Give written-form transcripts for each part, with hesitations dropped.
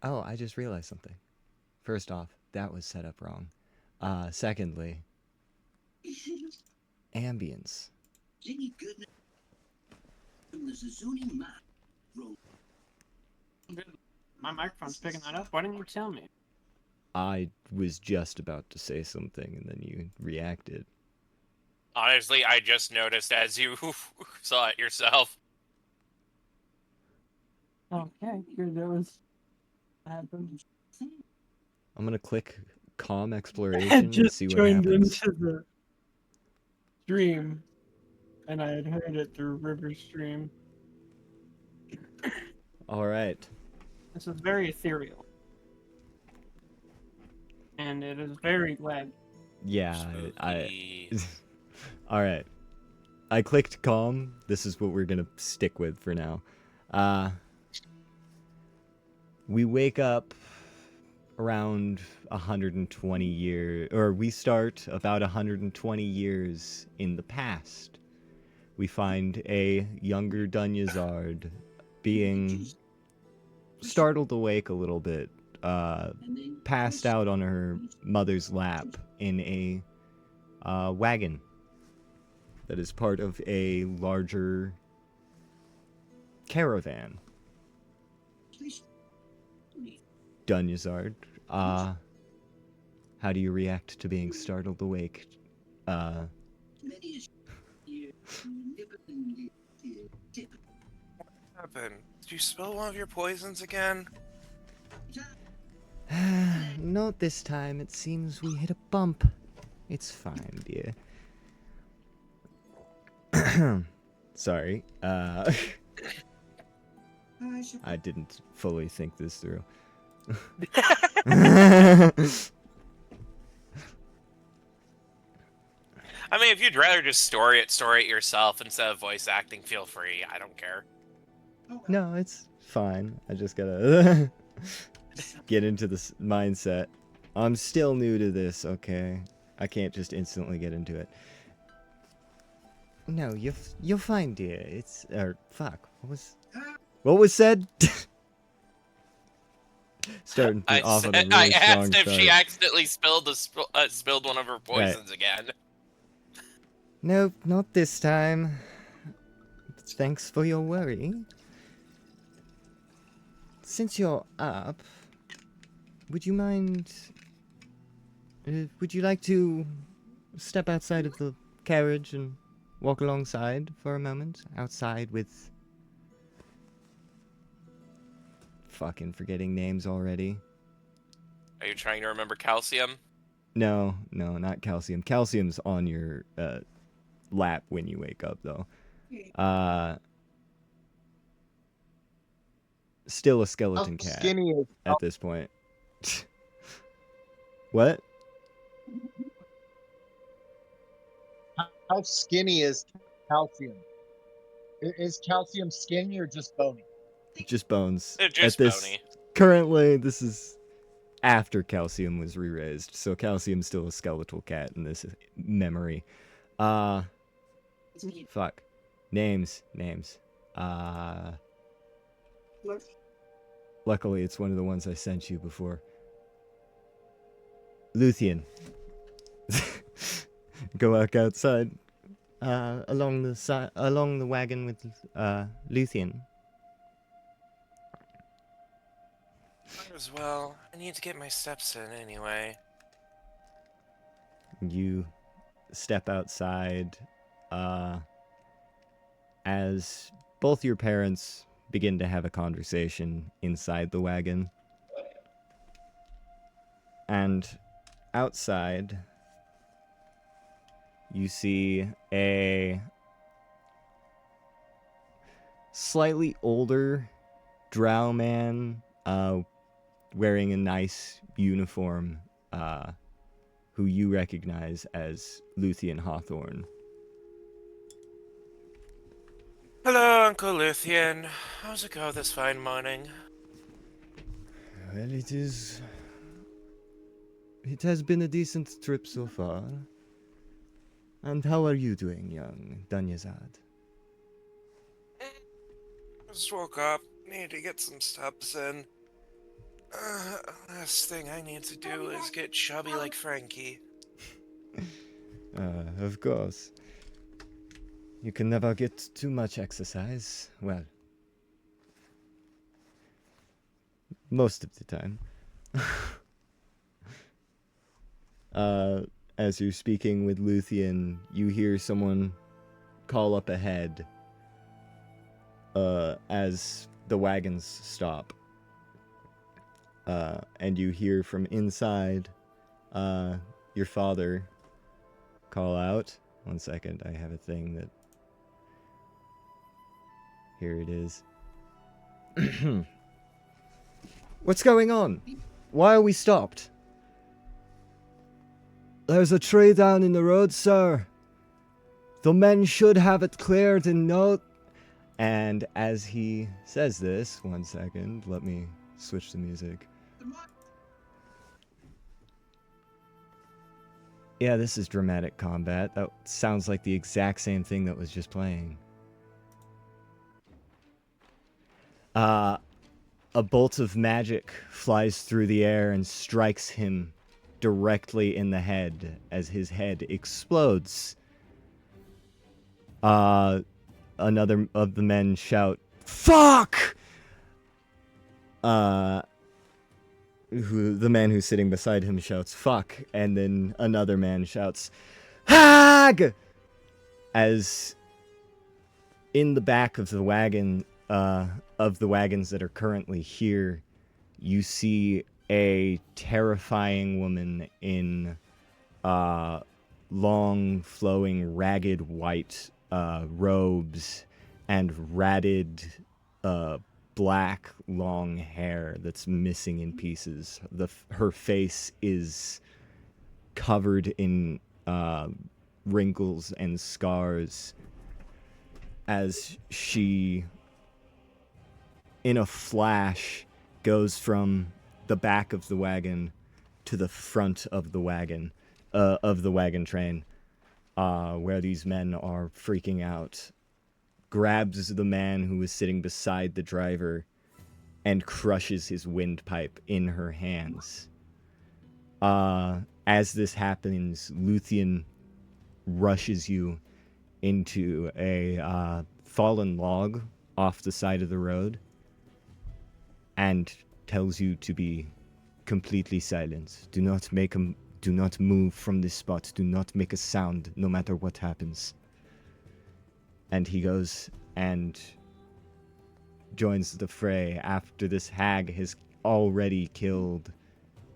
Oh, I just realized something. First off, that was set up wrong. Secondly, ambience. My microphone's picking that up. Why didn't you tell me? I was just about to say something and then you reacted. Honestly, I just noticed as you saw it yourself. Okay, here goes. Happened. I'm gonna click calm I exploration had and just see what joined happens. into the stream, and I had heard it through River's stream. Alright. This is very ethereal, and it is very laggy. Yeah, Spooky. Alright. I clicked calm. This is what we're gonna stick with for now. We wake up around 120 years, or we start about 120 years in the past. We find a younger Dunyazard being startled awake a little bit, passed out on her mother's lap in a wagon that is part of a larger caravan. Dunyazard, how do you react to being startled awake? What happened? Did you spill one of your poisons again? Not this time. It seems we hit a bump. It's fine, dear. Sorry. I didn't fully think this through. I mean, if you'd rather just story it yourself instead of voice acting, feel free. I don't care. No, it's fine. I just gotta get into this mindset. I'm still new to this, okay? I can't just instantly get into it. No, you'll find, dear. It's fuck. What was said? Starting off on a really I strong asked if start. she accidentally spilled one of her poisons again. Nope, not this time. Thanks for your worry. Since you're up, would you mind... would you like to step outside of the carriage and walk alongside for a moment? Outside with... Fucking forgetting names already. Are you trying to remember calcium? No, not calcium. Calcium's on your lap when you wake up, though. Still a skeleton cat Skinny is at this point. What? how skinny is calcium? Is calcium skinny or just bony? Just bones. They're just at this, bony. Currently, this is after Calcium was re-raised, so Calcium's still a skeletal cat in this memory. Fuck. Names. Luckily, it's one of the ones I sent you before. Luthien. Go back outside. Along the wagon with Luthien. Might as well. I need to get my steps in anyway. You step outside as both your parents begin to have a conversation inside the wagon. And outside, you see a slightly older drow man wearing a nice uniform who you recognize as Luthien Hawthorne. Hello, Uncle Luthien. How's it go this fine morning? Well, it has been a decent trip so far. And how are you doing, young Dunyazard? Just woke up. Need to get some steps in. Last thing I need to do is get chubby like Frankie. Of course. You can never get too much exercise. Well, most of the time. As you're speaking with Luthien, you hear someone call up ahead as the wagons stop. And you hear from inside your father call out. 1 second, I have a thing that... Here it is. What's going on? Why are we stopped? There's a tree down in the road, sir. The men should have it cleared in no... And as he says this, 1 second, let me switch the music. Yeah, this is dramatic combat. That sounds like the exact same thing that was just playing. A bolt of magic flies through the air and strikes him directly in the head as his head explodes. Another of the men shout, "Fuck!" The man who's sitting beside him shouts, "Fuck," and then another man shouts, "Hag!" As in the back of the wagon, of the wagons that are currently here, you see a terrifying woman in long, flowing, ragged white robes and ratted black, long hair that's missing in pieces. Her face is covered in wrinkles and scars as she, in a flash, goes from the back of the wagon to the front of the wagon train, where these men are freaking out, grabs the man who is sitting beside the driver and crushes his windpipe in her hands. As this happens, Luthien rushes you into a fallen log off the side of the road and tells you to be completely silent. Do not move from this spot. Do not make a sound, no matter what happens. And he goes and joins the fray after this hag has already killed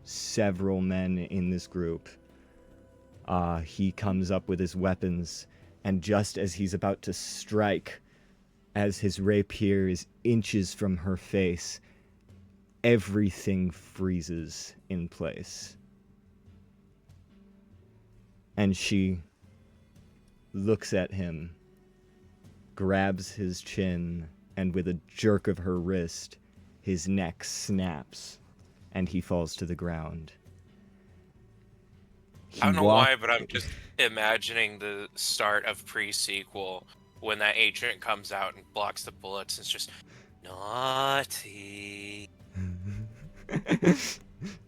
several men in this group. He comes up with his weapons, and just as he's about to strike, as his rapier is inches from her face, everything freezes in place. And she looks at him, grabs his chin, and with a jerk of her wrist, his neck snaps, and he falls to the ground. I don't know why, but I'm just imagining the start of pre-sequel when that agent comes out and blocks the bullets. It's just naughty.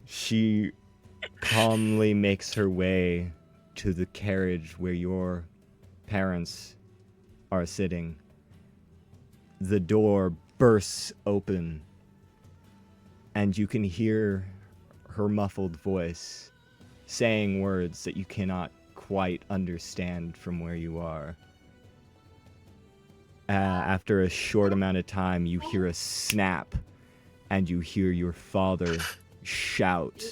She calmly makes her way to the carriage where your parents are sitting. The door bursts open, and you can hear her muffled voice saying words that you cannot quite understand from where you are. After a short amount of time, you hear a snap, and you hear your father shout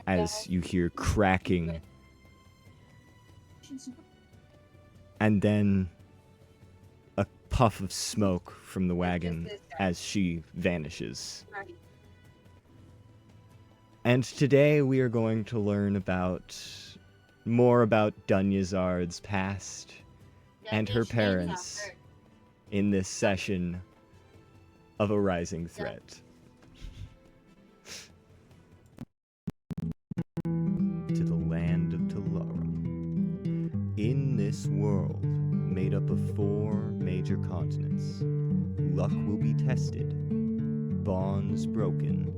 as you hear cracking. And then a puff of smoke from the wagon as she vanishes. And today we are going to learn more about Dunyazard's past and her parents in this session of A Rising Threat. To the land of Tellarum. In this world, made up of 4 major continents, luck will be tested, bonds broken,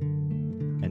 and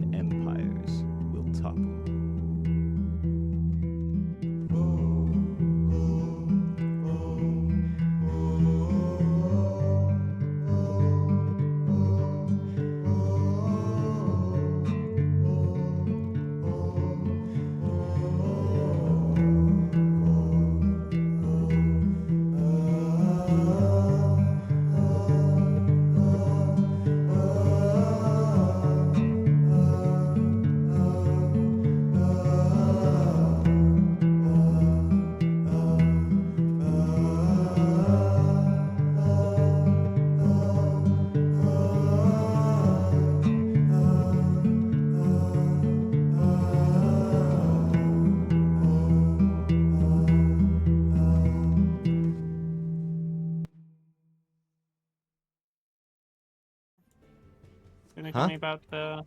to Huh? tell me about the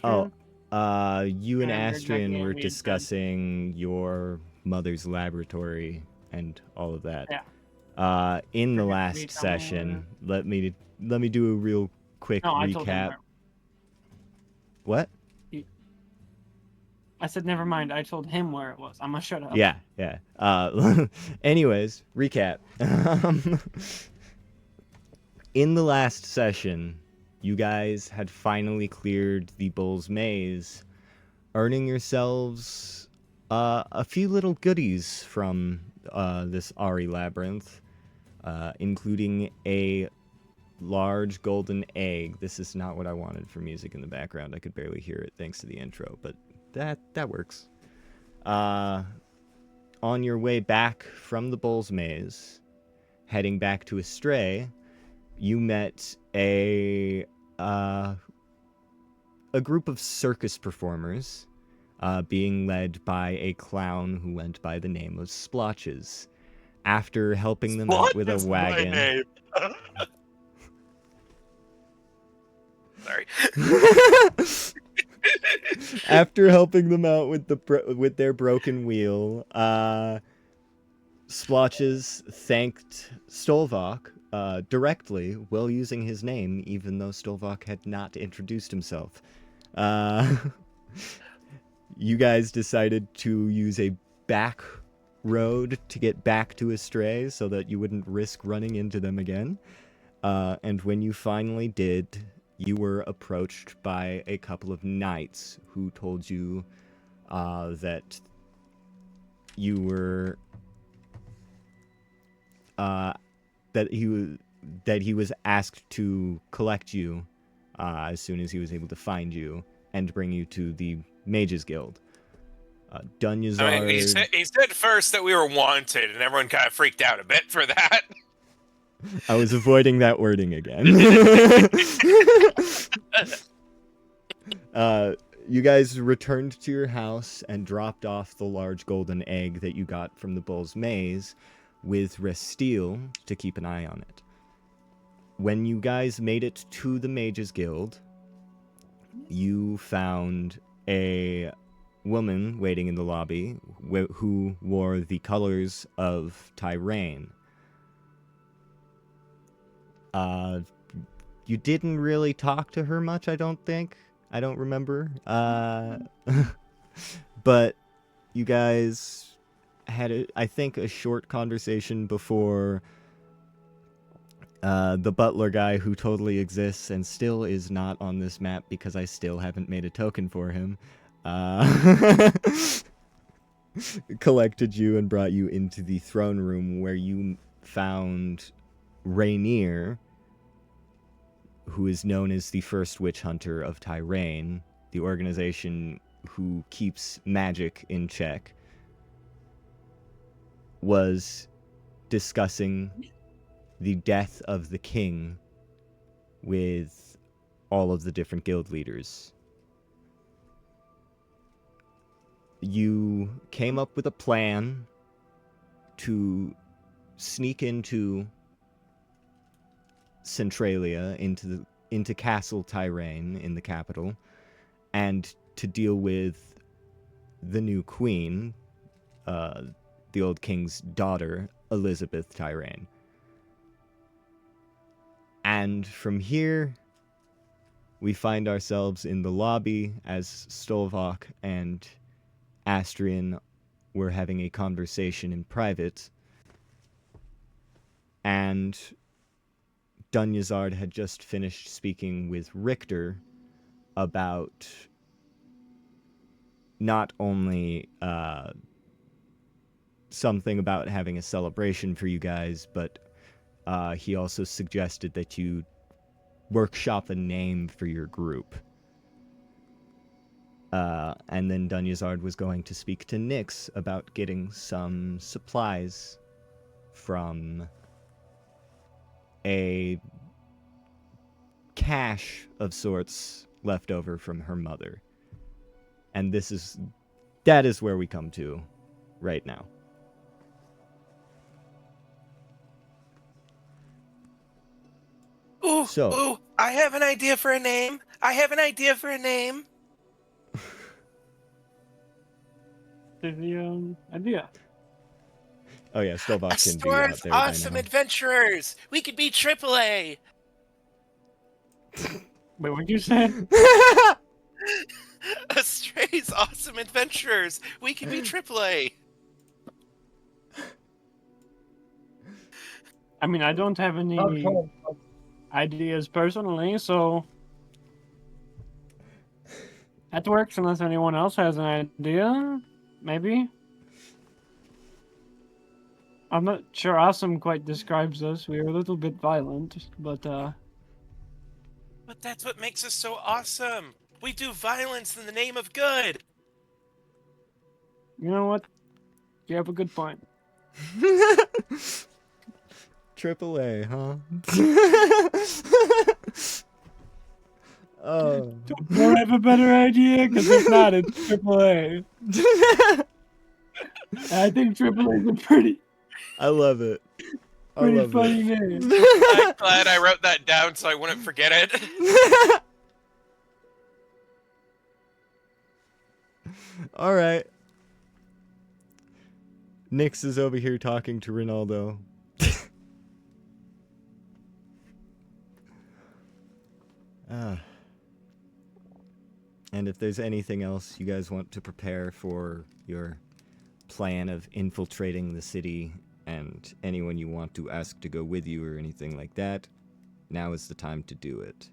Oh, Astrian? you and And you're Astrian exactly were what we had said. discussing your mother's laboratory and all of that. Yeah. In the Forget last me, tell me session, let me do a real quick No, I told him recap. where. What? I said, never mind. I told him where it was. I'm gonna shut up. Yeah. Anyways, recap. In the last session, you guys had finally cleared the Bull's Maze, earning yourselves a few little goodies from this Ari labyrinth, including a large golden egg. This is not what I wanted for music in the background. I could barely hear it thanks to the intro, but that works. On your way back from the Bull's Maze, heading back to Astray, you met a group of circus performers, being led by a clown who went by the name of Splotches. After helping them out with a wagon. My name. Sorry. After helping them out with with their broken wheel, Splotches thanked Stolvok directly while using his name, even though Stolvok had not introduced himself. You guys decided to use a back road to get back to Astray so that you wouldn't risk running into them again. And when you finally did, you were approached by a couple of knights who told you that you were that he was asked to collect you as soon as he was able to find you and bring you to the Mages Guild. Dunyazard. I mean, he said first that we were wanted, and everyone kind of freaked out a bit for that. I was avoiding that wording again. You guys returned to your house and dropped off the large golden egg that you got from the Bull's Maze with Resteel to keep an eye on it. When you guys made it to the Mages Guild, you found a woman waiting in the lobby who wore the colors of Tyrain. You didn't really talk to her much, I don't think. I don't remember. But you guys had, I think, a short conversation before the butler guy, who totally exists and still is not on this map because I still haven't made a token for him, collected you and brought you into the throne room where you found Rainier, who is known as the first witch hunter of Tyrain, the organization who keeps magic in check, was discussing the death of the king with all of the different guild leaders. You came up with a plan to sneak into Centralia, into Castle Tyrain in the capital, and to deal with the new queen, the old king's daughter, Elizabeth Tyrain. And from here, we find ourselves in the lobby as Stolvok and Astrian were having a conversation in private, and Dunyazard had just finished speaking with Richter about not only something about having a celebration for you guys, but he also suggested that you workshop a name for your group. And then Dunyazard was going to speak to Nyx about getting some supplies from a cache of sorts left over from her mother. And that is where we come to right now. Ooh, So- ooh, I have an idea for a name. I have an idea for a name. The idea. Oh yeah, Stovak can be out Astor's there by Awesome now. Adventurers. We could be AAA. Wait, what'd you say? Astray's Awesome Adventurers. We could be AAA. I mean, I don't have any Okay. ideas personally, so that works unless anyone else has an idea. Maybe. I'm not sure awesome quite describes us. We are a little bit violent, but But that's what makes us so awesome. We do violence in the name of good. you know what? You have a good point. Triple A, huh? Oh. Don't have a better idea? Because if not, it's AAA. I think AAA is a pretty I love it. I love funny it. name. I'm glad I wrote that down so I wouldn't forget it. All right. Nix is over here talking to Ronaldo. And if there's anything else you guys want to prepare for your plan of infiltrating the city and anyone you want to ask to go with you or anything like that, now is the time to do it.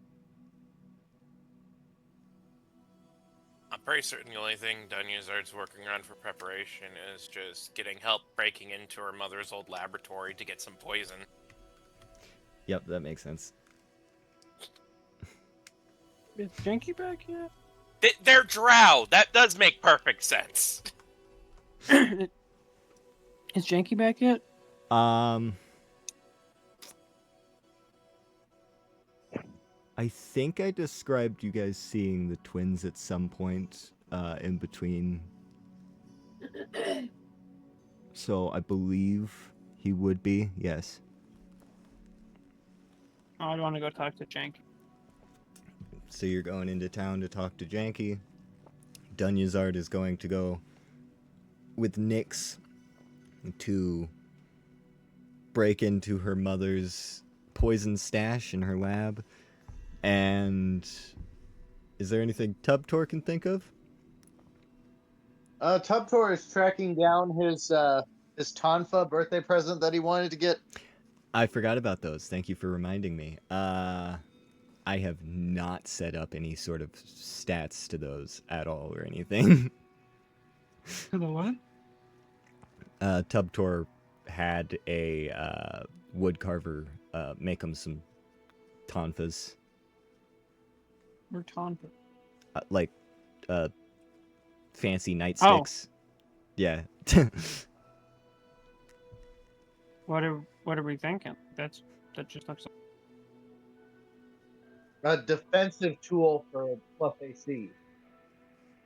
I'm pretty certain the only thing Dunyazard's working on for preparation is just getting help breaking into her mother's old laboratory to get some poison. Yep, that makes sense. Is Janky back yet? They're drow. That does make perfect sense. Is Janky back yet? I think I described you guys seeing the twins at some point in between. So I believe he would be, yes. Oh, I want to go talk to Janky. So you're going into town to talk to Janky. Dunyazard is going to go with Nyx to break into her mother's poison stash in her lab. And is there anything Tubtor can think of? Tubtor is tracking down his Tonfa birthday present that he wanted to get. I forgot about those. Thank you for reminding me. I have not set up any sort of stats to those at all or anything. To the what? Tubtor had a woodcarver make him some tonfas. We're Tonfa. Like fancy nightsticks. Yeah. What are we thinking? That just looks. A defensive tool for plus AC.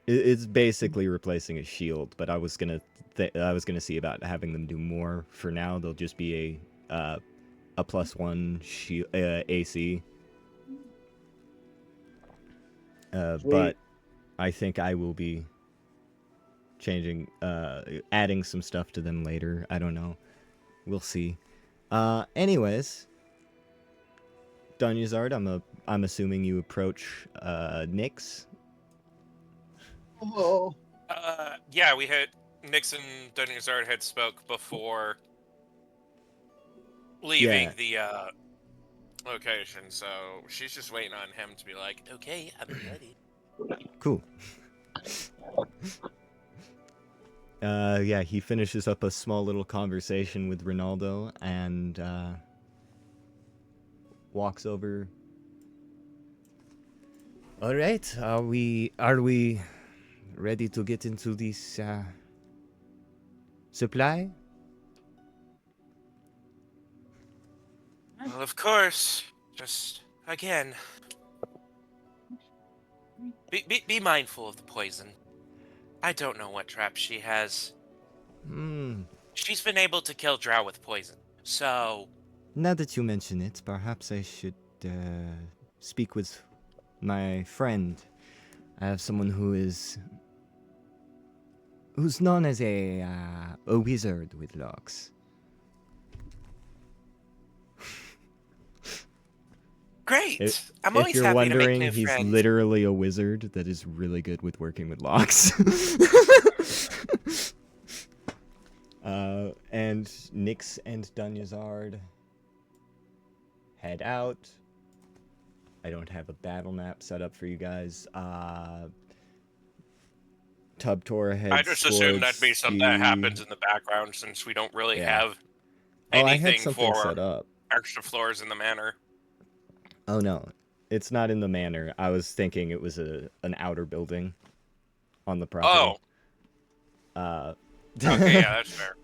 It's basically replacing a shield, but I was gonna see about having them do more. For now, they'll just be a +1 shield AC. But I think I will be changing, adding some stuff to them later. I don't know. We'll see. Anyways, Dunyazard, I'm assuming you approach Nyx. Oh. Yeah, we had Nixon Dunyazard had spoke before leaving the location, so she's just waiting on him to be like, okay, I'm ready. Cool. Yeah, he finishes up a small little conversation with Ronaldo and walks over. All right, are we ready to get into this supply? Well, of course. Just again, be mindful of the poison. I don't know what trap she has. She's been able to kill drow with poison, so... Now that you mention it, perhaps I should speak with my friend. I have someone who's known as a wizard with locks. Great. I'm If always you're happy wondering, to make new he's friends. literally a wizard that is really good with working with locks. And Nyx and Dunyazard head out. I don't have a battle map set up for you guys. Tubtor heads I just assumed that'd be towards something the... that happens in the background since we don't really Yeah. have Oh, I anything had something for set up. extra floors in the manor. Oh no, it's not in the manor. I was thinking it was an outer building on the property. Oh, okay, yeah, that's fair.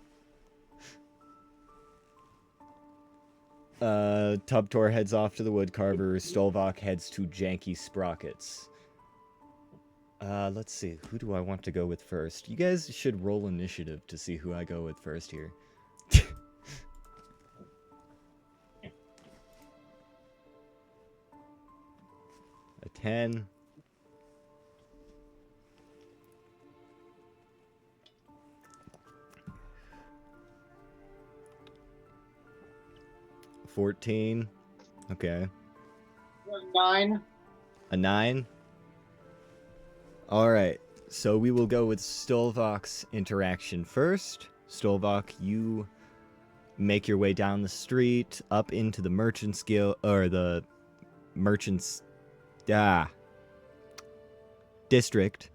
Tubtor heads off to the woodcarver. Stolvok heads to Janky Sprockets. Let's see. Who do I want to go with first? You guys should roll initiative to see who I go with first here. A 10. $14. Okay. 9. A 9. Alright, so we will go with Stolvok's interaction first. Stolvok, you make your way down the street, up into the Merchant's Guild, or the Merchant's... District.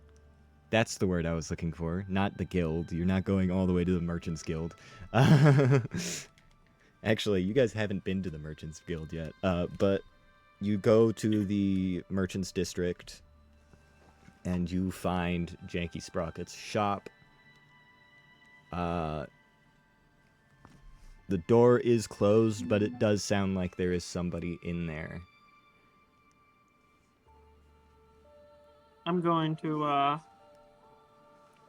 That's the word I was looking for, not the guild. You're not going all the way to the Merchant's Guild. Actually, you guys haven't been to the Merchant's Guild yet, but you go to the Merchant's District, and you find Janky Sprocket's shop. The door is closed, but it does sound like there is somebody in there. I'm going to,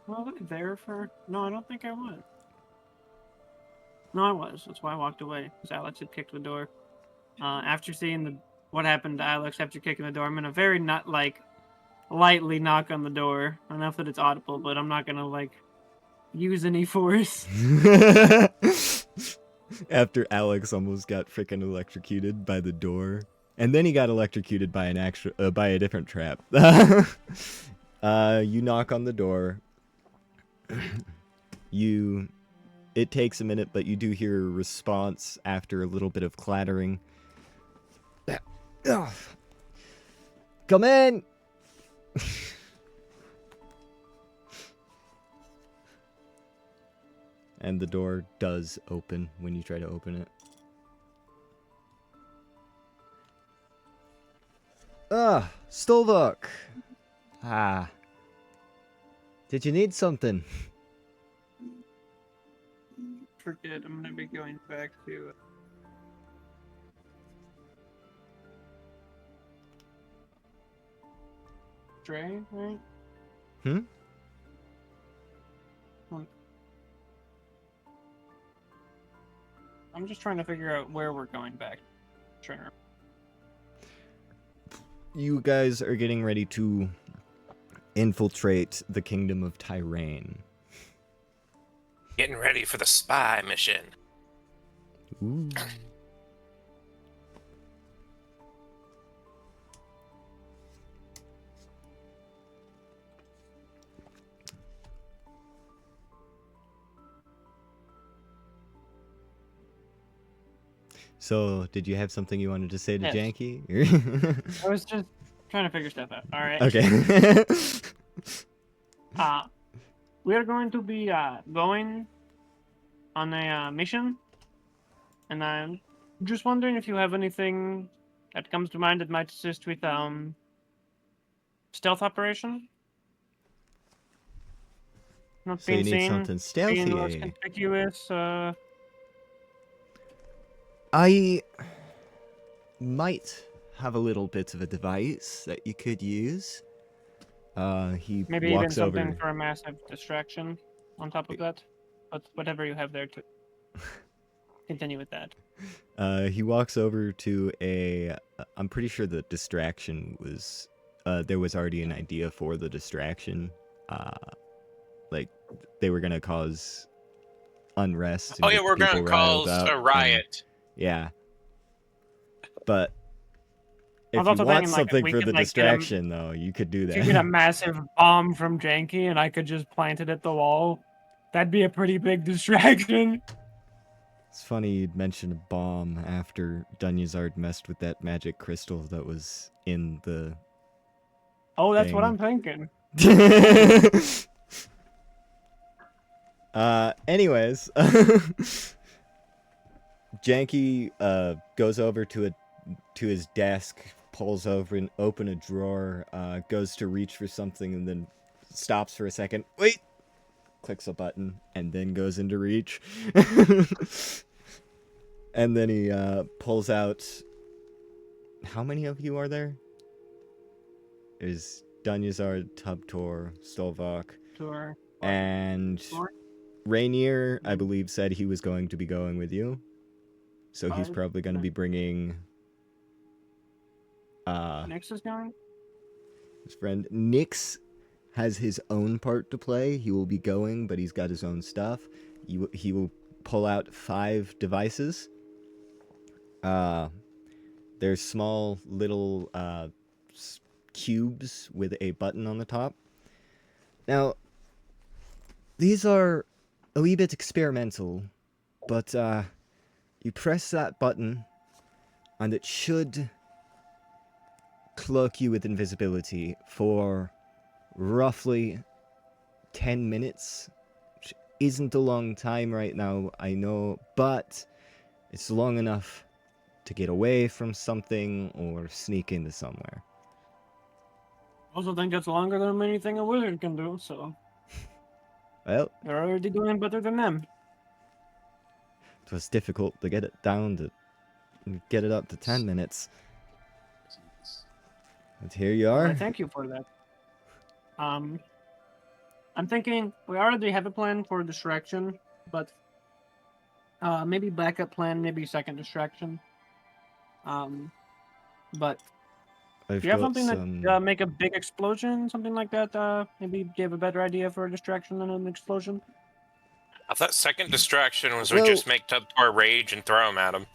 well, look there for... No, I don't think I was. No, I was. That's why I walked away, because Alex had kicked the door. After seeing what happened to Alex after kicking the door, I'm gonna very lightly knock on the door. Enough that it's audible, but I'm not gonna, use any force. After Alex almost got freaking electrocuted by the door. And then he got electrocuted by by a different trap. You knock on the door. It takes a minute, but you do hear a response after a little bit of clattering. Come in! And the door does open when you try to open it. Stolvok! Did you need something? Forget, I'm gonna be going back to... Dre, right? Hmm? I'm just trying to figure out where we're going back. You guys are getting ready to infiltrate the kingdom of Tyrain. Getting ready for the spy mission. Ooh. So, did you have something you wanted to say to Yes. Janky? I was just trying to figure stuff out. All right. Okay. We are going to be going on a mission, and I'm just wondering if you have anything that comes to mind that might assist with stealth operation. Not So you being need seen, something being less stealthy. conspicuous. I might have a little bit of a device that you could use. He Maybe even walks something over. for a massive distraction on top of that. But whatever you have there to continue with that. He walks over to a. I'm pretty sure the distraction was. There was already an idea for the distraction. Like they were gonna cause unrest and Oh yeah, get we're people gonna riled cause up. a riot. Yeah. But I if was you also want thinking, like, something we for could, the like, get a- distraction, though, you could do If you get a that. massive bomb from Janky and I could just plant it at the wall, that'd be a pretty big distraction. It's funny you'd mention a bomb after Dunyazard messed with that magic crystal that was in the Oh, that's what thing. I'm thinking. Anyways, Janky goes over to his desk, pulls over and open a drawer, goes to reach for something and then stops for a second. Wait, clicks a button and then goes into reach. And then he pulls out. How many of you are there? There's Dunyazard, Tubtor, Stolvok, Sure. and Sure. Rainier, I believe, said he was going to be going with you. So he's Five. probably going to be bringing Next is going? his friend. Nyx has his own part to play. He will be going, but he's got his own stuff. He will pull out 5 devices. There's small little cubes with a button on the top. Now, these are a wee bit experimental, but you press that button and it should cloak you with invisibility for roughly 10 minutes, which isn't a long time right now, I know, but it's long enough to get away from something or sneak into somewhere. Also think that's longer than anything a wizard can do, so Well, they're already doing better than them. it was difficult to get it down to get it up to 10 minutes. But here you Well, are. I thank you for that. I'm thinking we already have a plan for distraction, but maybe backup plan, maybe second distraction. But I've do you have got something that make a big explosion, something like that? Maybe do you have a better idea for a distraction than an explosion? I thought second distraction was we Well- just make Tubtor rage and throw him at him.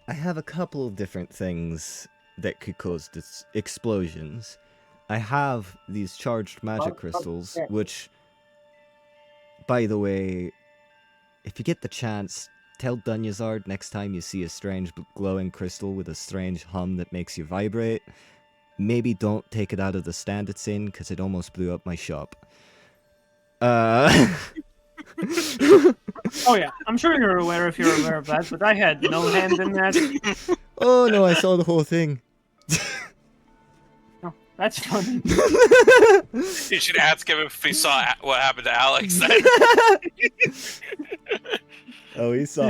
I have a couple of different things that could cause explosions. I have these charged magic crystals, yeah. which, by the way, if you get the chance, tell Dunyazard next time you see a strange glowing crystal with a strange hum that makes you vibrate, maybe don't take it out of the stand it's in, because it almost blew up my shop. Oh yeah, I'm sure you're aware if you're aware of that, but I had no hand in that. Oh no, I saw the whole thing. Oh, that's funny. You should ask him if he saw what happened to Alex then. Oh, he saw.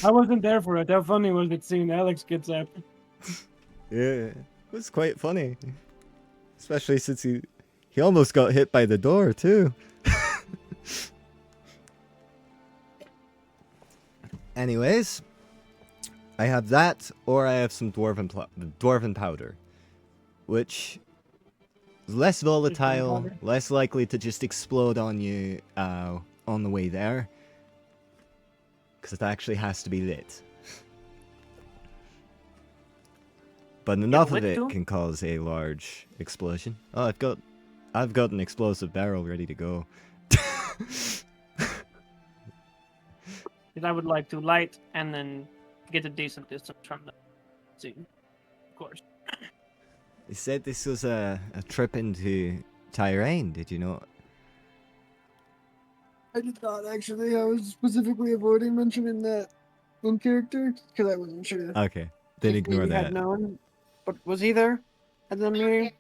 I wasn't there for it. How funny was it seeing Alex get zapped? Yeah, it was quite funny. Especially since he almost got hit by the door, too. Anyways, I have that, or I have some dwarven powder, which is less volatile, powder? less likely to just explode on you on the way there, because it actually has to be lit. But enough of lit it too? can cause a large explosion. Oh, I've got an explosive barrel ready to go. Because I would like to light and then get a decent distance from the scene, of course. You said this was a trip into Tyrain, did you know? I did not actually. I was specifically avoiding mentioning that in character because I wasn't sure. Okay, then If ignore we that. had known, but was he there at the meeting?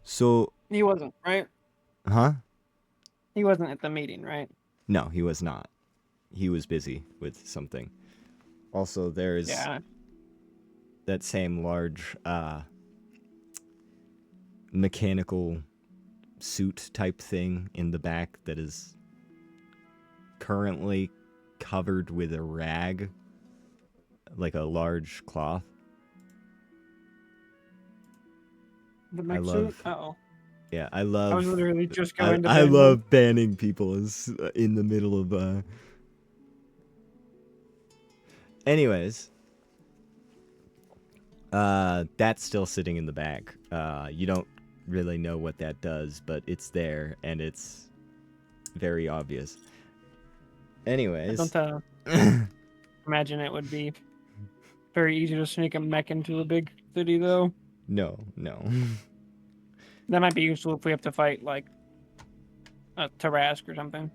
So, He wasn't, right? huh? He wasn't at the meeting, right? No, he was not. He was busy with something. Also, there's Yeah. that same large mechanical suit type thing in the back that is currently covered with a rag, like a large cloth. The I mech love- suit? Uh-oh. Yeah, I I love. was literally just going to I ban love banning people as in the middle of. Anyways, that's still sitting in the bag. You don't really know what that does, but it's there and it's very obvious. I Anyways, don't imagine it would be very easy to sneak a mech into a big city, though. no. That might be useful if we have to fight, like, a Tarask or something.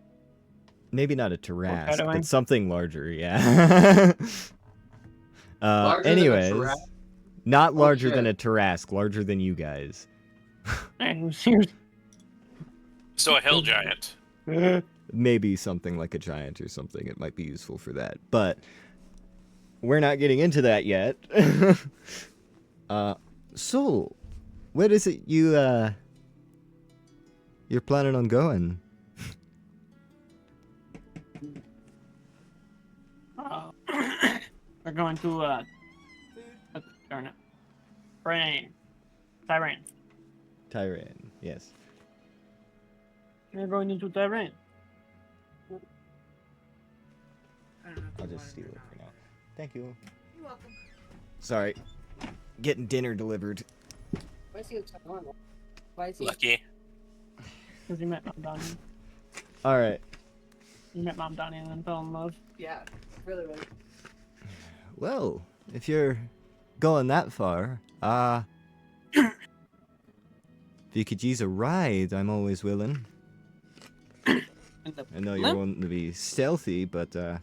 Maybe not a Tarask, shadowing. but something larger, yeah. Larger than a anyways, Tarask? not Oh, larger than shit. a Tarask, larger than you guys. And here's So a hill giant. Maybe something like a giant or something. It might be useful for that. But we're not getting into that yet. So, where is it you're planning on going? we're going to, darn it. Tyrann. Tyrann, yes. We're going into Tyrann. I'll just steal it for now. Thank you. You're welcome. Sorry. Getting dinner delivered. Why is he so normal? Why is he? Lucky. Because he met Mom Donnie. Alright. He met Mom Donnie and then fell in love. Yeah, really. Well, if you're going that far, if you could use a ride, I'm always willing. I know you're Limp? wanting to be stealthy, but I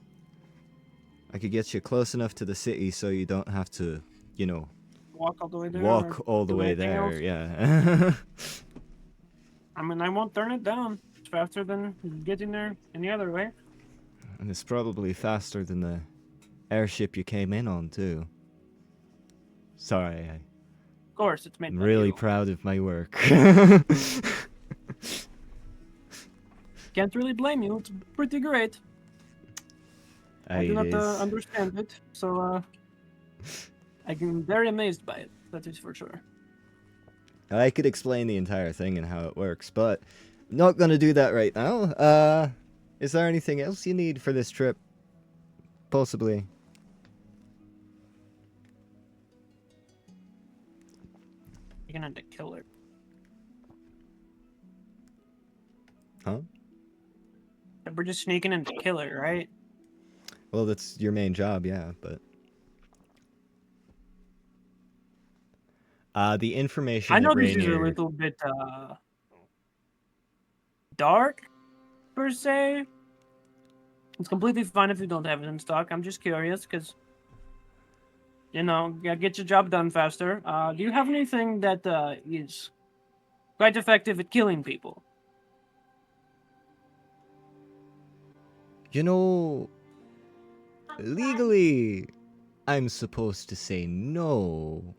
could get you close enough to the city so you don't have to, you know, Walk all the way there. walk or all the do way anything there. else? Yeah. I mean, I won't turn it down. It's faster than getting there any other way. And it's probably faster than the airship you came in on, too. Sorry, Of course, it's made I'm by really you. proud of my work. Can't really blame you. It's pretty great. I do It not is. understand it, so I'm very amazed by it. That is for sure. I could explain the entire thing and how it works, but I'm not gonna do that right now. Is there anything else you need for this trip? Possibly. You're gonna have to kill her. Huh? We're just sneaking in to kill her, right? Well, that's your main job, yeah, but... the information I know that this is a Rainier... little bit dark, per se. It's completely fine if you don't have it in stock. I'm just curious, because, you know, gotta get your job done faster. Do you have anything that is quite effective at killing people? You know... Legally, I'm supposed to say no.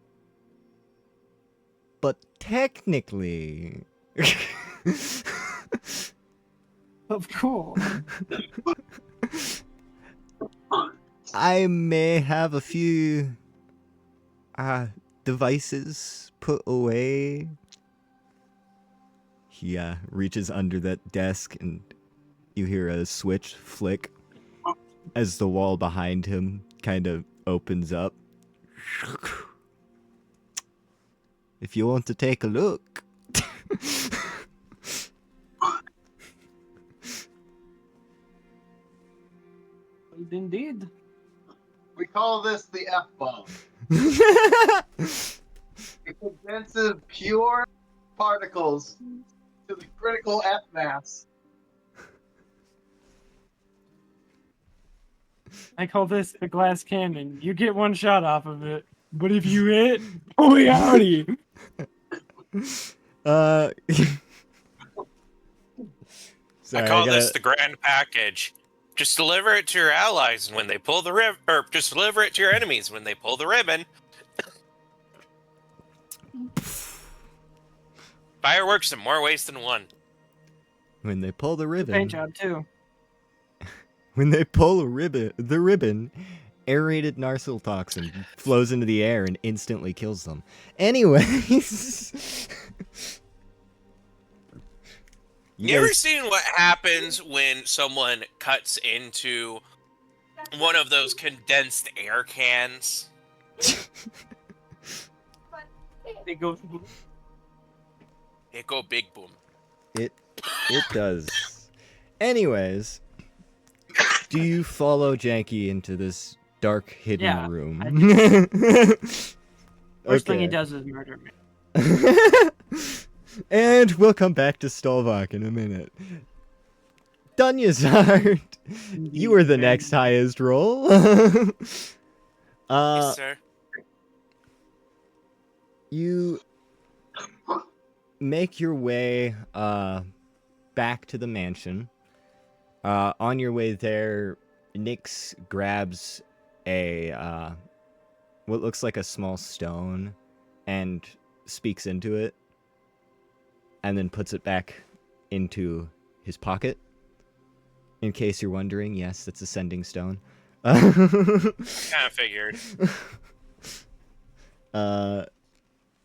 But technically... Of course. I may have a few devices put away. He reaches under that desk and you hear a switch flick as the wall behind him kind of opens up. If you want to take a look. Indeed. We call this the F-bomb. It condenses pure particles to the critical F-mass. I call this the glass cannon. You get one shot off of it, but if you hit, oh howdy! Sorry, I call gotta- this the grand package. Just deliver it to your allies when they pull the or just deliver it to your enemies when they pull the ribbon. Fireworks in more ways than one. When they pull the Paint ribbon. job too. When they pull the ribbon, aerated narsil toxin flows into the air and instantly kills them. Anyways. You ever seen what happens when someone cuts into one of those condensed air cans? It goes. It go big boom. It does. Anyways, do you follow Janky into this dark hidden Yeah, room? First thing he does is murder me. And we'll come back to Stolvok in a minute. Dunyazard, you were the next highest roll. Yes, sir. You make your way back to the mansion. On your way there, Nyx grabs a what looks like a small stone and speaks into it, and then puts it back into his pocket. In case you're wondering, yes, that's a sending stone. Kind of figured.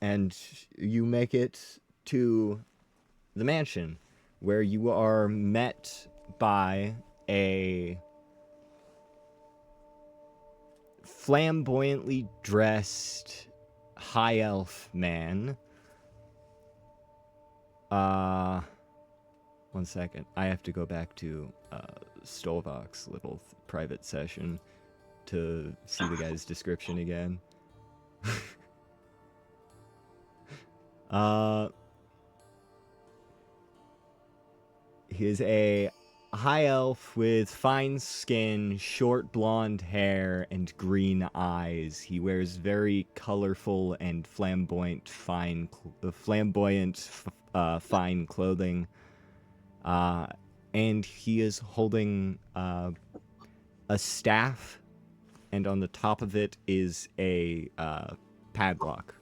And you make it to the mansion, where you are met by a flamboyantly dressed high elf man. One second. I have to go back to Stolvok's little private session to see the guy's description again. He is a high elf with fine skin, short blonde hair, and green eyes. He wears very colorful and flamboyant, fine clothing. And he is holding a staff, and on the top of it is a padlock.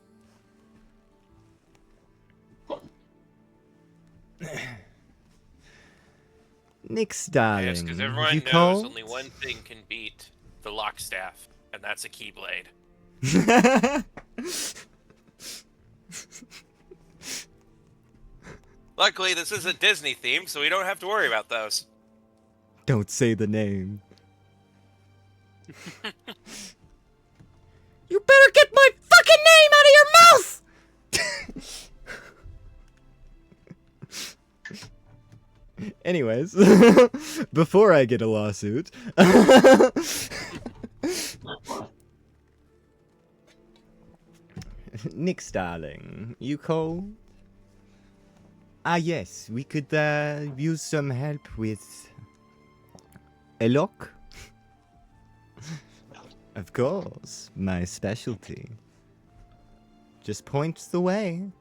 Nyx, darling. Yes, because everyone you knows called? only one thing can beat the lockstaff, and that's a keyblade. Luckily, this isn't Disney themed, so we don't have to worry about those. Don't say the name. You better get my fucking name out of your mouth! Anyways, before I get a lawsuit, Nyx, darling, you called? Ah, yes, we could use some help with a lock. Of course, my specialty. Just point the way,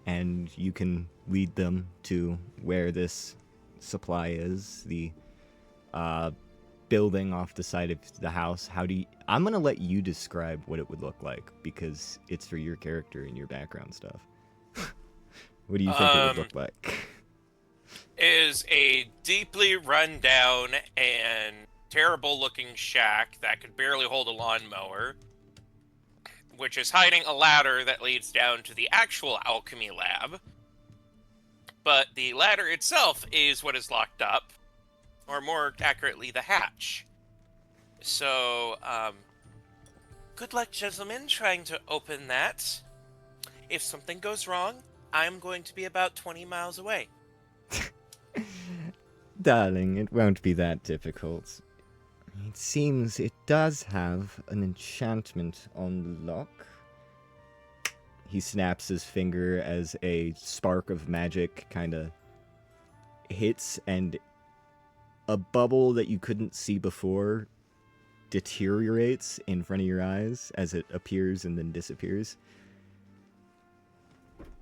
and you can lead them to where this supply is, the building off the side of the house. I'm gonna let you describe what it would look like, because it's for your character and your background stuff. What do you think it would look like? Is a deeply run down and terrible looking shack that could barely hold a lawnmower, which is hiding a ladder that leads down to the actual alchemy lab. But the ladder itself is what is locked up, or more accurately, the hatch. So, good luck, gentlemen, trying to open that. If something goes wrong, I'm going to be about 20 miles away. Darling, it won't be that difficult. It seems it does have an enchantment on the lock. He snaps his finger as a spark of magic kind of hits, and a bubble that you couldn't see before deteriorates in front of your eyes as it appears and then disappears.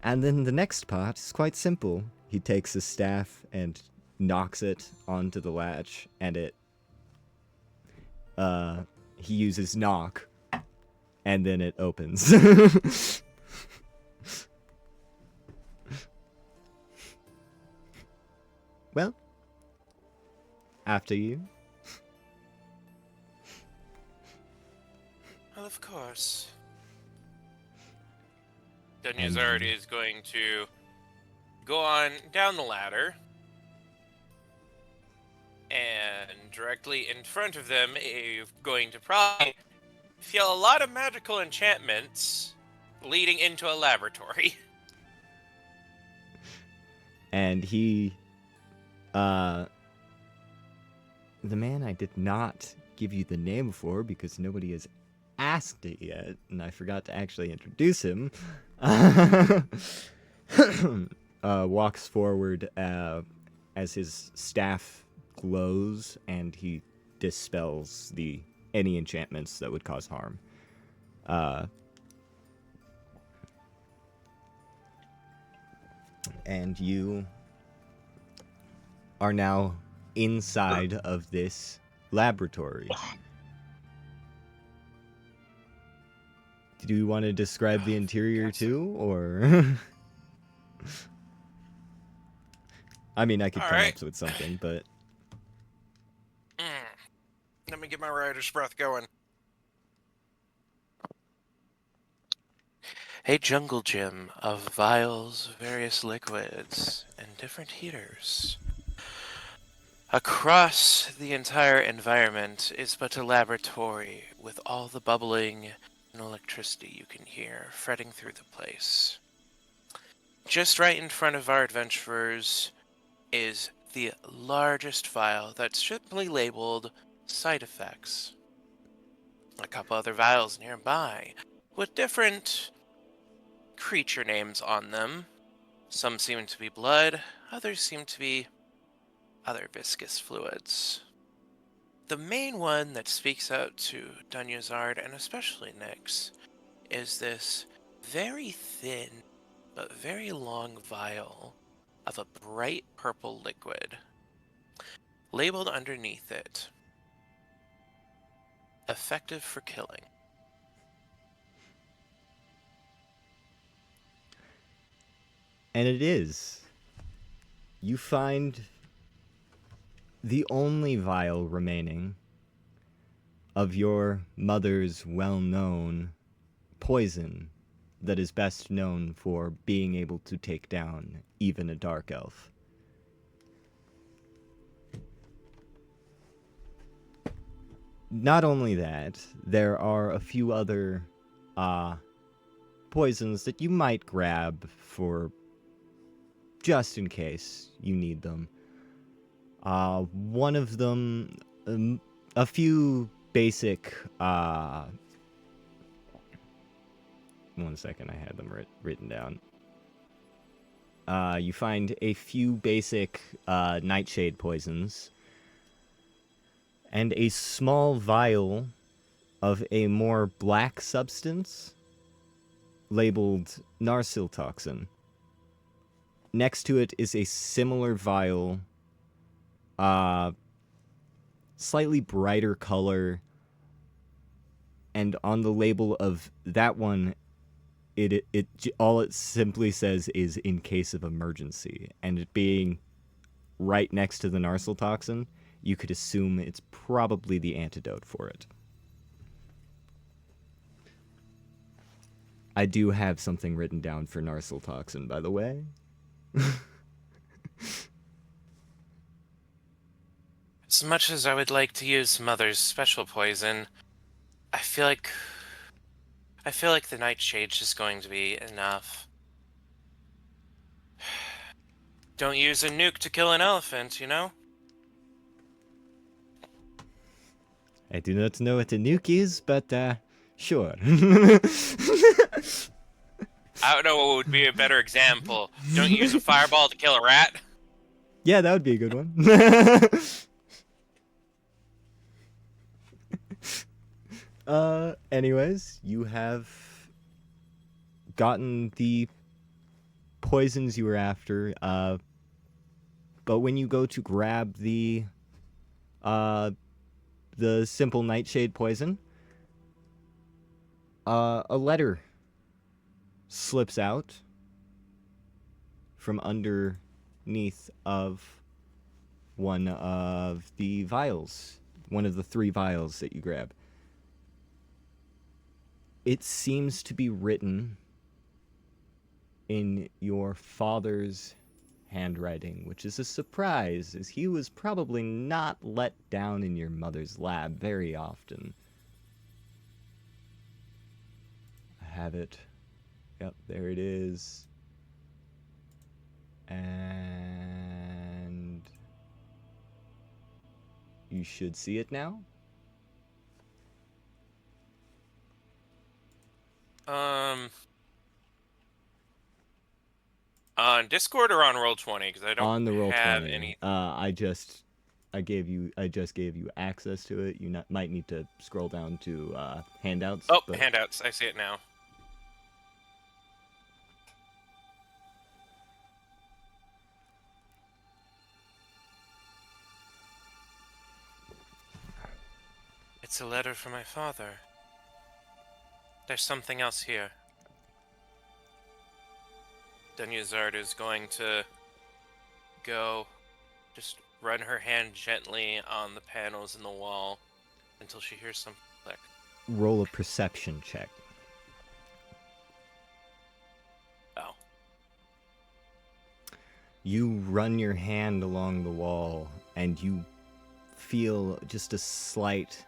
And then the next part is quite simple. He takes his staff and knocks it onto the latch, and he uses knock, and then it opens. Well, after you. of course. Dunyazard is going to go on down the ladder. And directly in front of them, you're going to probably feel a lot of magical enchantments leading into a laboratory. And he, the man I did not give you the name for because nobody has asked it yet, and I forgot to actually introduce him, walks forward as his staff glows, and he dispels any enchantments that would cause harm. And you are now inside of this laboratory. Do you want to describe the interior too, or? I mean, I could come up with something, but... Let me get my writer's breath going. A jungle gym of vials, various liquids, and different heaters. Across the entire environment is but a laboratory with all the bubbling and electricity you can hear fretting through the place. Just right in front of our adventurers is the largest vial that's simply labeled side effects. A couple other vials nearby with different creature names on them. Some seem to be blood, others seem to be other viscous fluids. The main one that speaks out to Dunyazard, and especially Nyx, is this very thin but very long vial of a bright purple liquid. Labeled underneath it, effective for killing. And it is. You find the only vial remaining of your mother's well-known poison that is best known for being able to take down even a dark elf. Not only that, there are a few other poisons that you might grab for just in case you need them. One of them, a few basic, one second, I had them written down. You find a few basic nightshade poisons, and a small vial of a more black substance labeled narsil toxin. Next to it is a similar vial, slightly brighter color, and on the label of that one, it all it simply says is "in case of emergency," and it being right next to the narsil toxin, you could assume it's probably the antidote for it. I do have something written down for narsil toxin, by the way. As much as I would like to use Mother's special poison, I feel like the Nightshade's just going to be enough. Don't use a nuke to kill an elephant, you know? I do not know what a nuke is, but sure. I don't know what would be a better example. Don't use a fireball to kill a rat. Yeah, that would be a good one. Anyways, you have gotten the poisons you were after, but when you go to grab the simple nightshade poison, a letter slips out from underneath of one of the vials, one of the 3 vials that you grab. It seems to be written in your father's handwriting, which is a surprise, as he was probably not let down in your mother's lab very often. I have it. Yep, there it is. And you should see it now. On Discord or on Roll20? Because I don't On the roll have 20. any. I just gave you access to it. You might need to scroll down to handouts. Oh, but handouts. I see it now. It's a letter from my father. There's something else here. Dunyazard is going to go just run her hand gently on the panels in the wall until she hears some click. roll a perception check. Oh. You run your hand along the wall, and you feel just a slight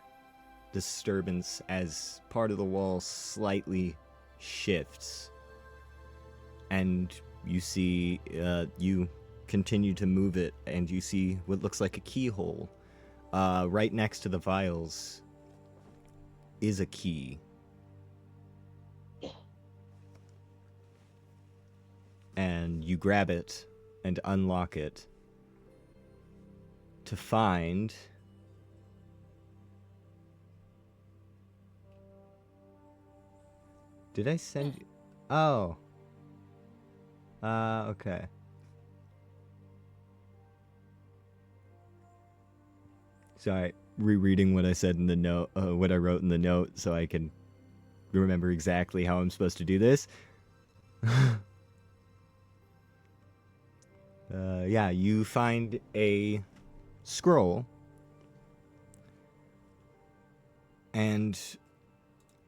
disturbance as part of the wall slightly shifts. And you see, you continue to move it, and you see what looks like a keyhole. Right next to the vials is a key. And you grab it and unlock it to find Did I send you? Oh. Okay. Sorry, rereading what I said in the note, what I wrote in the note, so I can remember exactly how I'm supposed to do this. Yeah, you find a scroll, and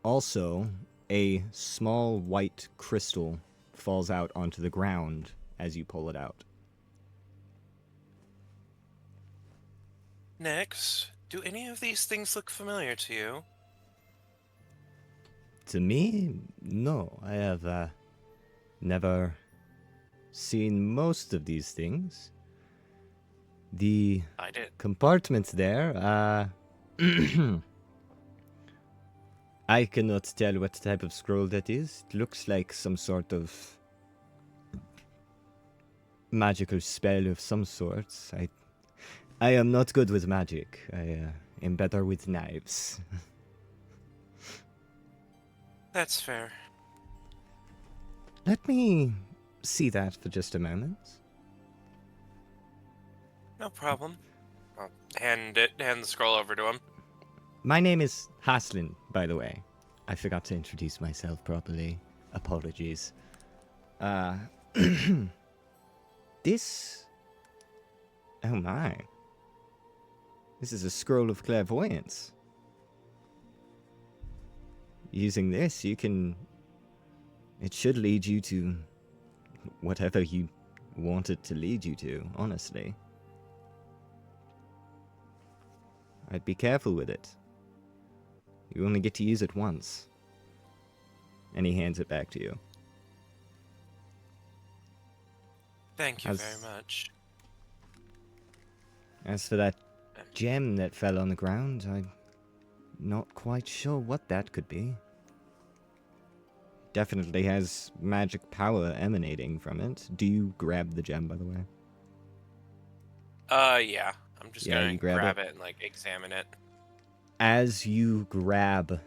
also a small white crystal falls out onto the ground as you pull it out. Nix, do any of these things look familiar to you? To me, no. I have never seen most of these things. The I did. compartment there, I cannot tell what type of scroll that is. It looks like some sort of magical spell of some sorts. I am not good with magic. I am better with knives. That's fair. Let me see that for just a moment. No problem. I'll hand the scroll over to him. My name is Haslin, by the way. I forgot to introduce myself properly. Apologies. This... Oh my. This is a scroll of clairvoyance. Using this, you can... It should lead you to whatever you want it to lead you to, honestly. I'd be careful with it. You only get to use it once. And he hands it back to you. Thank you As- very much. As for that gem that fell on the ground, I'm not quite sure what that could be. Definitely has magic power emanating from it. Do you grab the gem, by the way? Yeah. I'm just Yeah, gonna you grab it and, like, examine it. As you grab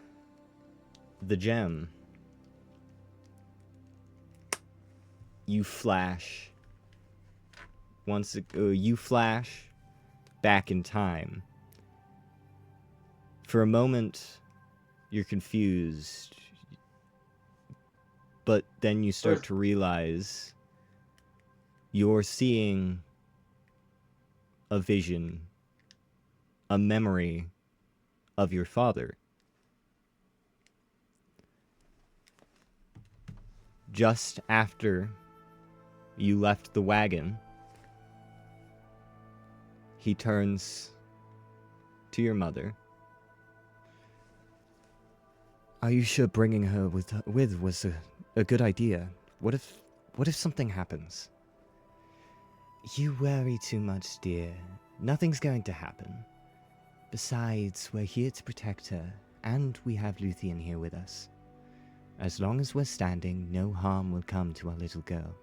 the gem, you flash. You flash back in time. For a moment, you're confused, but then you start to realize you're seeing a vision, a memory of your father. just after you left the wagon, he turns to your mother. Are you sure bringing her with was a good idea? What if something happens? You worry too much, dear. Nothing's going to happen. Besides, we're here to protect her, and we have Luthien here with us. As long as we're standing, no harm will come to our little girl.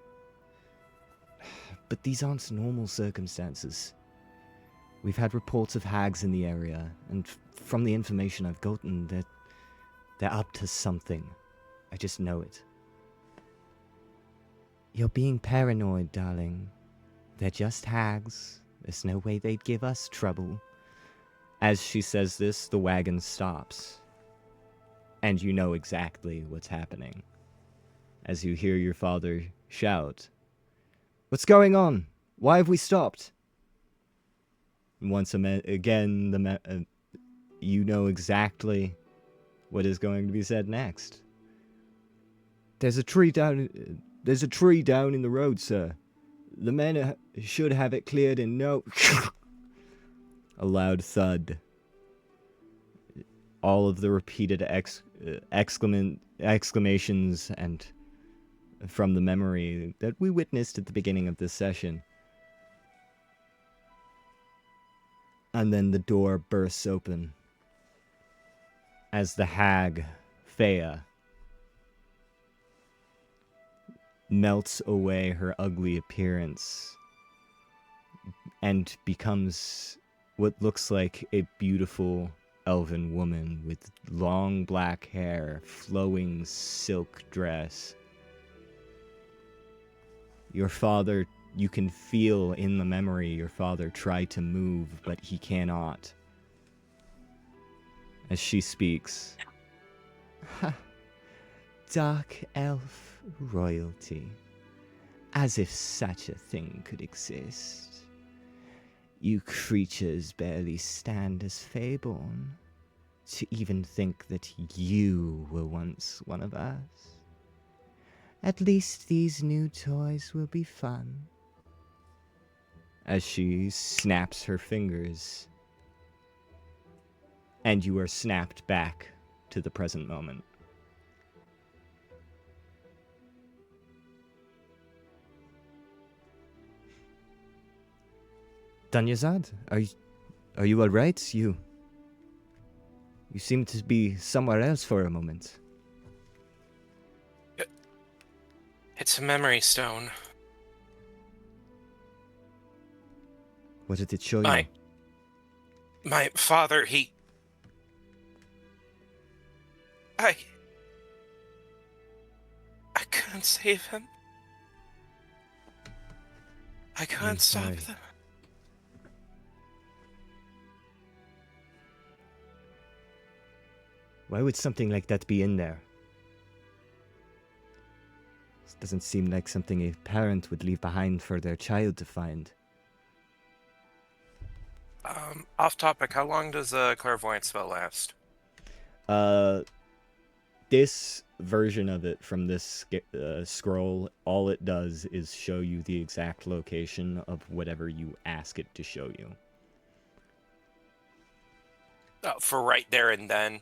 But these aren't normal circumstances. We've had reports of hags in the area, and from the information I've gotten, they're up to something. I just know it. You're being paranoid, darling. They're just hags. There's no way they'd give us trouble. As she says this, the wagon stops. And you know exactly what's happening. As you hear your father shout, "What's going on? Why have we stopped?" Once again, you know exactly what is going to be said next. There's a tree down in the road, sir. The men should have it cleared in no... A loud thud. All of the repeated exclamations and from the memory that we witnessed at the beginning of this session. And then the door bursts open as the hag, Fea, melts away her ugly appearance and becomes what looks like a beautiful elven woman with long black hair, flowing silk dress. Your father, you can feel in the memory your father tried to move, but he cannot. As she speaks, dark elf royalty, as if such a thing could exist. You creatures barely stand as Feyborn, to even think that you were once one of us. At least these new toys will be fun. As she snaps her fingers, and you are snapped back to the present moment. Dunyazard, are you alright? You seem to be somewhere else for a moment. It's a memory stone. What did it show you? My father, I couldn't save him. I can't stop sorry. them. Why would something like that be in there? This doesn't seem like something a parent would leave behind for their child to find. Off topic, how long does a clairvoyant spell last? This version of it from this scroll, all it does is show you the exact location of whatever you ask it to show you. For right there and then?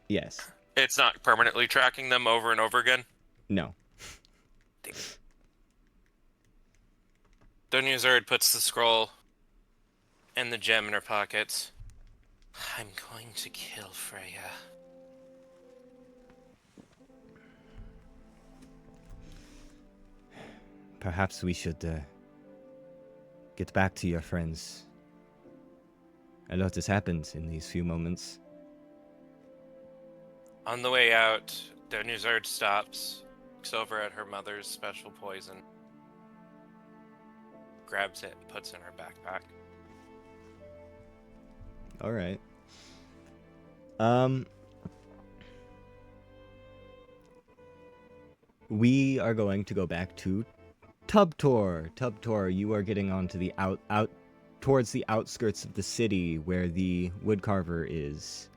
Yes. It's not permanently tracking them over and over again? No. Dunyazard puts the scroll and the gem in her pockets. I'm going to kill Freya. Perhaps we should get back to your friends. A lot has happened in these few moments. On the way out, Dunyazard stops, looks over at her mother's special poison, grabs it, and puts it in her backpack. All right. We are going to go back to Tubtor. Tubtor, you are getting onto the out towards the outskirts of the city where the woodcarver is.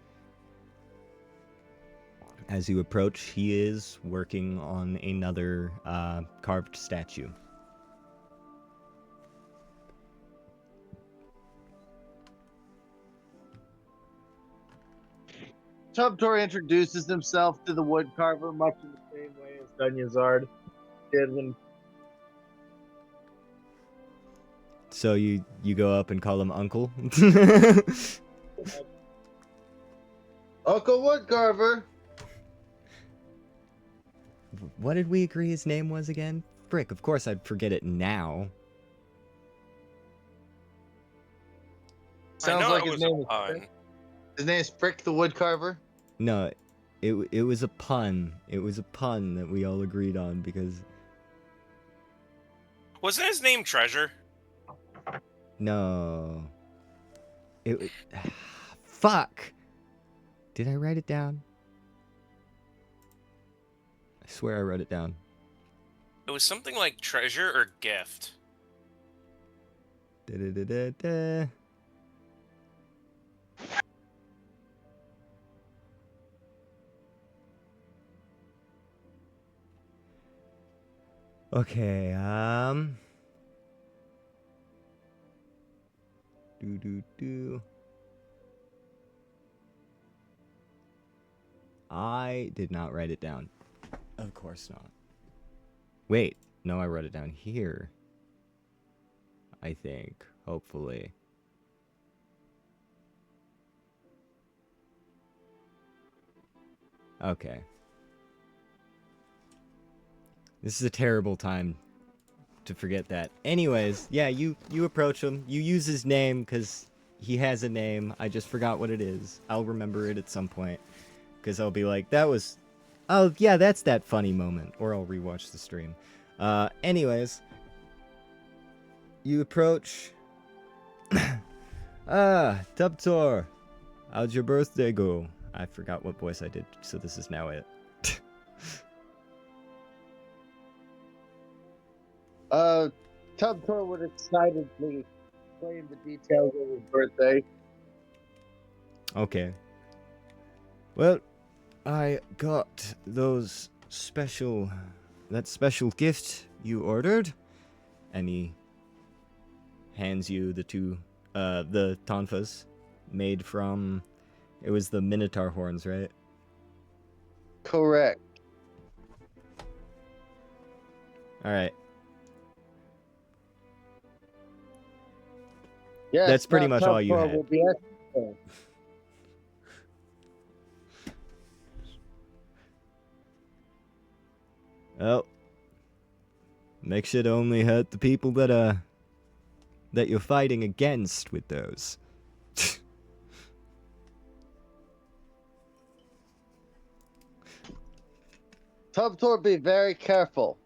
As you approach, he is working on another carved statue. Tubtor introduces himself to the woodcarver much in the same way as Dunyazard did when. So you go up and call him Uncle? Uncle Woodcarver. What did we agree his name was again? Frick, of course I'd forget it now. Sounds I know like it his was name a is pun. Frick. His name is Frick the Woodcarver. No, it was a pun. It was a pun that we all agreed on because... Wasn't his name Treasure? No. Fuck! Did I write it down? I swear I wrote it down. It was something like Treasure or Gift. Da-da-da-da-da. Okay, do. I did not write it down. Of course not. Wait, no, I wrote it down here. I think, hopefully. Okay. This is a terrible time to forget that. Anyways, yeah, you approach him. You use his name because he has a name. I just forgot what it is. I'll remember it at some point. Because I'll be like, that was... Oh, yeah, that's that funny moment. Or I'll rewatch the stream. Anyways. You approach... Tubtor. How'd your birthday go? I forgot what voice I did, so this is now it. Tubtor would excitedly explain the details of his birthday. Okay. Well, I got that special gift you ordered, and he hands you the tonfas made from, it was the Minotaur horns, right? Correct. Alright. Yes, That's pretty now much all you Tubtor had. will be excellent. Well, make sure to only hurt the people that you're fighting against with those. Tubtor, be very careful.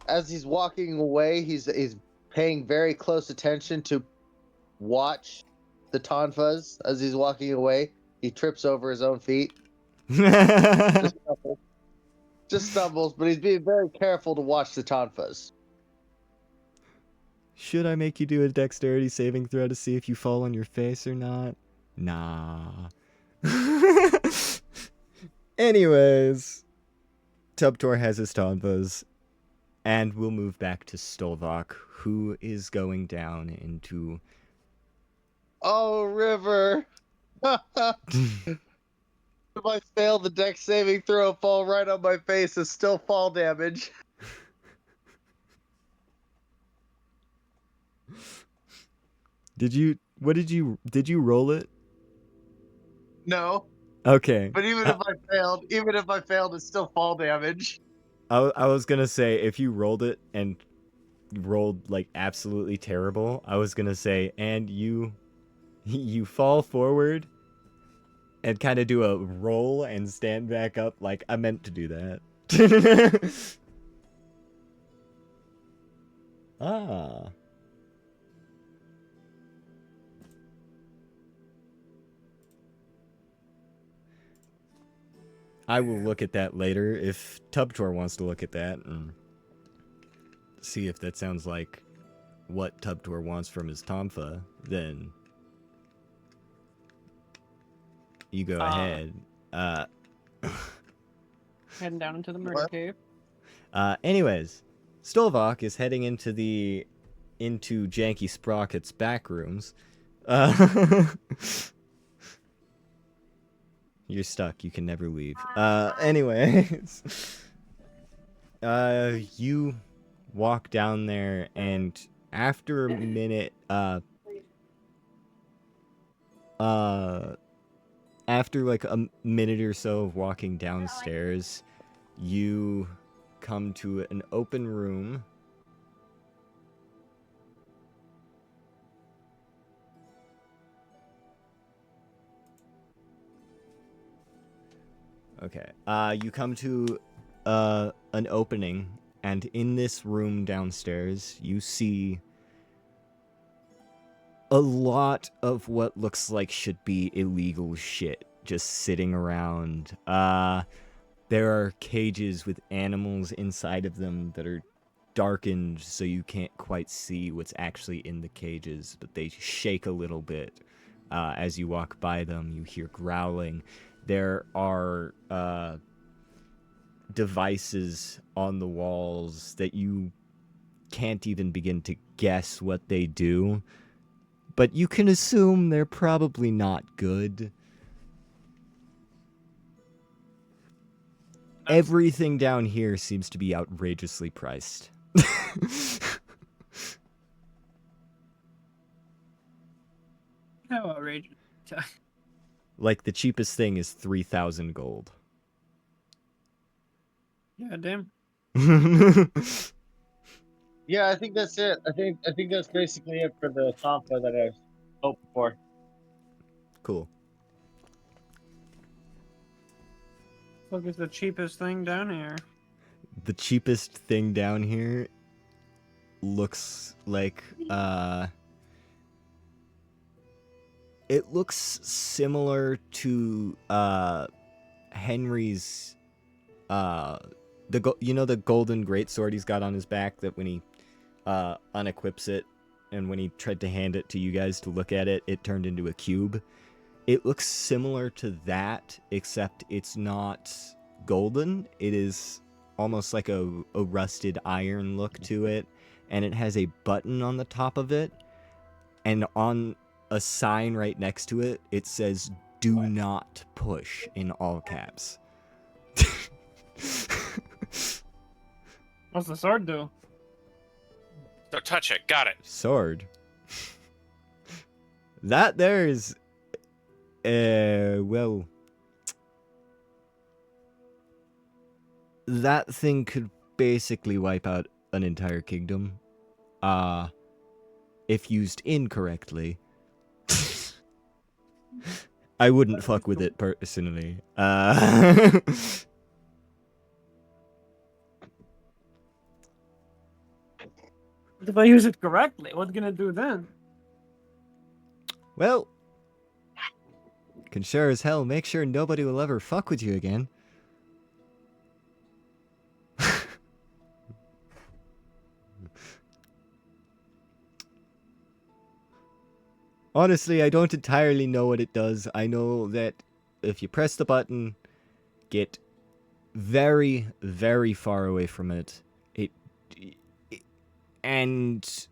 As he's walking away, he's paying very close attention to watch the tonfas. As he's walking away, he trips over his own feet. Just stumbles, but he's being very careful to watch the tonfas. Should I make you do a dexterity saving throw to see if you fall on your face or not? Nah. Anyways, Tubtor has his tonfas, and we'll move back to Stolvok, who is going down into... Oh, River! If I fail the dex saving throw, fall right on my face, it's still fall damage. Did you roll it? No, Okay. but even if I failed, it's still fall damage. I was gonna say, if you rolled it and rolled, like, absolutely terrible, I was gonna say, and you fall forward and kind of do a roll and stand back up. Like, I meant to do that. Ah. I will look at that later if Tubtor wants to look at that and see if that sounds like what Tubtor wants from his Tomfa, then You go ahead. Heading down into the murder cave. Anyways, Stolvok is heading into Janky Sprocket's back rooms. You're stuck. You can never leave. Anyways, you walk down there, and after a minute, after like a minute or so of walking downstairs, you come to an open room. Okay. You come to an opening, and in this room downstairs, you see a lot of what looks like should be illegal shit just sitting around. There are cages with animals inside of them that are darkened so you can't quite see what's actually in the cages, but they shake a little bit. As you walk by them, you hear growling. There are devices on the walls that you can't even begin to guess what they do, but you can assume they're probably not good. Everything down here seems to be outrageously priced. How outrageous. Like, the cheapest thing is 3,000 gold. Yeah, damn. Yeah, I think that's it. I think that's basically it for the Tampa that I was hoping for. Cool. Look, it's the cheapest thing down here. The cheapest thing down here looks like, it looks similar to, Henry's, the golden greatsword he's got on his back that when he, unequips it, and when he tried to hand it to you guys to look at it, it turned into a cube. It looks similar to that, except it's not golden. It is almost like a rusted iron look to it, and it has a button on the top of it, and on a sign right next to it, it says, "Do not push," in all caps. What's the sword do? Don't touch it. Got it. Sword. That there is, well, that thing could basically wipe out an entire kingdom, if used incorrectly. I wouldn't fuck with it personally. If I use it correctly, what's gonna do then? Well, can sure as hell make sure nobody will ever fuck with you again. Honestly, I don't entirely know what it does. I know that if you press the button, get very, very far away from it, and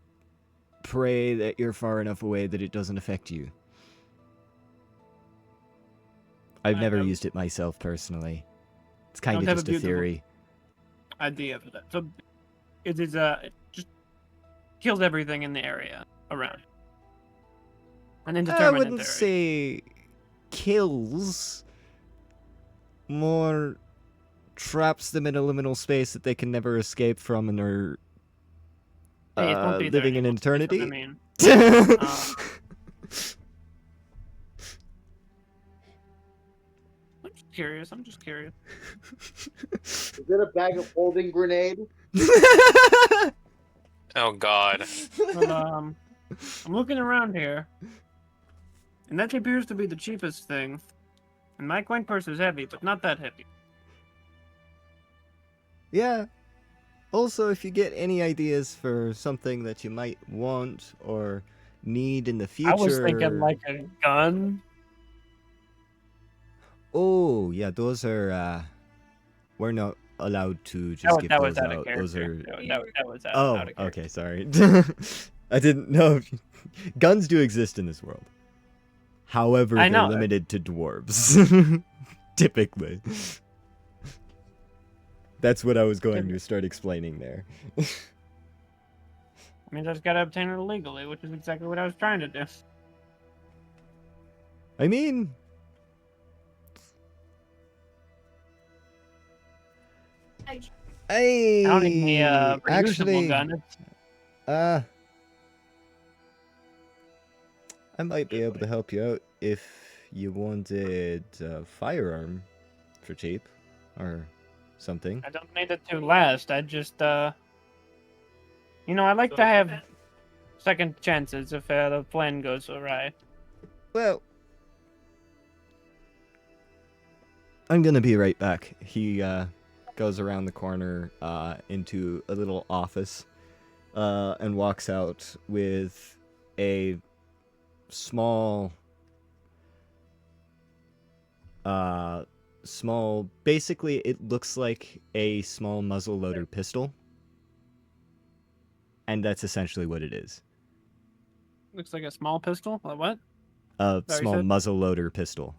pray that you're far enough away that it doesn't affect you. I've never used it myself personally. It's kind of just a theory. Idea for that. So it is it just kills everything in the area around. An indeterminate I wouldn't area. say kills. More traps them in a liminal space that they can never escape from and are Hey, it won't be there living in anymore, that's eternity. what I mean. I'm just curious. Is it a bag of holding grenade? Oh God. Well, I'm looking around here, and that appears to be the cheapest thing. And my coin purse is heavy, but not that heavy. Yeah. Also, if you get any ideas for something that you might want or need in the future. I was thinking like a gun. Oh, yeah, those are, we're not allowed to just give that those was out of out. Those character. are... That was out, Oh, out of character. okay, sorry. I didn't know. Guns do exist in this world. However, I they're know. limited to dwarves. Typically. That's what I was going to start explaining there. I mean, I just gotta obtain it illegally, which is exactly what I was trying to do. I mean... I don't need a reusable actually, gun. It's, I might be able to help you out if you wanted a firearm for cheap or something. I don't need it to last. I just, I like to have second chances if the plan goes awry. Well, I'm gonna be right back. He goes around the corner into a little office and walks out with a small basically it looks like a small muzzle loader pistol, and that's essentially what it is. Looks like a small pistol. What? A Sorry, small said? muzzle loader pistol,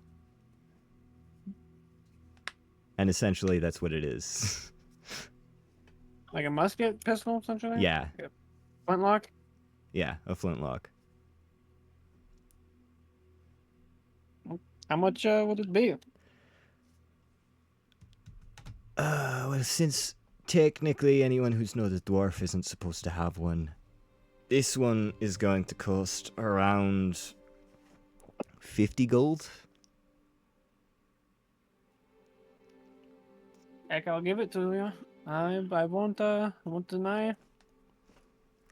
and essentially that's what it is. Like a musket pistol, essentially? Yeah, Flintlock? yeah, a flintlock. How much would it be? Well, since technically anyone who's not a dwarf isn't supposed to have one, this one is going to cost around 50 gold. Heck, I'll give it to you. I won't deny.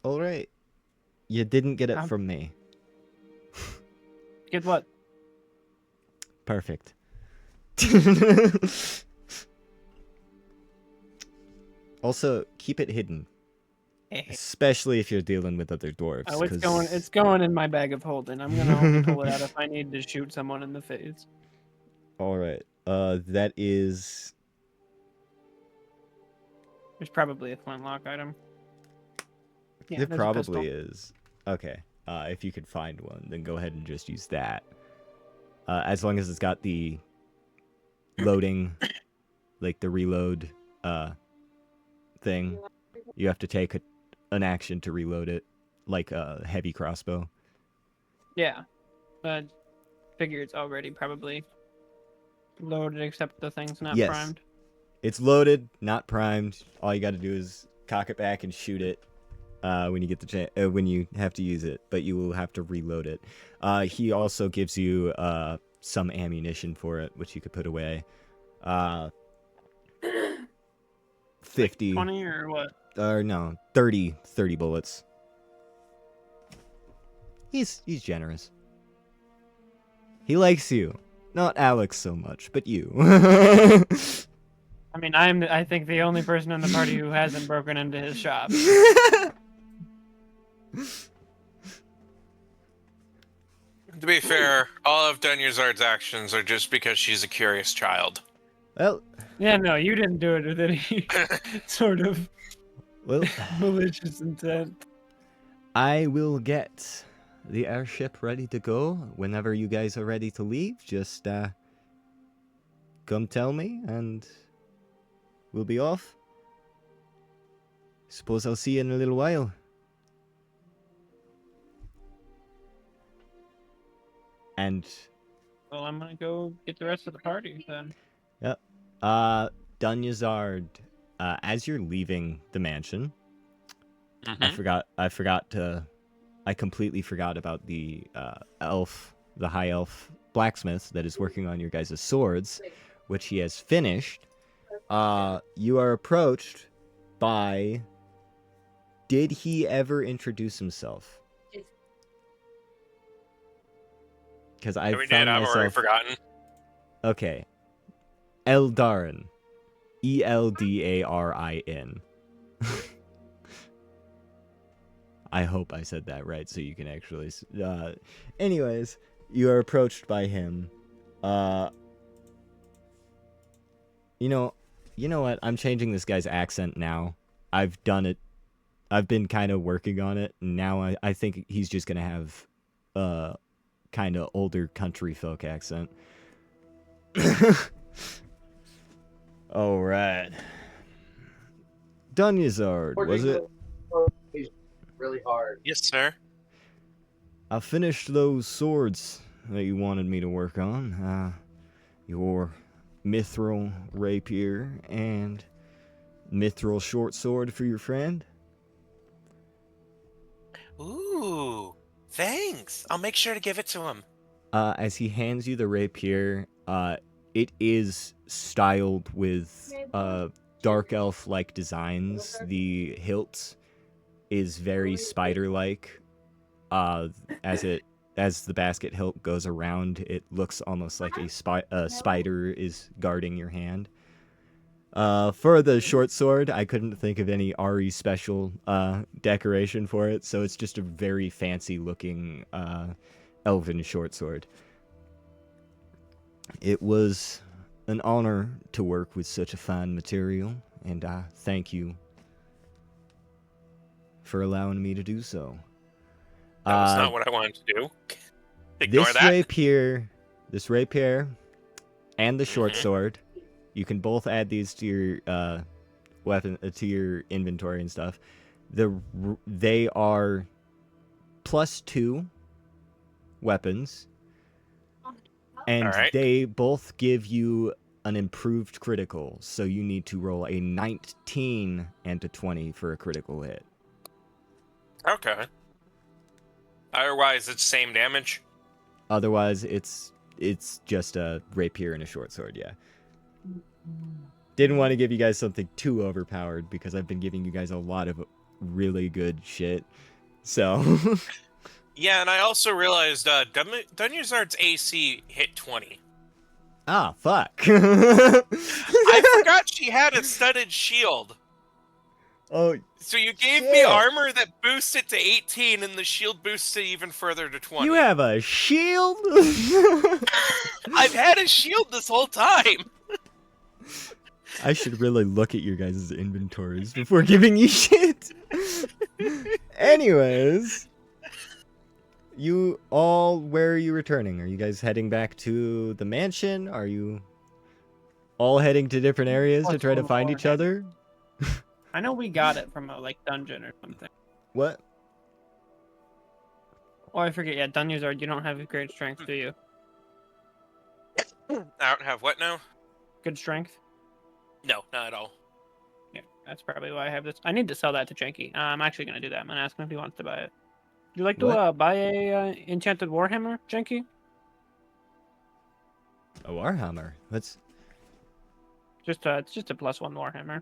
All right. You didn't get it Um, from me. Get what? Perfect. Also, keep it hidden, especially if you're dealing with other dwarves. Oh, it's 'cause- going. It's going in my bag of holding. I'm gonna only pull it out if I need to shoot someone in the face. All right. That is... There's probably a flintlock item. Yeah, it there's a pistol. probably is. Okay. If you could find one, then go ahead and just use that. As long as it's got the loading, like the reload thing. You have to take an action to reload it, like a heavy crossbow. Yeah, but figure it's already probably loaded, except the thing's not Yes. primed. It's loaded, not primed. All you got to do is cock it back and shoot it when you get the when you have to use it, but you will have to reload it. He also gives you some ammunition for it, which you could put away. 50 Like 20 or what? or no, 30 bullets. He's generous. He likes you. Not Alex so much, but you. I mean, I think the only person in the party who hasn't broken into his shop. To be fair, all of Dunyazard's actions are just because she's a curious child. Well, Yeah, no, you didn't do it with any sort of well, malicious intent. I will get the airship ready to go whenever you guys are ready to leave. Just come tell me and we'll be off. Suppose I'll see you in a little while. And Well, I'm gonna go get the rest of the party then. Dunyazard, as you're leaving the mansion, Mhm. I completely forgot about the high elf blacksmith that is working on your guys' swords, which he has finished. You are approached by... Did he ever introduce himself? Because I Yeah, we found did. I've already myself... forgotten. Okay. Eldarin. Eldarin. I hope I said that right so you can actually... anyways, you are approached by him. You know what? I'm changing this guy's accent now. I've done it. I've been kind of working on it, and now I think he's just gonna have kind of older country folk accent. All right. Dunyazard, was it? Really hard. Yes, sir. I finished those swords that you wanted me to work on. Your mithril rapier and mithril short sword for your friend. Ooh, thanks. I'll make sure to give it to him. As he hands you the rapier, it is styled with dark elf-like designs. The hilt is very spider-like. As the basket hilt goes around, it looks almost like a spider is guarding your hand. For the short sword, I couldn't think of any RE special decoration for it, so it's just a very fancy-looking elven short sword. It was an honor to work with such a fine material, and I thank you for allowing me to do so. That was not what I wanted to do. Ignore This that. this rapier, and the short sword, you can both add these to your weapon to your inventory and stuff. They are +2 weapons, and Alright. they both give you an improved critical. So you need to roll a 19 and a 20 for a critical hit. Okay. Otherwise, it's same damage. Otherwise, it's just a rapier and a short sword. Yeah. Didn't want to give you guys something too overpowered because I've been giving you guys a lot of really good shit. So. Yeah, and I also realized Dunyazard's AC hit 20. Ah, fuck. I forgot she had a studded shield. Oh, So you gave shit. me armor that boosts it to 18, and the shield boosts it even further to 20. You have a shield? I've had a shield this whole time. I should really look at your guys' inventories before giving you shit. Anyways, where are you returning? Are you guys heading back to the mansion? Are you all heading to different areas to try to find each other? I know we got it from a dungeon or something. What? Oh, I forget. Yeah, Dunyazard, you don't have great strength, do you? I don't have what now? Good strength. No, not at all. Yeah, that's probably why I have this. I need to sell that to Janky. I'm actually gonna do that. I'm gonna ask him if he wants to buy it. Would you like to What? buy a enchanted warhammer, Janky? A warhammer? It's just a +1 warhammer.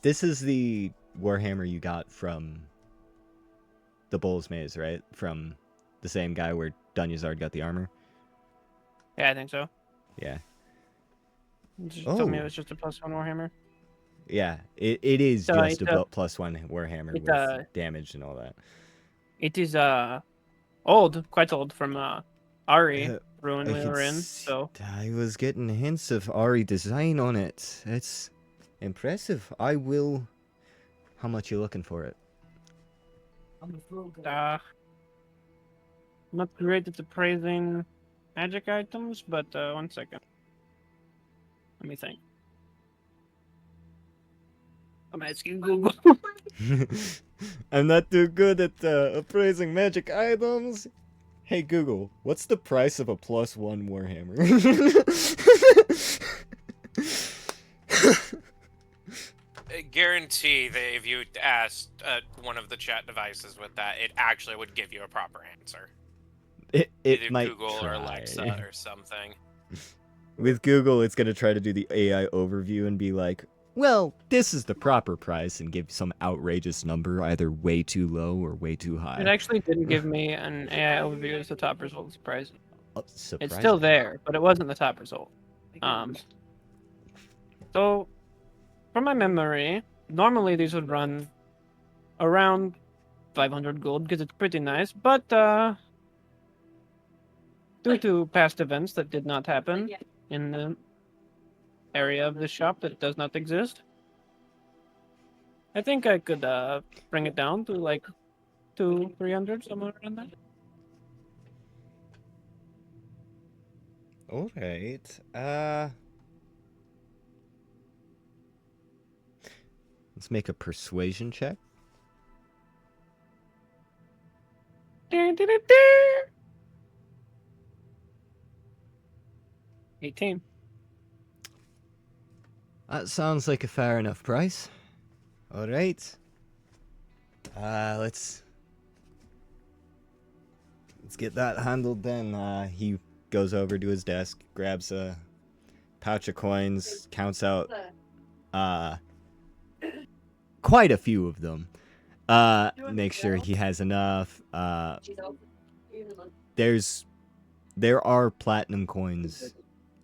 This is the warhammer you got from the Bull's Maze, right? From the same guy where Dunyazard got the armor? Yeah, I think so. Yeah. You just told me it Oh. was just a +1 warhammer. Yeah, it is So just it's a +1 warhammer it's with damage and all that. It is old, quite old, from Ari ruin I we could were in. s- So I was getting hints of Ari design on it. It's impressive. I will. How much you looking for it? not great at appraising magic items, but 1 second. Let me think. I'm asking Google. I'm not too good at appraising magic items. Hey Google, what's the price of a +1 warhammer? I guarantee that if you asked one of the chat devices with that, it actually would give you a proper answer. It Either might Google try. or Alexa or something. With Google, it's gonna try to do the AI overview and be like, well, this is the proper price, and give some outrageous number, either way too low or way too high. It actually didn't give me an AI overview as the top result. Surprising. It's Surprising. still there, but it wasn't the top result. So, from my memory, normally these would run around 500 gold because it's pretty nice, but due to past events that did not happen in the area of the shop that does not exist. I think I could bring it down to like 200-300, somewhere around that. All right. Let's make a persuasion check. 18. That sounds like a fair enough price. All right. Let's get that handled then. He goes over to his desk, grabs a pouch of coins, counts out quite a few of them. Make sure he has enough. There are platinum coins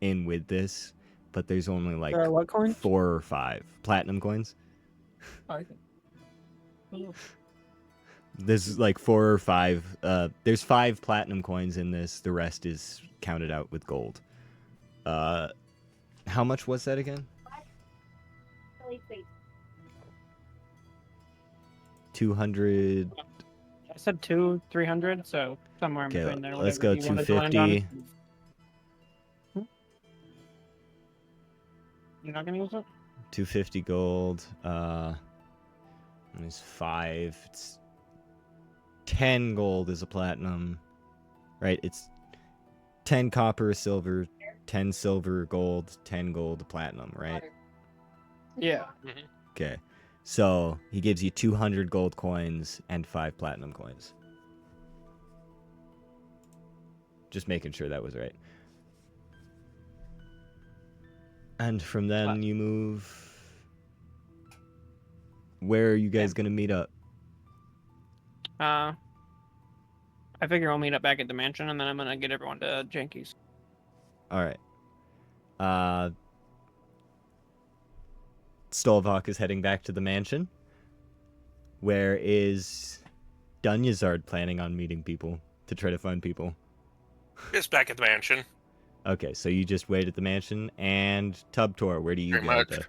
in with this, but there's only like What coin? 4 or 5 platinum coins. There's like 4 or 5. There's 5 platinum coins in this. The rest is counted out with gold. How much was that again? 200. I said 200-300, so somewhere in Okay, between there. let's whatever go you wanted to land on. 250. You're not gonna use it? 250 gold. There's 5. It's 10 gold is a platinum, right? It's 10 copper, silver, 10 silver, gold, 10 gold, platinum, right? Yeah. Okay. So he gives you 200 gold coins and 5 platinum coins. Just making sure that was right. And from then you move. Where are you guys gonna meet up? I figure I'll meet up back at the mansion, and then I'm gonna get everyone to Jenki's. All right. Stolvok is heading back to the mansion. Where is Dunyazard planning on meeting people to try to find people? Just back at the mansion. Okay, so you just wait at the mansion. And Tubtor, where do you Pretty go? much.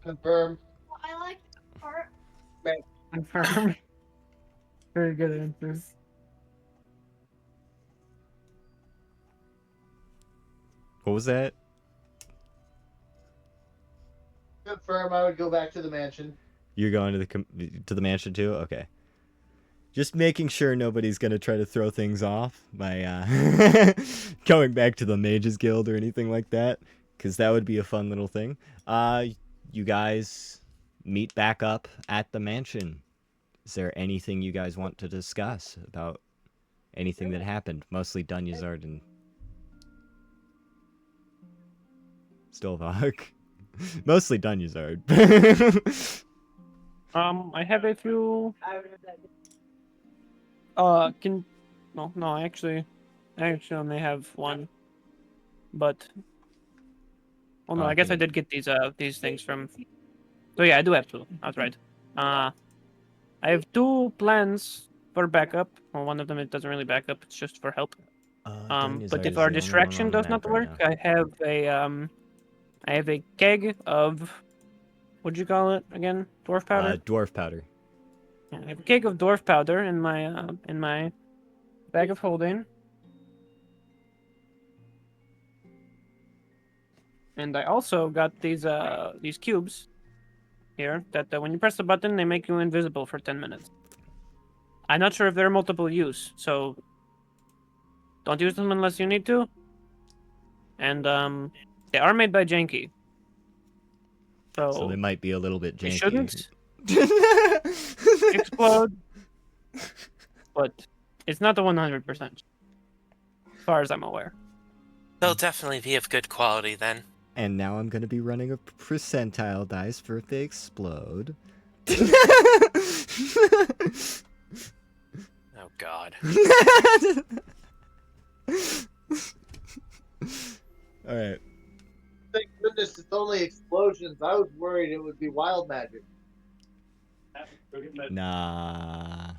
Confirm. I like art. Confirm. Very good answers. What was that? Confirm. I would go back to the mansion. You're going to the mansion too? Okay. Just making sure nobody's gonna try to throw things off by going back to the Mages Guild or anything like that, because that would be a fun little thing. You guys meet back up at the mansion. Is there anything you guys want to discuss about anything that happened? Mostly Dunyazard and Stolvok. Mostly Dunyazard. I have a few. I actually only have one. But, well, no, I guess I did get these things from. So yeah, I do have 2. That's right. I have 2 plans for backup. Well, one of them it doesn't really back up; it's just for help. But if our distraction does not work, I have a keg of, what'd you call it again? Dwarf powder. Dwarf powder. Yeah, I have a keg of dwarf powder in my bag of holding. And I also got these cubes here that when you press the button, they make you invisible for 10 minutes. I'm not sure if they're multiple use, so don't use them unless you need to. And they are made by Janky. So they might be a little bit They janky. shouldn't explode, but it's not the 100%, as far as I'm aware. They'll definitely be of good quality then. And now I'm going to be running a percentile dice for if they explode. Oh god. Alright. Thank goodness it's only explosions. I was worried it would be wild magic. Nah.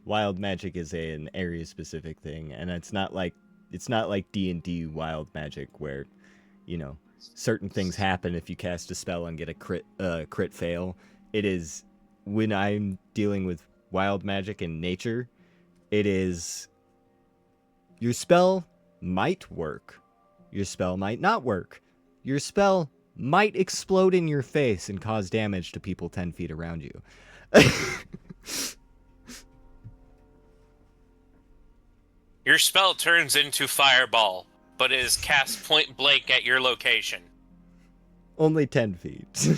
Wild magic is an area specific thing, and it's not like D&D wild magic where, certain things happen if you cast a spell and get a crit fail. It is when I'm dealing with wild magic and nature, it is your spell might work. Your spell might not work. Your spell might explode in your face and cause damage to people 10 feet around you. Your spell turns into fireball, but is cast point blank at your location. Only 10 feet.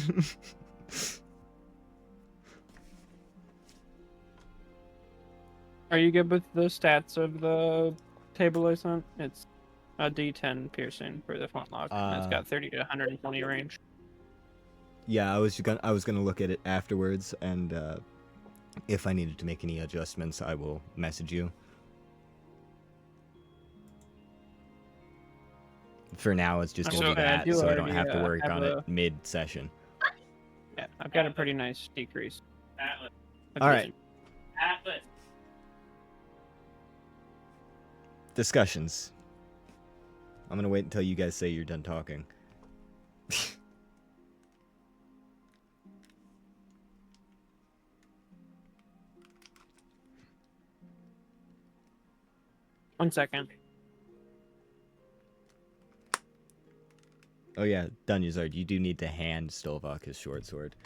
Are you good with the stats of the table I sent? It's a D10 piercing for the flintlock. And it's got 30 to 120 range. Yeah, I was gonna look at it afterwards, and if I needed to make any adjustments, I will message you. For now, it's just I'm gonna be so- that, I do so I don't already, have to work have on a- it mid-session. Yeah, I've got a pretty nice decrease. All right. Discussions. I'm gonna wait until you guys say you're done talking. One second. Oh yeah, Dunyazard, you do need to hand Stovak his short sword.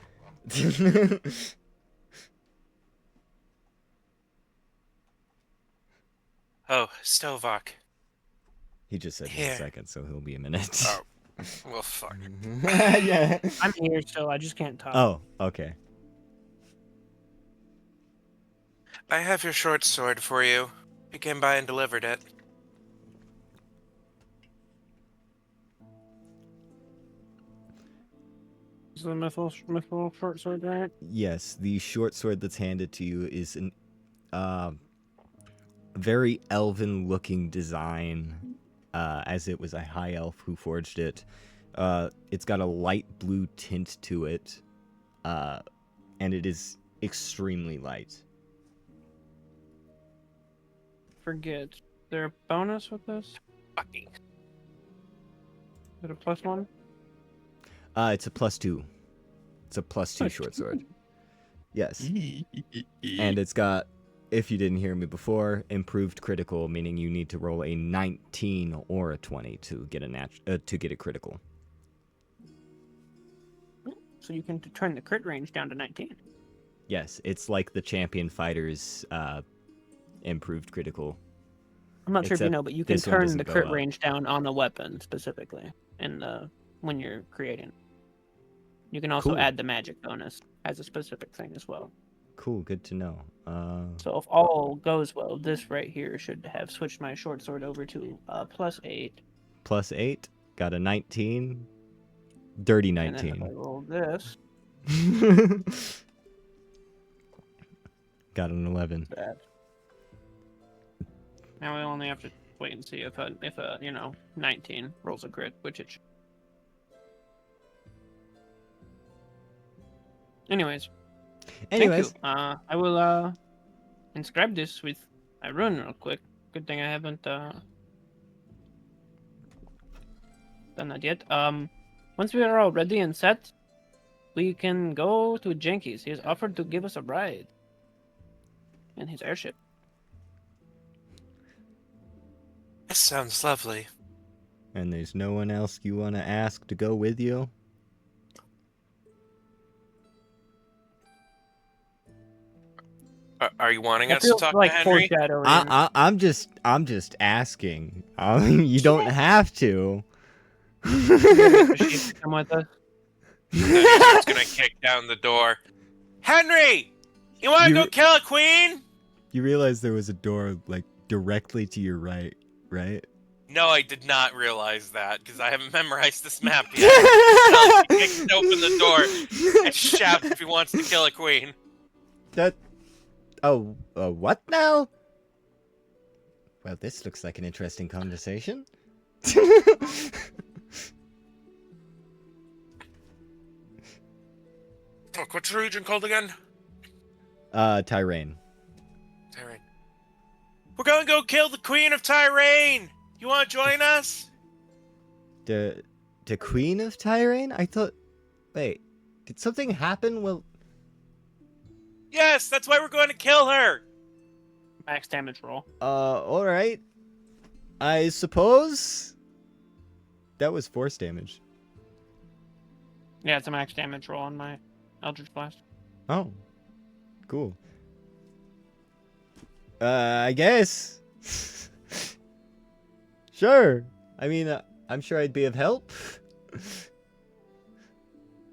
Oh, Stovak. He just said in Here. a second, so he'll be a minute. Oh. Well, fuck. Yeah. I'm here still. I just can't talk. Oh, okay. I have your short sword for you. He came by and delivered it. Is the mythical short sword right? Yes, the short sword that's handed to you is an very elven-looking design, as it was a high elf who forged it. It's got a light blue tint to it, and it is extremely light. Forget. Is there a bonus with this? Fucking. Is it a +1? It's a +2. It's a +2 short sword. Yes. And it's got, if you didn't hear me before, improved critical, meaning you need to roll a 19 or a 20 to get a critical. So you can turn the crit range down to 19. Yes, it's like the champion fighter's improved critical. I'm not sure if you Except know, but you can this one turn doesn't the go crit up. range down on the weapon specifically when you're creating. You can also Cool. add the magic bonus as a specific thing as well. Cool, good to know. So if all goes well, this right here should have switched my short sword over to +8. +8, got a 19, dirty And then if I 19. roll this, Got an 11. bad. Now we only have to wait and see if a 19 rolls a crit, which it should. Anyways, Anyways, thank you. I will inscribe this with a rune real quick. Good thing I haven't done that yet. Once we are all ready and set, we can go to Jenkins. He has offered to give us a ride in his airship. That sounds lovely. and there's no one else you want to ask to go with you? Are you wanting It us to feels talk like to Henry? foreshadowing. I'm just asking. You don't have to. Does she come with us? Dunyazard's gonna kick down the door. Henry! You wanna You- go kill a queen? You realize there was a door like directly to your right? No, I did not realize that, because I haven't memorized this map yet. He kicks open the door and shouts if he wants to kill a queen. That. Oh, what now? Well, this looks like an interesting conversation. Fuck, what's the region called again? Tyrane. Tyrane. We're gonna go kill the Queen of Tyrane! You wanna join us? The Queen of Tyrain? I thought... Wait, did something happen? Well, Yes, that's why we're going to kill her. Max damage roll. alright. I suppose... That was force damage. Yeah, it's a max damage roll on my Eldritch Blast. Oh. Cool. I guess. Sure. I mean, I'm sure I'd be of help.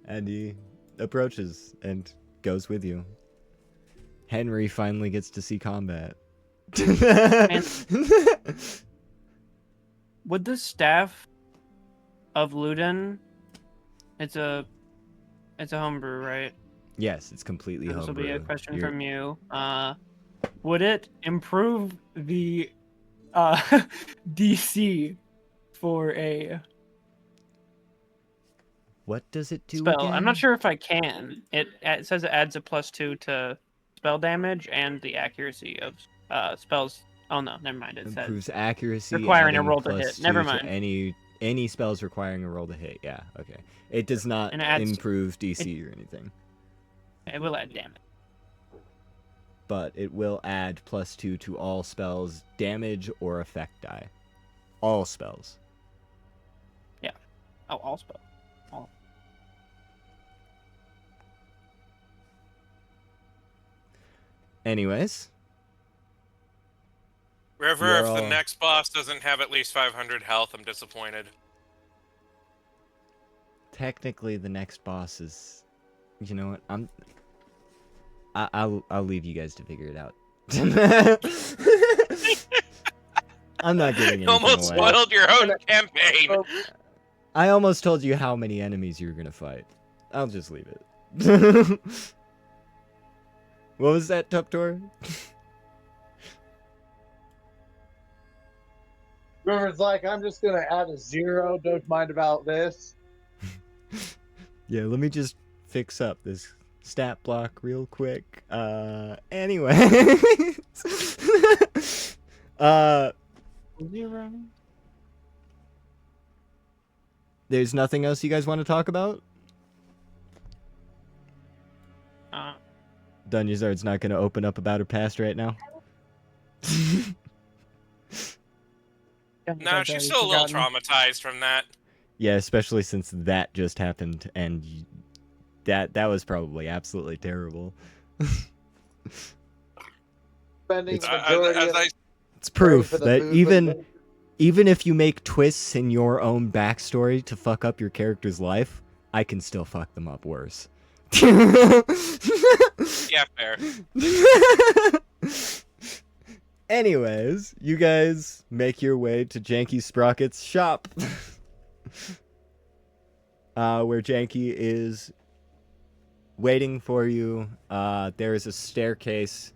And he approaches and goes with you. Henry finally gets to see combat. Would the staff of Luden? It's a homebrew, right? Yes, it's completely This will be a homebrew. question You're- from you. Would it improve the DC for a What does it do spell? again? I'm not sure if I can. It says it adds a +2 to spell damage and the accuracy of spells. Oh no, never mind. It Improves says accuracy, requiring a adding roll to plus hit. Never 2 to mind. any spells requiring a roll to hit. Yeah, okay. It does not And it adds- improve DC or anything, It will add damage. but it will add plus 2 to all spells, damage or effect die. All spells. Oh, all spell. All. Anyways, River, You're if the all- next boss doesn't have at least 500 health, I'm disappointed. technically the next boss is, you know what? I'll leave you guys to figure it out. I'm not giving anything You almost away. spoiled your own campaign. I almost told you how many enemies you were gonna fight. I'll just leave it. What was that, Tuptor? River's like, I'm just gonna add a 0. Don't mind about this. Yeah, let me just fix up this stat block real quick. Anyway. Zero. There's nothing else you guys want to talk about? Dunyazard's not going to open up about her past right now. No, she's still a little traumatized from that. Yeah, especially since that just happened, and that was probably absolutely terrible. Spending It's- the majority As of I It's proof for the that movement. even if you make twists in your own backstory to fuck up your character's life, I can still fuck them up worse. Yeah, fair. Anyways, you guys make your way to Janky Sprocket's shop. Where Janky is waiting for you. There is a staircase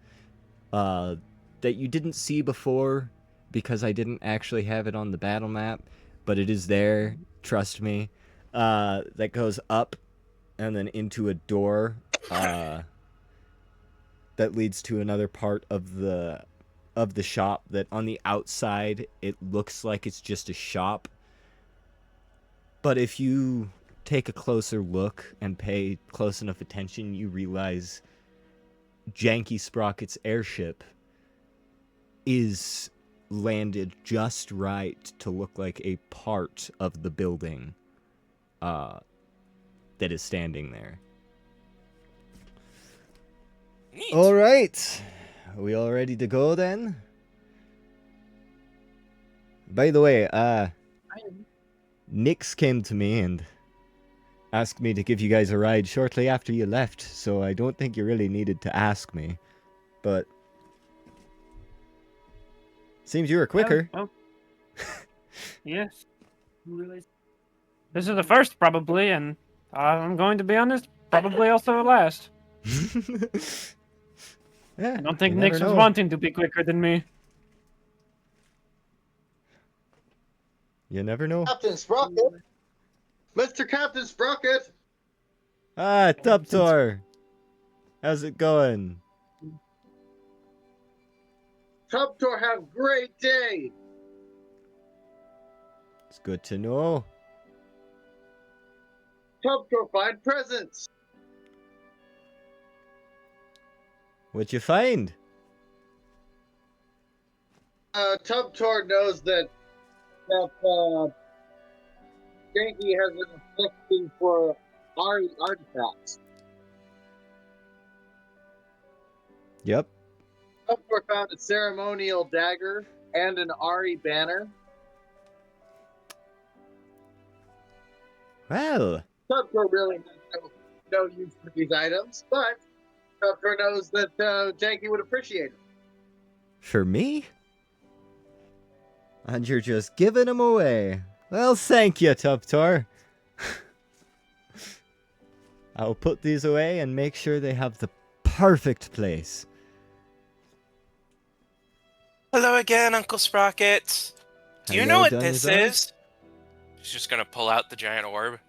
that you didn't see before because I didn't actually have it on the battle map, but it is there, trust me. That goes up and then into a door that leads to another part of the shop that on the outside it looks like it's just a shop. But if you take a closer look and pay close enough attention, you realize Janky Sprocket's airship is landed just right to look like a part of the building that is standing there. Neat. All right. Are we all ready to go then? By the way, Nyx came to me and asked me to give you guys a ride shortly after you left, so I don't think you really needed to ask me. But seems you were quicker. Oh. Yes. This is the first, probably, and I'm going to be honest, probably also the last. Yeah, I don't think you Nyx never was know. wanting to be quicker than me. You never know. Captain Sprocket. Mr. Captain Sprocket. Ah, Tuptor. How's it going? Tuptor had a great day. It's good to know. Tubtor find presents. What'd you find? Tubtor knows that Janky has an affection for Ari artifacts. Yep. Tubtor found a ceremonial dagger and an Ari banner. Well, Tubtor really has no use for these items, but Tubtor knows that Janky would appreciate it. for me? And you're just giving them away. Well, thank you, Tubtor. I'll put these away and make sure they have the perfect place. Hello again, Uncle Sprocket. Do you Hello, know what this Dunyazard? is? He's just gonna pull out the giant orb.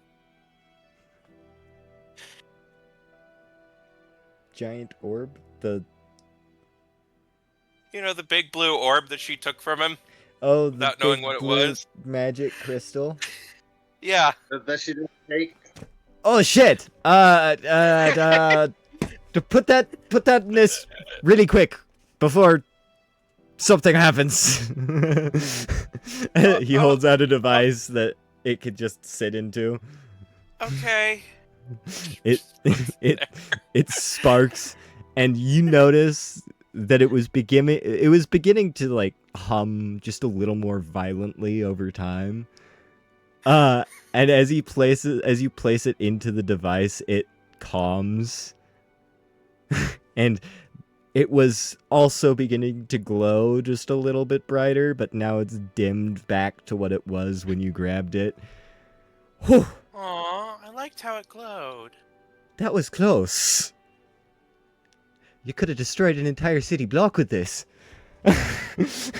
Giant orb? The You know, the big blue orb that she took from him? the Without knowing big what it blue was. magic crystal. Yeah. That she didn't take. Oh shit! To put that in this really quick before something happens. He holds out a device that it could just sit into. Okay. It sparks, and you notice that it was beginning to like hum just a little more violently over time. And as you place it into the device, it calms. And it was also beginning to glow just a little bit brighter, but now it's dimmed back to what it was when you grabbed it. Whew, Aw, I liked how it glowed. that was close. You could have destroyed an entire city block with this. As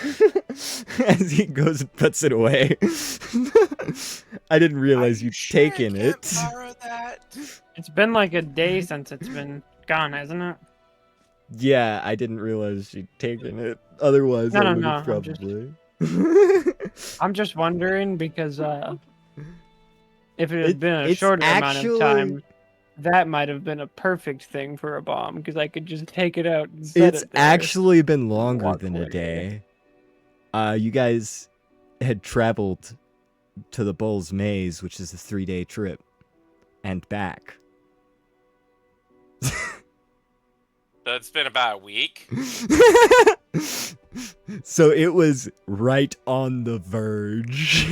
he goes and puts it away. I didn't realize Are you'd sure I taken can't it. borrow that? It's been like a day since it's been gone, hasn't it? Yeah, I didn't realize she'd taken it. Otherwise, No, I no, would no, have I'm just- probably. I'm just wondering because if it had It- been a it's shorter amount actually- of time, that might have been a perfect thing for a bomb because I could just take it out and set It's it there. actually been longer Walk than a away. day. You guys had traveled to the Bull's Maze, which is a 3-day trip, and back. So it's been about a week. So it was right on the verge.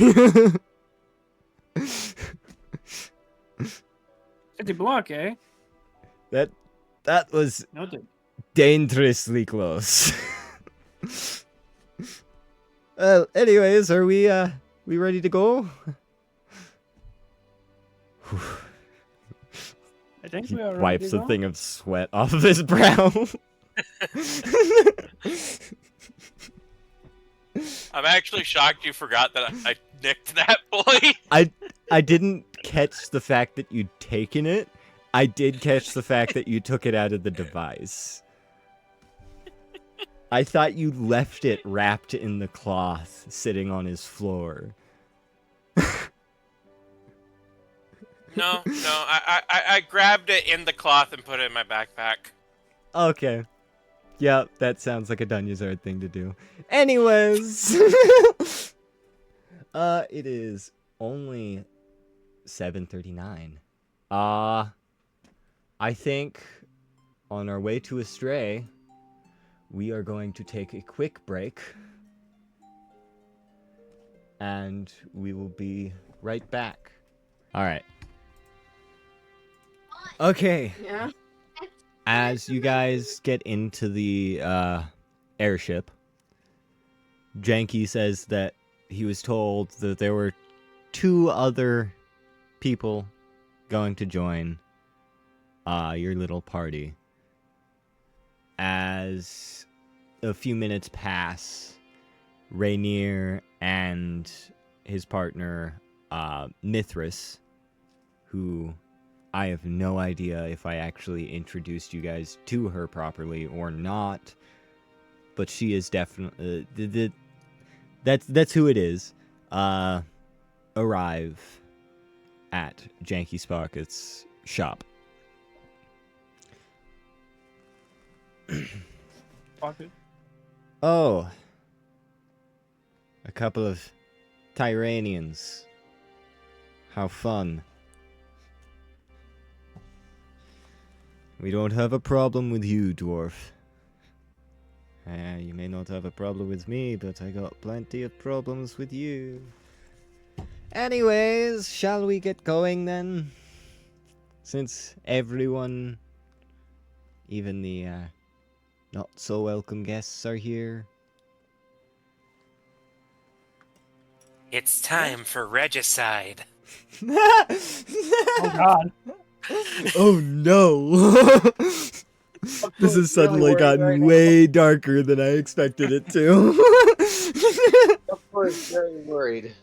50 block, eh? that was Noted. dangerously close. Well, anyways, are we ready to go? I think He we are ready wipes to a go. thing of sweat off of his brow. I'm actually shocked you forgot that I nicked that boy. I didn't catch the fact that you'd taken it. I did catch the fact that you took it out of the device. I thought you left it wrapped in the cloth sitting on his floor. No, I grabbed it in the cloth and put it in my backpack. Okay. Yeah, that sounds like a Dunyazard thing to do. Anyways. It is only 7:39. I think on our way to Astray, we are going to take a quick break. And we will be right back. Alright. Okay. Yeah. As you guys get into the airship, Janky says that he was told that there were 2 other people going to join your little party. As a few minutes pass, Rainier and his partner, Mithras, who I have no idea if I actually introduced you guys to her properly or not, but she is definitely that's who it is. Arrive at Janky Sprocket's shop. Pocket. Oh, a couple of Tyranians. How fun. We don't have a problem with you, dwarf. You may not have a problem with me, but I got plenty of problems with you. Anyways, shall we get going then? Since everyone, even the not so welcome guests, are here. It's time for regicide. Oh God. Oh no! This has suddenly gotten way darker than I expected it to. Of course, very worried.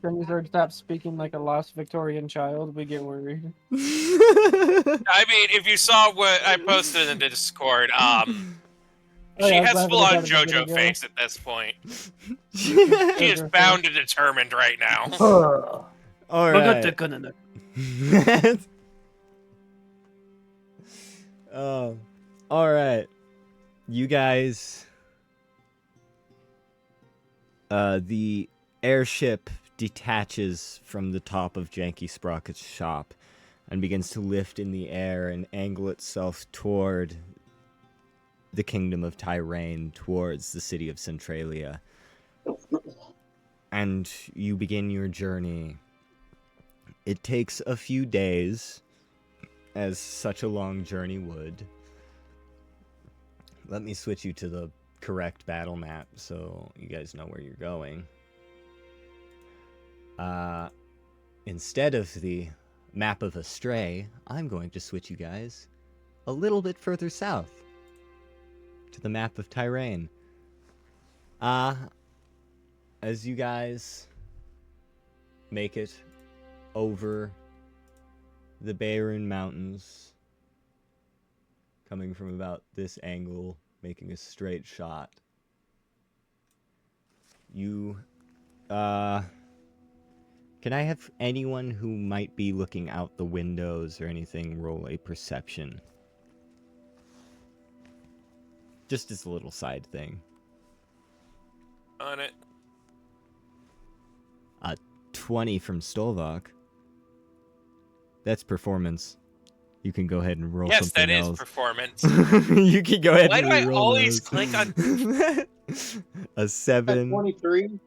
Dunyazard stops speaking like a lost Victorian child. We get worried. I mean, if you saw what I posted in the Discord, Oh, she yeah, I was has laughing full-on about it a minute JoJo ago. face at this point. She is bound and determined right now. Alright. Alright. You guys. The airship detaches from the top of Janky Sprocket's shop and begins to lift in the air and angle itself toward the kingdom of Tyrane, towards the city of Centralia. And you begin your journey. It takes a few days, as such a long journey would. Let me switch you to the correct battle map so you guys know where you're going. Instead of the map of Astray, I'm going to switch you guys a little bit further south to the map of Tyrane. As you guys make it over the Beirun Mountains, coming from about this angle, making a straight shot, you, can I have anyone who might be looking out the windows or anything roll a perception? Just as a little side thing. On it. 20 from Stolvok. That's performance. You can go ahead and roll Yes, something that is else. performance. You can go ahead Why and do I roll always those. click on- A 7. 23.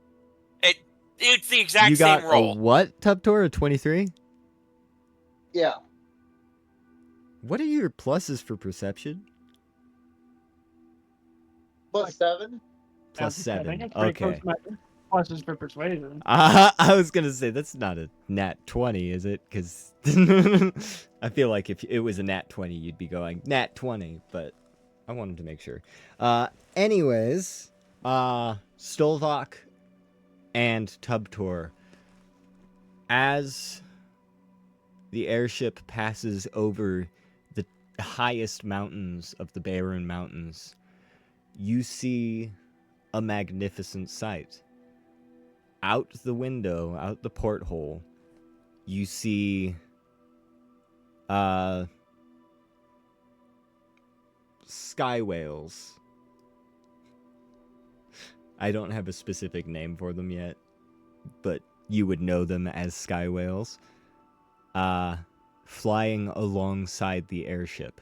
It's the exact You got same roll. a what, Tubtor? A 23? Yeah. What are your pluses for perception? Plus 7. Plus I 7. think it's pretty close Okay. to my pluses for persuasion. I was gonna say that's not a nat 20, is it? Because I feel like if it was a nat 20, you'd be going nat 20. But I wanted to make sure. Anyways, Stolvok and Tubtor, as the airship passes over the highest mountains of the Beirun Mountains, you see a magnificent sight. Out the window, out the porthole, you see sky whales. I don't have a specific name for them yet, but you would know them as sky whales. Flying alongside the airship.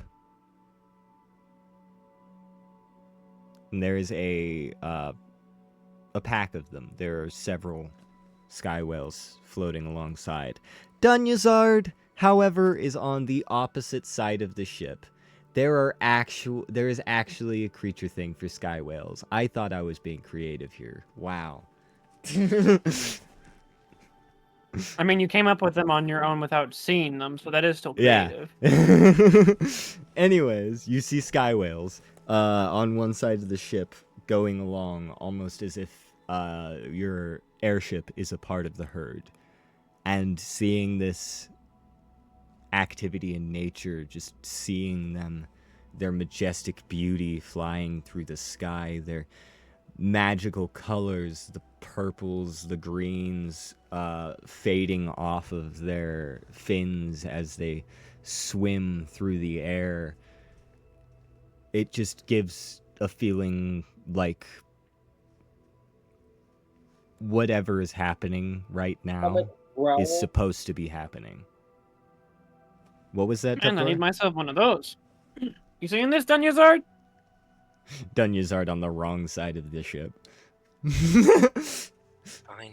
And there is a pack of them. There are several sky whales floating alongside. Dunyazard, however, is on the opposite side of the ship. There is actually a creature thing for sky whales. I thought I was being creative here. Wow. I mean, you came up with them on your own without seeing them, so that is still Yeah. creative. Anyways, you see sky whales on one side of the ship going along almost as if your airship is a part of the herd. And seeing this activity in nature, just seeing them, their majestic beauty flying through the sky, magical colors, the purples, the greens, fading off of their fins as they swim through the air. It just gives a feeling like whatever is happening right now is supposed to be happening. What was that, Man, I need Tuptor? myself one of those. You seeing this, Dunyazard? Dunyazard on the wrong side of the ship. Find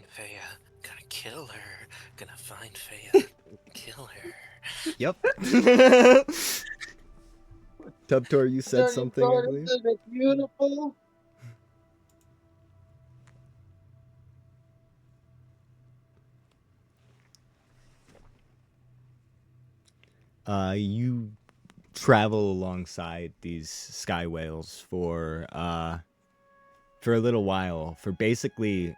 Faya, gonna kill her. Gonna find Faya, kill her. Yep. Tuptor, you said something, I believe? Isn't it beautiful? You travel alongside these sky whales for a little while. For basically,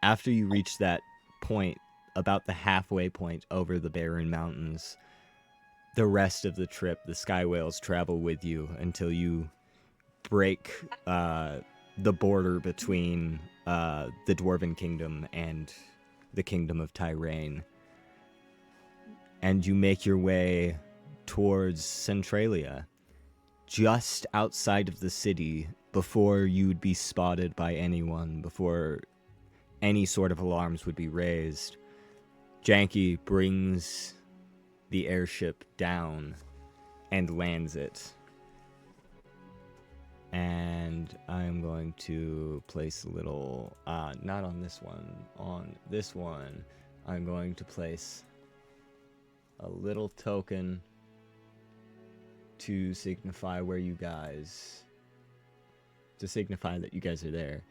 after you reach that point, about the halfway point over the Barren Mountains, the rest of the trip, the sky whales travel with you until you break the border between the Dwarven Kingdom and the Kingdom of Tyrain. And you make your way towards Centralia, just outside of the city, before you'd be spotted by anyone, before any sort of alarms would be raised. Janky brings the airship down and lands it. And I'm going to place a little, not on this one, on this one, I'm going to place a little token to signify where you guys, to signify that you guys are there.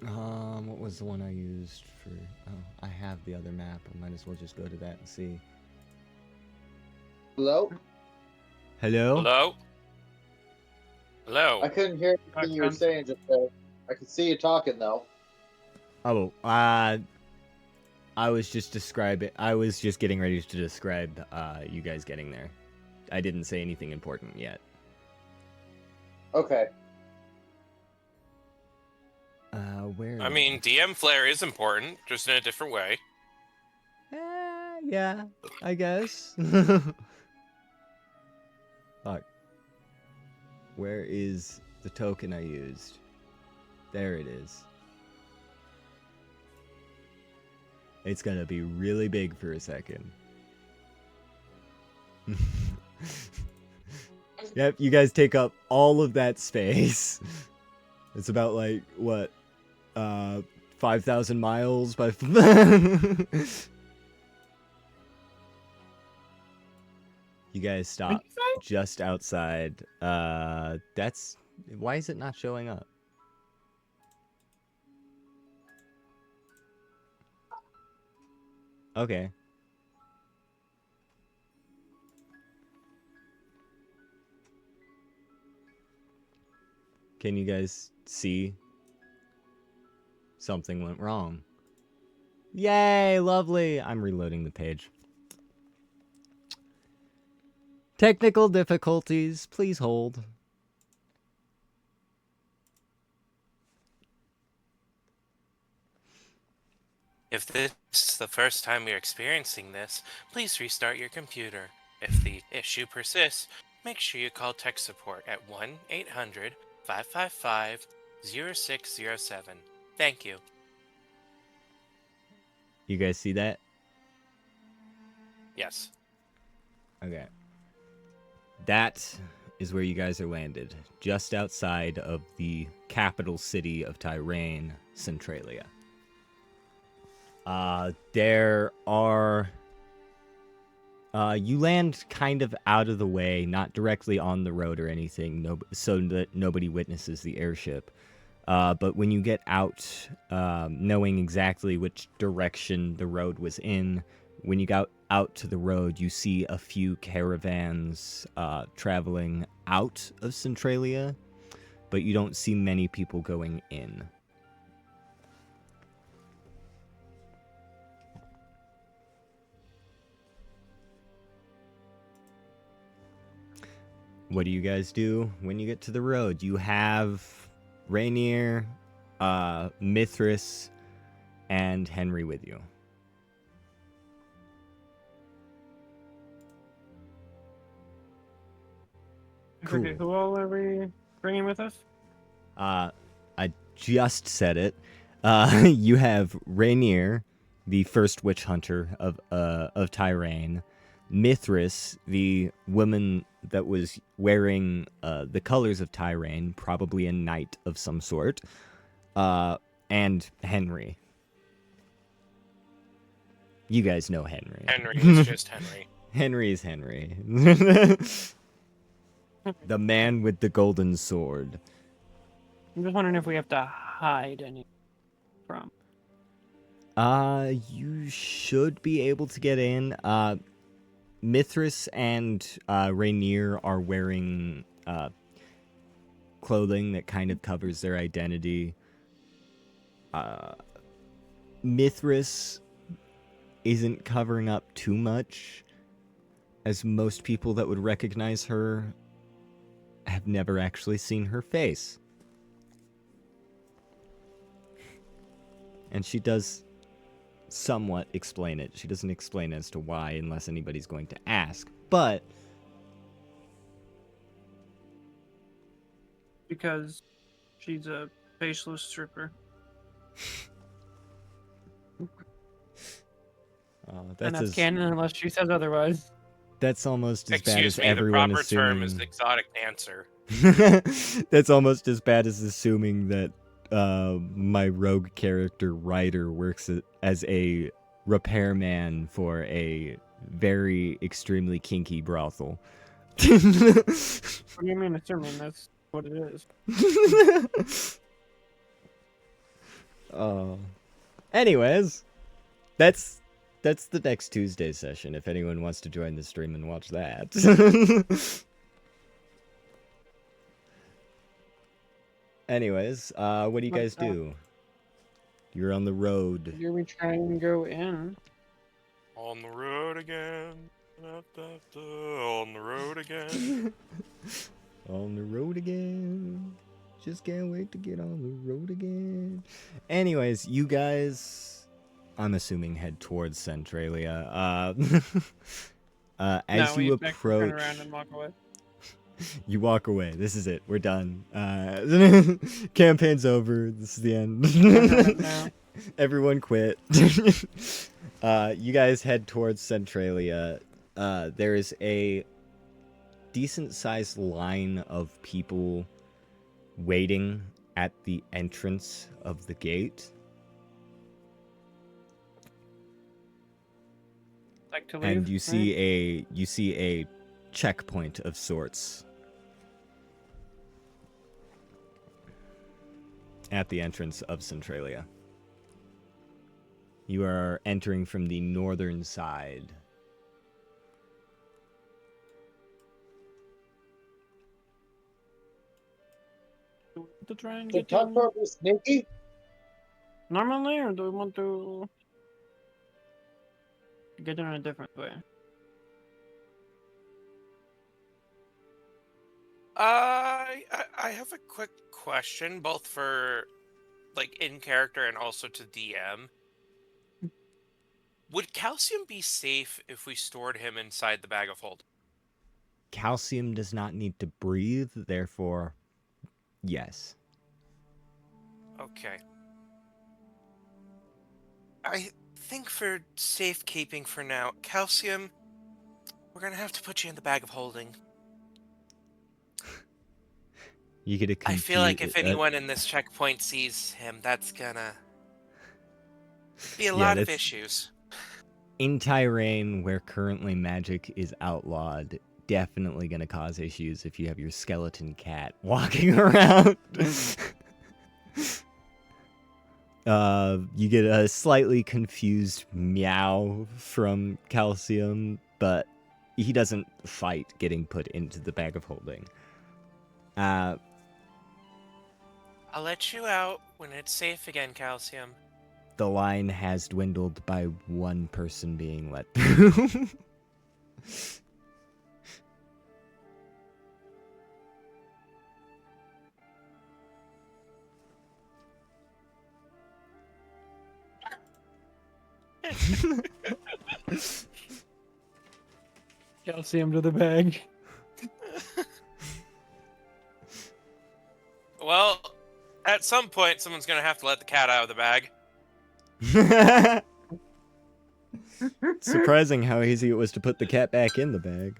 What was the one I used for, oh, I have the other map, I might as well just go to that and see. Hello? Hello? Hello? Hello? I couldn't hear anything you were saying just there. I could see you talking though. Oh, I was just getting ready to describe, you guys getting there. I didn't say anything important yet. Okay. Where? I mean, DM Flare is important, just in a different way. Yeah, I guess. Fuck. Where is the token I used? There it is. It's gonna be really big for a second. Yep, you guys take up all of that space. It's about like, what? 5,000 miles by... You guys stop just outside. That's... Why is it not showing up? Okay. Can you guys see? Something went wrong. Yay, lovely. I'm reloading the page. Technical difficulties, please hold. If this is the first time you're experiencing this, please restart your computer. If the issue persists, make sure you call tech support at 1-800-555-0607. Thank you. You guys see that? Yes. Okay. That is where you guys are landed, just outside of the capital city of Tyrain, Centralia. There are... you land kind of out of the way, not directly on the road or anything, so that nobody witnesses the airship. But when you get out, knowing exactly which direction the road was in, when you got out to the road, you see a few caravans traveling out of Centralia, but you don't see many people going in. What do you guys do when you get to the road? You have Rainier, Mithras, and Henry with you. Cool. Okay, who all are we bringing with us? I just said it. You have Rainier, the first witch hunter of Tyrain, Mithras, the woman that was wearing the colors of Tyrain, probably a knight of some sort, and Henry. You guys know Henry. Henry is just Henry. Henry is Henry. The man with the golden sword. I'm just wondering if we have to hide any from. You should be able to get in. Mithras and Rainier are wearing clothing that kind of covers their identity. Mithras isn't covering up too much, as most people that would recognize her have never actually seen her face. And she does somewhat explain it. She doesn't explain as to why unless anybody's going to ask. But Because she's a faceless stripper. And that's canon unless she says otherwise. That's almost as bad as Excuse me, the everyone proper term is assuming. exotic dancer. That's almost as bad as assuming that my rogue character Ryder works as a repairman for a very extremely kinky brothel. What do you mean assuming? That's what it is. Anyways, that's the next Tuesday session if anyone wants to join the stream and watch that. Anyways, what do you guys do? You're on the road. Here we try and go in. On the road again. On the road again. On the road again. Just can't wait to get on the road again. Anyways, you guys, I'm assuming, head towards Centralia. As you approach, turn around and walk away. you walk away. This is it. We're done. Campaign's over. This is the end. No. Everyone quit. You guys head towards Centralia. There is a decent-sized line of people waiting at the entrance of the gate. Like to leave, And you right? see a checkpoint of sorts at the entrance of Centralia. You are entering from the northern side. To try and The get top in part was sneaky. normally, or do we want to get in a different way? I have a quick question, both for like in character and also to DM. Would Calcium be safe if we stored him inside the bag of holding? Calcium does not need to breathe, therefore, yes. Okay. I think for safekeeping for now, Calcium, we're gonna have to put you in the bag of holding. You get a I feel like if anyone in this checkpoint sees him, that's gonna be a lot of issues. In Tyrain, where currently magic is outlawed, definitely going to cause issues if you have your skeleton cat walking around. You get a slightly confused meow from Calcium, but he doesn't fight getting put into the bag of holding. I'll let you out when it's safe again, Calcium. The line has dwindled by one person being let through. Calcium to the bag. Well, at some point, someone's gonna have to let the cat out of the bag. Surprising how easy it was to put the cat back in the bag.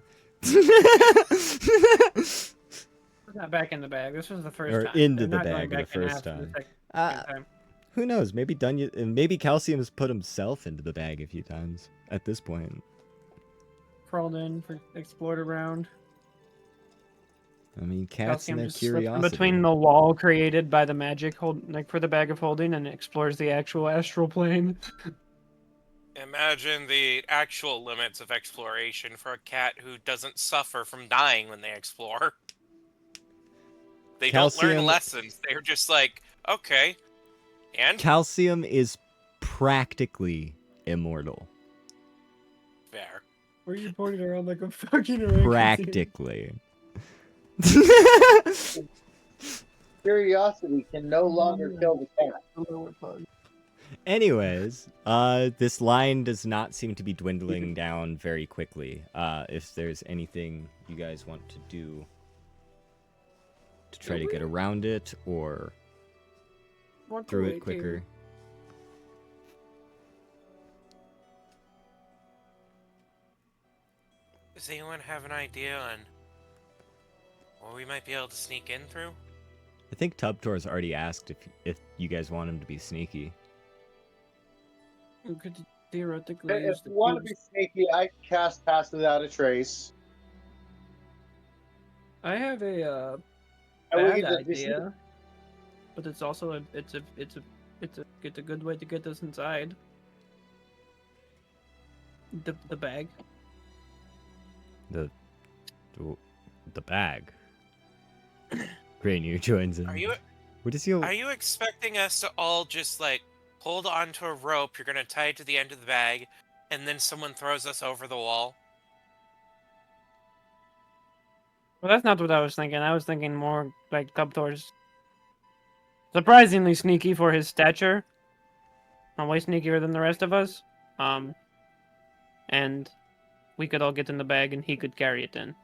Not back in the bag. This was the first Or time. into They're the not going bag the back in first after the time. second time. Who knows? Maybe Calcium's put himself into the bag a few times at this point. Crawled in, explored around. I mean, cats and Calcium their just slips in curiosity. between the wall created by the magic for the bag of holding, and explores the actual astral plane. Imagine the actual limits of exploration for a cat who doesn't suffer from dying when they explore. They don't learn Calcium- lessons. They're just like, okay, and Calcium is practically immortal. fair. Where you pointed around like a fucking orangutan. Practically. Curiosity can no longer kill the cat. The lower pug. Anyways, this line does not seem to be dwindling down very quickly. If there's anything you guys want to do to try to get around it or Walk through away, it quicker. Does anyone have an idea on where we might be able to sneak in through? I think Tubtor's already asked if you guys want him to be sneaky. You could theoretically If use you want to be sneaky, I can cast Pass Without a Trace. I have a And we bad can just- idea, but it's also it's a good way to get us inside. The bag. The bag. Rainier joins in. Are you What is your... are you expecting us to all just like hold onto a rope you're gonna tie it to the end of the bag, and then someone throws us over the wall? Well, that's not what I was thinking. I was thinking more like Cubthor's surprisingly sneaky for his stature. Way sneakier than the rest of us. And we could all get in the bag and he could carry it in.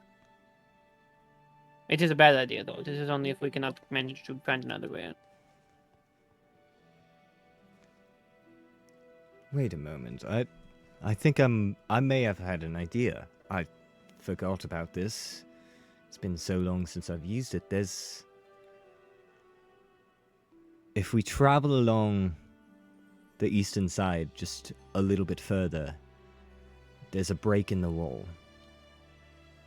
It is a bad idea, though. This is only if we cannot manage to find another way in. Wait a moment. I think I may have had an idea. I forgot about this. It's been so long since I've used it. If we travel along the eastern side just a little bit further, there's a break in the wall.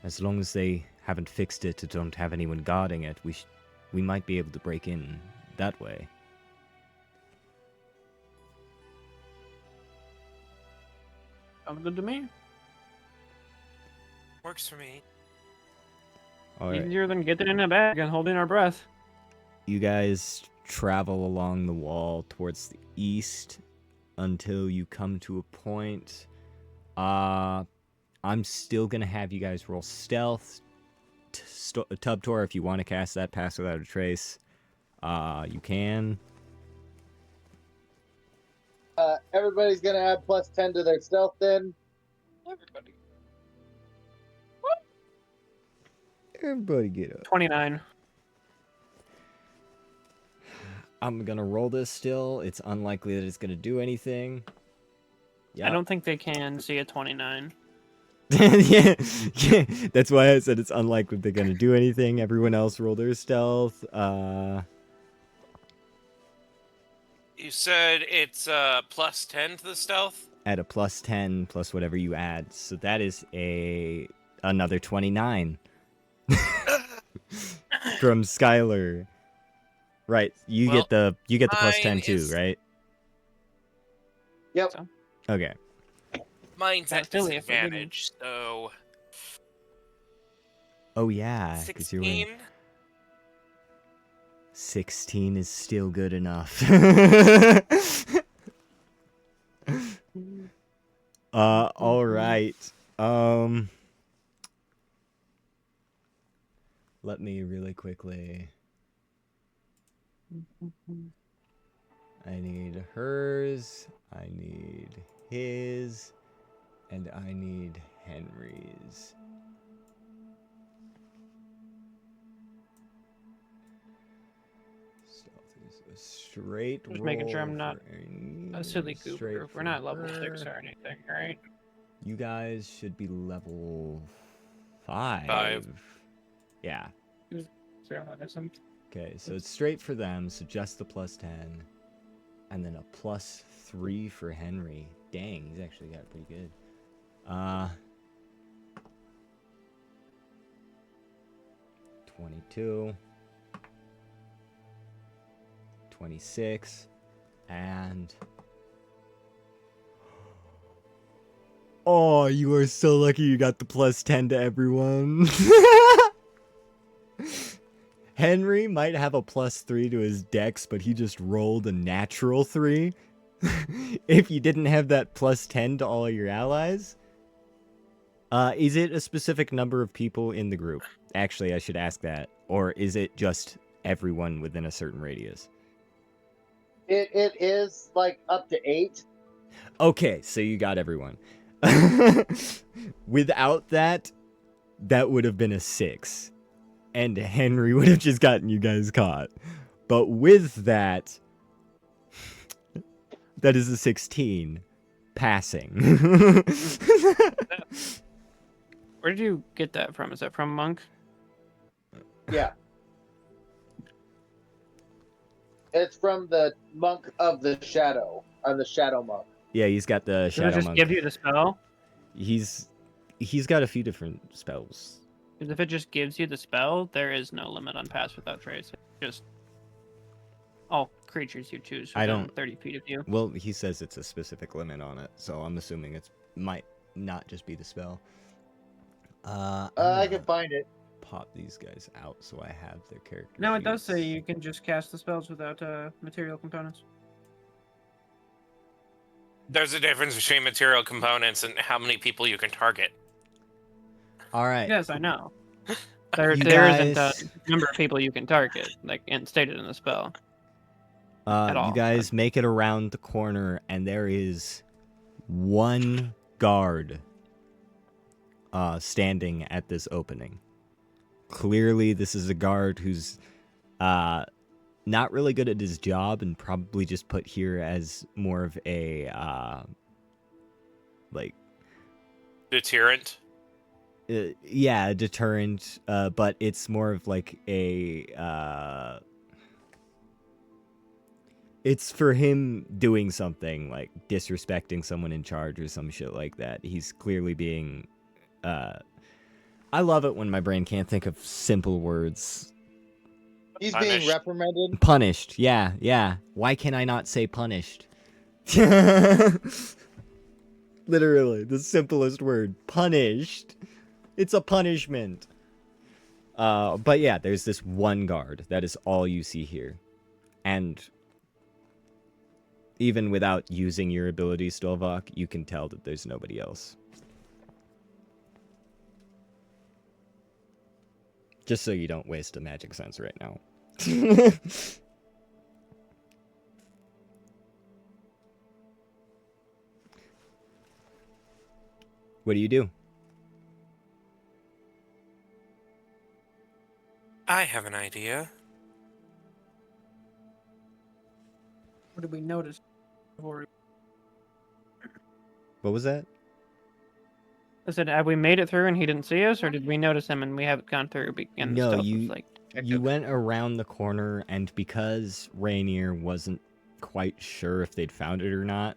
As long as they haven't fixed it or don't have anyone guarding it, we might be able to break in that way. Sounds good to me. Works for me. All right. Easier than getting in a bag and holding our breath. You guys travel along the wall towards the east until you come to a point. I'm still gonna have you guys roll stealth. Tubtor, if you want to cast that Pass Without a Trace, you can. Everybody's gonna add +10 to their stealth then. Everybody. Everybody get up. 29. I'm gonna roll this still. It's unlikely that it's gonna do anything. Yeah. I don't think they can see a 29. yeah, that's why I said it's unlikely they're gonna do anything. Everyone else roll their stealth. You said it's +10 to the stealth? At a +10 plus whatever you add. So that is another 29. From Skylar. Right, you get the +10 mine too, is- right? Yep. So. Okay. Mine's That's at silly if we didn't. disadvantage, so Oh yeah, because you're 16. 16 is still good enough. All right. Let me really quickly. I need hers. I need his, and I need Henry's. Stealth is a straight Just roll. making sure I'm not for Ernie, A silly straight goober. We're for not level 6 her. or anything, right? You guys should be level 5. Five. Yeah. Journalism. Okay, so it's straight for them, so just the +10. And then a +3 for Henry. Dang, he's actually got it pretty good. 22. 26. And... Oh, you are so lucky you got the +10 to everyone. Henry might have a +3 to his dex, but he just rolled a natural 3. If you didn't have that +10 to all your allies. Is it a specific number of people in the group? Actually, I should ask that. Or is it just everyone within a certain radius? It is like up to 8. Okay, so you got everyone. Without that, that would have been a 6. And Henry would have just gotten you guys caught. But with that, that is a 16. Passing. Where did you get that from? Is that from Monk? Yeah. It's from the Monk of the Shadow, or the Shadow Monk. Yeah, he's got the Does Shadow it just Monk. give you the spell? He's got a few different spells. Because if it just gives you the spell, there is no limit on pass without trace. It's just all creatures you choose I within don't- 30 feet of you. Well, he says it's a specific limit on it, so I'm assuming it might not just be the spell. I'm I can gonna find it. pop these guys out so I have their character No, it does sheets. say you can just cast the spells without material components. There's a difference between material components and how many people you can target. All right. Yes, I know. There You isn't a guys- number of people you can target, like stated in the spell. at all. You guys make it around the corner, and there is one guard standing at this opening. Clearly, this is a guard who's not really good at his job and probably just put here as more of a like Deterrent. yeah, a deterrent, but it's more of like a it's for him doing something like disrespecting someone in charge or some shit like that. He's clearly being I love it when my brain can't think of simple words. He's Punished. being reprimanded. Punished. Yeah. Why can I not say punished? Literally, the simplest word. Punished. It's a punishment. But yeah, there's this one guard. That is all you see here. And even without using your ability, Stovak, you can tell that there's nobody else. Just so you don't waste a magic sense right now. What do you do? I have an idea. What did we notice? Before? What was that? I said, have we made it through and he didn't see us, or did we notice him and we haven't gone through? And No, the stealth you- was like You detective? went around the corner, and because Rainier wasn't quite sure if they'd found it or not,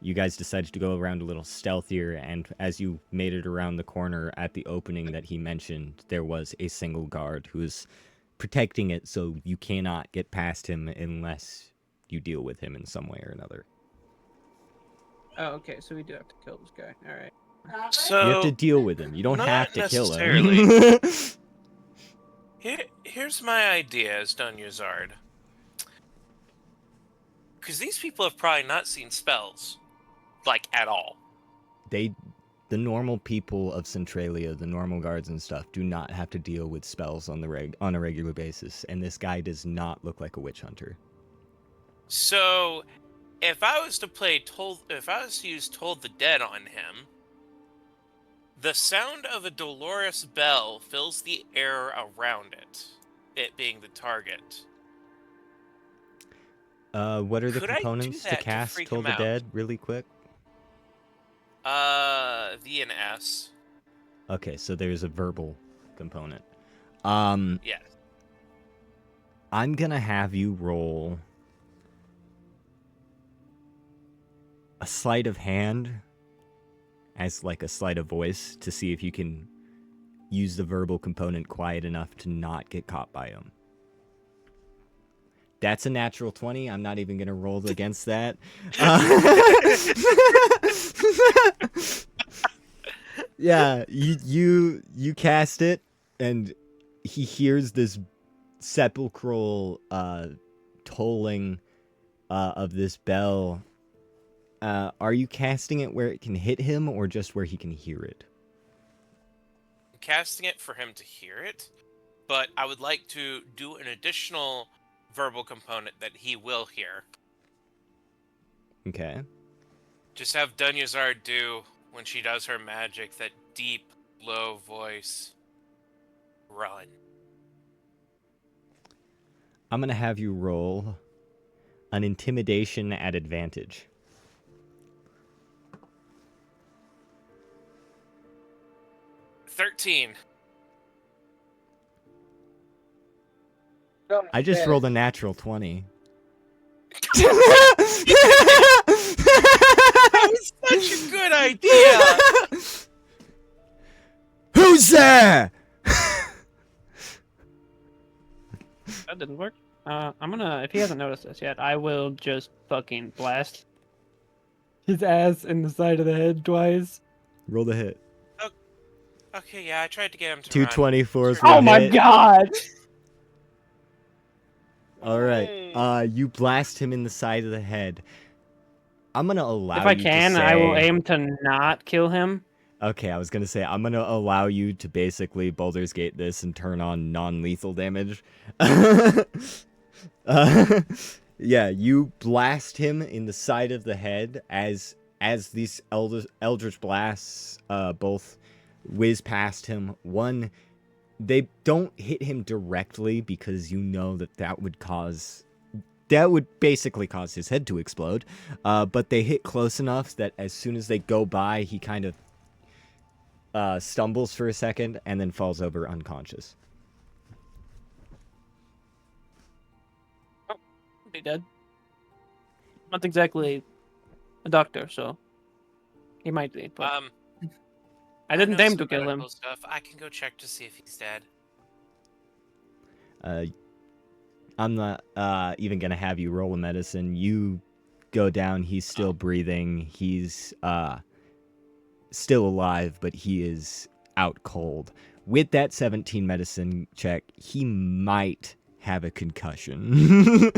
you guys decided to go around a little stealthier, and as you made it around the corner at the opening that he mentioned, there was a single guard who was protecting it, so you cannot get past him unless you deal with him in some way or another. Oh, okay, so we do have to kill this guy. All right. So You have to deal with him. You don't not have to kill necessarily. him. here's my idea as Dunyazard. Because these people have probably not seen spells, like, at all. The normal people of Centralia, the normal guards and stuff, do not have to deal with spells on a regular basis, and this guy does not look like a witch hunter. So, if I was to use Told the Dead on him, the sound of a dolorous bell fills the air around it, it being the target. What are the Could I do components to that to cast freak Toll him the out? Dead, really quick? V and S. Okay, so there's a verbal component. Yes. I'm gonna have you roll a sleight of hand as like a sleight of voice to see if you can use the verbal component quiet enough to not get caught by him. That's a natural 20. I'm not even gonna roll against that. Yeah, you cast it, and he hears this sepulchral tolling of this bell. Are you casting it where it can hit him, or just where he can hear it? I'm casting it for him to hear it, but I would like to do an additional verbal component that he will hear. Okay. Just have Dunyazard do, when she does her magic, that deep, low voice. Run. I'm gonna have you roll an intimidation at advantage. $13. I just rolled a natural 20. That was such a good idea! Who's there? That didn't work. I'm gonna, if he hasn't noticed this yet, I will just fucking blast his ass in the side of the head twice. Roll the hit. Okay, yeah, I tried to get him to Two run. 24s. Sure. Oh my god! All right. You blast him in the side of the head. I'm gonna allow If I you can, to say... I will aim to not kill him. Okay, I was gonna say I'm gonna allow you to basically Baldur's Gate this and turn on non-lethal damage. Yeah, you blast him in the side of the head as these eldritch blasts both whiz past him. One, they don't hit him directly because you know that would basically cause his head to explode. But they hit close enough that as soon as they go by, he kind of stumbles for a second and then falls over unconscious. Be dead. Not exactly a doctor, so he might be. But I didn't know aim some to kill him. medical Stuff. I can go check to see if he's dead. I'm not even gonna have you roll a medicine. You go down. He's still breathing. He's still alive, but he is out cold. With that 17 medicine check, he might have a concussion.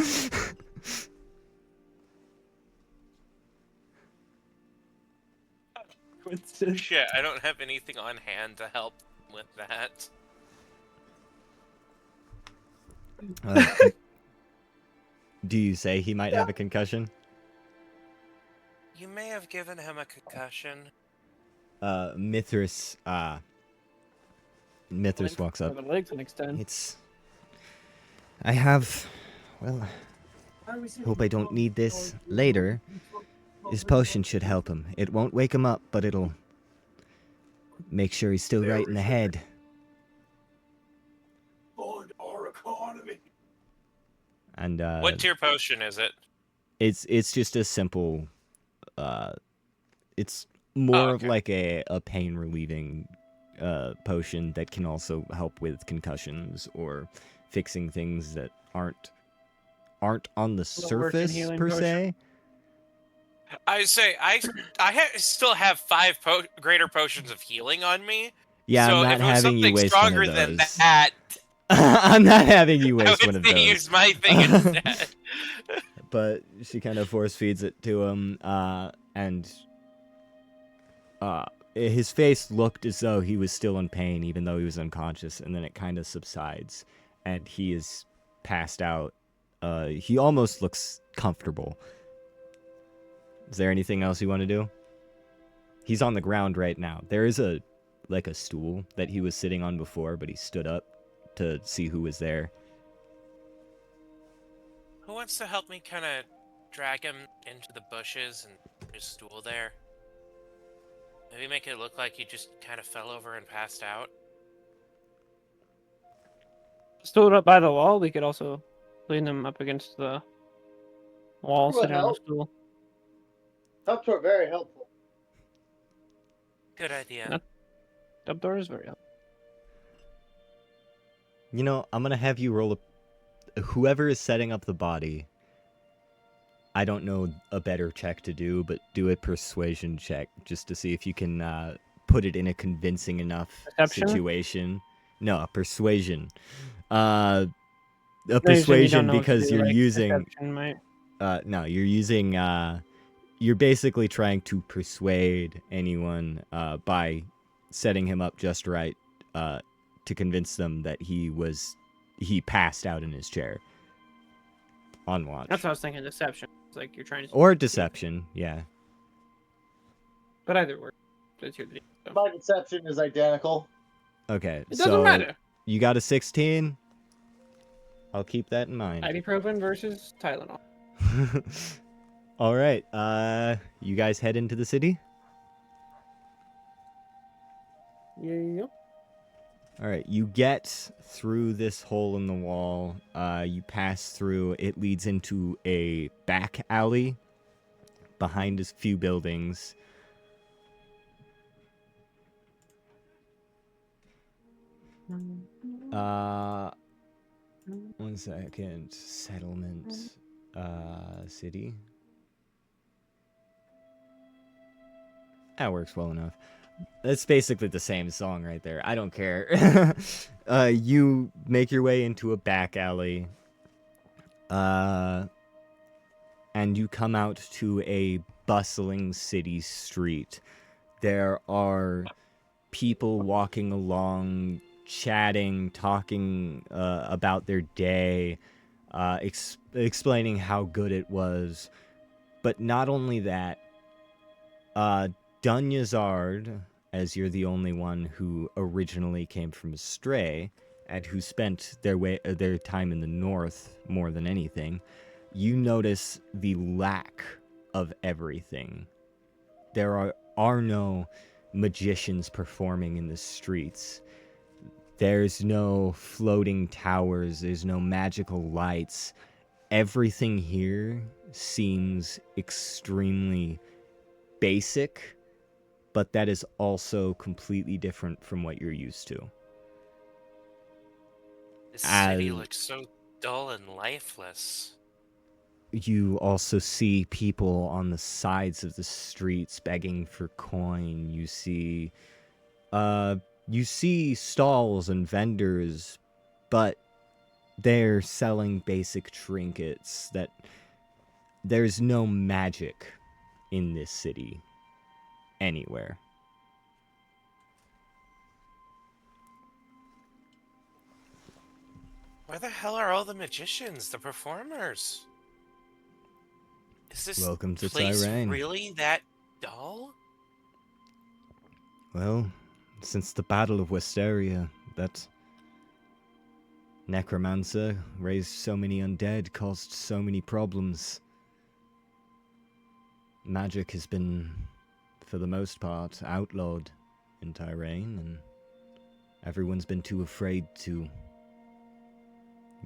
Shit, I don't have anything on hand to help with that. Do you say he might have a concussion? You may have given him a concussion. Mithras walks up. The legs can extend. It's... I have... Well, hope I don't need this later. This potion should help him. It won't wake him up, but it'll make sure he's still right in the head. And What tier potion is it? it's just a simple it's more of okay. like a pain relieving potion that can also help with concussions or fixing things that aren't on the surface healing per potion. se. I say I still have 5 greater potions of healing on me. Yeah, so I'm not if it was having you something waste one stronger of than those. that, I'm not having you I waste one would of those. use my thing instead. But she kind of force feeds it to him, and his face looked as though he was still in pain, even though he was unconscious, and then it kind of subsides, and he is passed out. He almost looks comfortable. Is there anything else you want to do? He's on the ground right now. There is a stool that he was sitting on before, but he stood up to see who was there. Who wants to help me kind of drag him into the bushes and his stool there? Maybe make it look like he just kind of fell over and passed out. Stood up by the wall. We could also lean them up against the wall, Sure sit will on the help. stool. Helps are very helpful. Good idea. That- Up door is very helpful. You know, I'm gonna have you roll whoever is setting up the body. I don't know a better check to do, but do a persuasion check just to see if you can put it in a convincing enough Perception? situation. No, a persuasion. A No, you said you don't persuasion know what to because do, you're like, using. perception might- No, you're using. You're basically trying to persuade anyone by setting him up just right to convince them that he passed out in his chair on watch. That's what I was thinking. Deception. It's like you're trying to. Or deception, yeah. But either works. That's your deal. So. My deception is identical. Okay, It doesn't so matter. you got a 16. I'll keep that in mind. Ibuprofen versus Tylenol. All right, you guys head into the city. Yeah. All right, you get through this hole in the wall. You pass through. It leads into a back alley behind a few buildings. One second. Settlement, city. That works well enough. That's basically the same song right there. I don't care. You make your way into a back alley. And you come out to a bustling city street. There are people walking along, chatting, talking about their day, explaining how good it was. But not only that, Dunyazard, as you're the only one who originally came from Stray, and who spent their time in the north more than anything, you notice the lack of everything. There are no magicians performing in the streets. There's no floating towers. There's no magical lights. Everything here seems extremely basic, but that is also completely different from what you're used to. This city As- looks so dull and lifeless. You also see people on the sides of the streets begging for coin. You see stalls and vendors, but they're selling basic trinkets. That there's no magic in this city anywhere. Where the hell are all the magicians, the performers? Is this Welcome to place Tyrain. really that dull? Well, since the Battle of Westeria, that necromancer raised so many undead, caused so many problems. Magic has been, for the most part, outlawed in Tyrain, and everyone's been too afraid to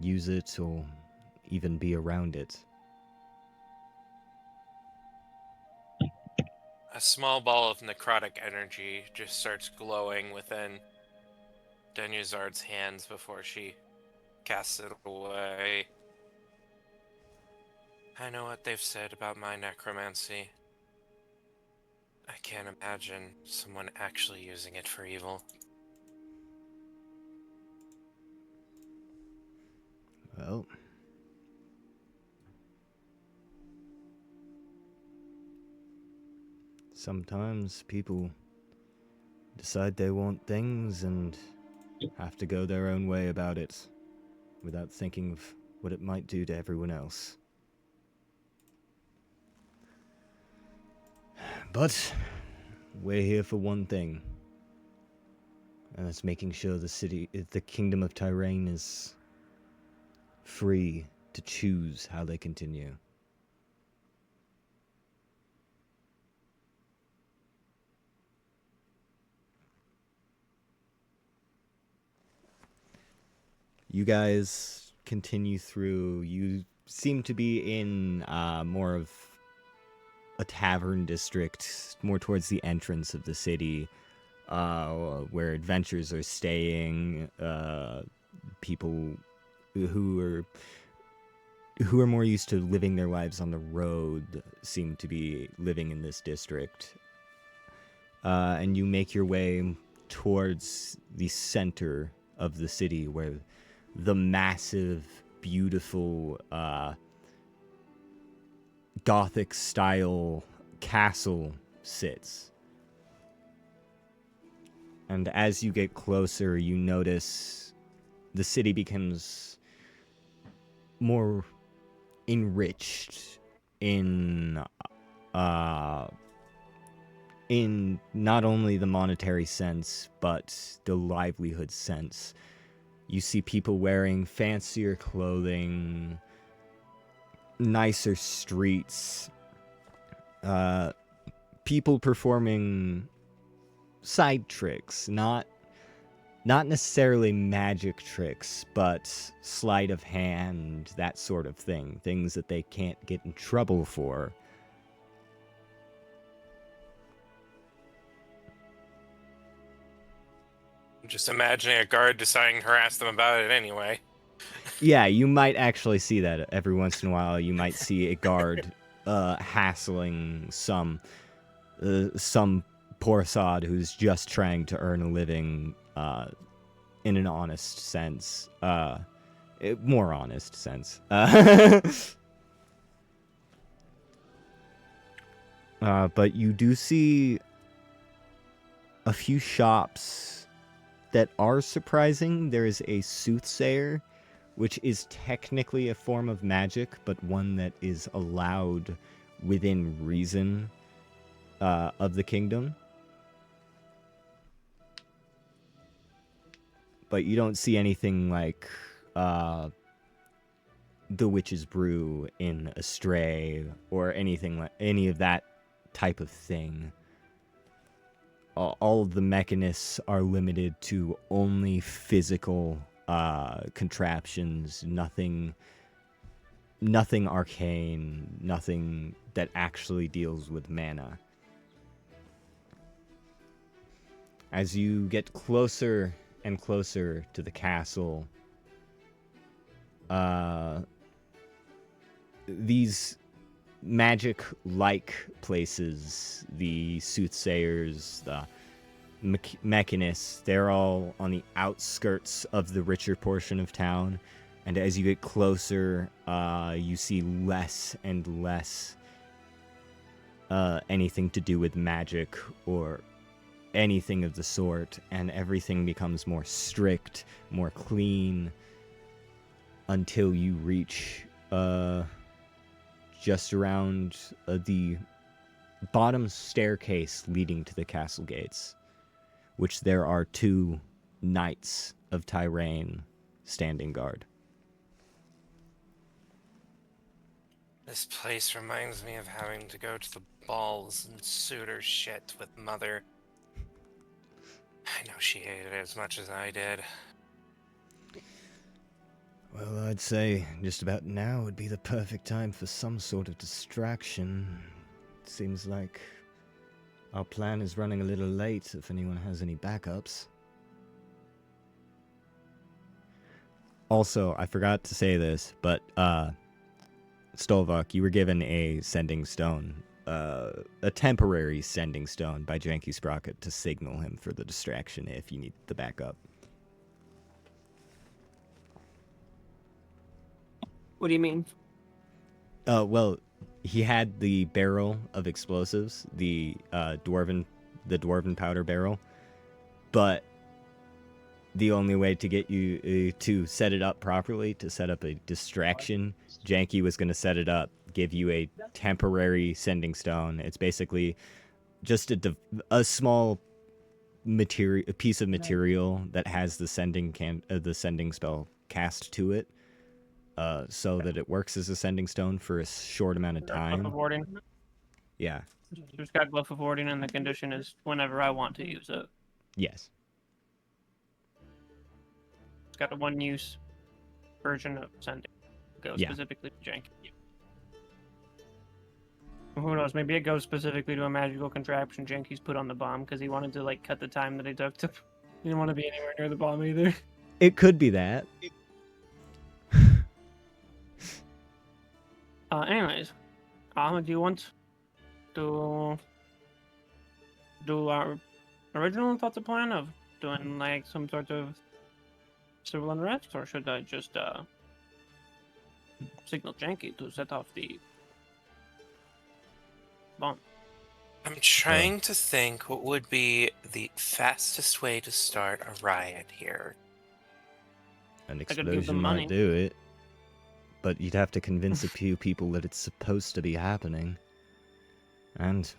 use it or even be around it. A small ball of necrotic energy just starts glowing within Dunyazard's hands before she casts it away. I know what they've said about my necromancy. I can't imagine someone actually using it for evil. Well, sometimes people decide they want things and have to go their own way about it without thinking of what it might do to everyone else. But we're here for one thing. And that's making sure the kingdom of Tyrane is free to choose how they continue. You guys continue through. You seem to be in more of a tavern district, more towards the entrance of the city, where adventurers are staying. People who are more used to living their lives on the road seem to be living in this district. And you make your way towards the center of the city, where the massive, beautiful, Gothic-style castle sits. And as you get closer, you notice the city becomes more enriched in not only the monetary sense, but the livelihood sense. You see people wearing fancier clothing, nicer streets, people performing side tricks, not necessarily magic tricks, but sleight of hand, that sort of thing, things that they can't get in trouble for. Just imagining a guard deciding to harass them about it anyway. Yeah, you might actually see that every once in a while. You might see a guard hassling some poor sod who's just trying to earn a living in an honest sense. More honest sense. But you do see a few shops that are surprising. There is a soothsayer, which is technically a form of magic, but one that is allowed within reason of the kingdom. But you don't see anything like the witch's brew in Astray or anything like any of that type of thing. All of the mechanists are limited to only physical contraptions, nothing arcane, nothing that actually deals with mana. As you get closer and closer to the castle, these magic-like places, the soothsayers, the mechanists, they're all on the outskirts of the richer portion of town. And as you get closer, you see less and less anything to do with magic or anything of the sort, and everything becomes more strict, more clean, until you reach just around the bottom staircase leading to the castle gates, which there are 2 knights of Tyrane standing guard. This place reminds me of having to go to the balls and suitor shit with Mother. I know she hated it as much as I did. Well, I'd say just about now would be the perfect time for some sort of distraction. It seems like our plan is running a little late if anyone has any backups. Also, I forgot to say this, but Stolvok, you were given a sending stone, a temporary sending stone by Janky Sprocket to signal him for the distraction if you need the backup. What do you mean? Well, he had the barrel of explosives, the dwarven powder barrel, but the only way to get you to set it up properly, to set up a distraction, Janky was going to set it up, give you a temporary sending stone. It's basically just a small a piece of material that has the sending spell cast to it, so that it works as a sending stone for a short amount of Glyph time. of warding. Yeah. Just got glyph of warding, and the condition is whenever I want to use it. Yes. It's got a one-use version of sending. Goes Yeah. specifically to Janky. Who knows? Maybe it goes specifically to a magical contraption Janky's put on the bomb because he wanted to like cut the time that it took to. He didn't want to be anywhere near the bomb either. It could be that. Anyways, do you want to do our original thoughts of plan of doing like some sort of civil unrest, or should I just signal Janky to set off the bomb? I'm trying to think what would be the fastest way to start a riot here. An could give them explosion money. might do it, but you'd have to convince a few people that it's supposed to be happening. And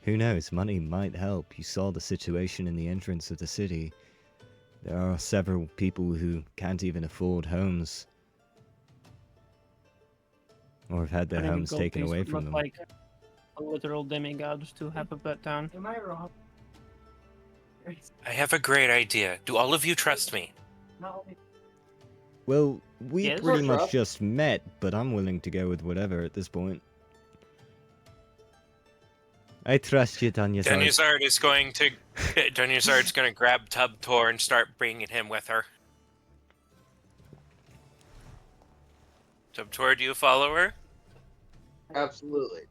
who knows, money might help. You saw the situation in the entrance of the city. There are several people who can't even afford homes, or have had their Maybe homes gold taken piece away would from look them. like a literal demigod to have a bet down. Am I wrong? I have a great idea. Do all of you trust me? Well, we Yes? pretty Sure. much just met, but I'm willing to go with whatever at this point. I trust you, Dunyazard. Dunyazard is going to Dunyazard's going to grab Tub Tor and start bringing him with her. Tub Tor, do you follow her? Absolutely.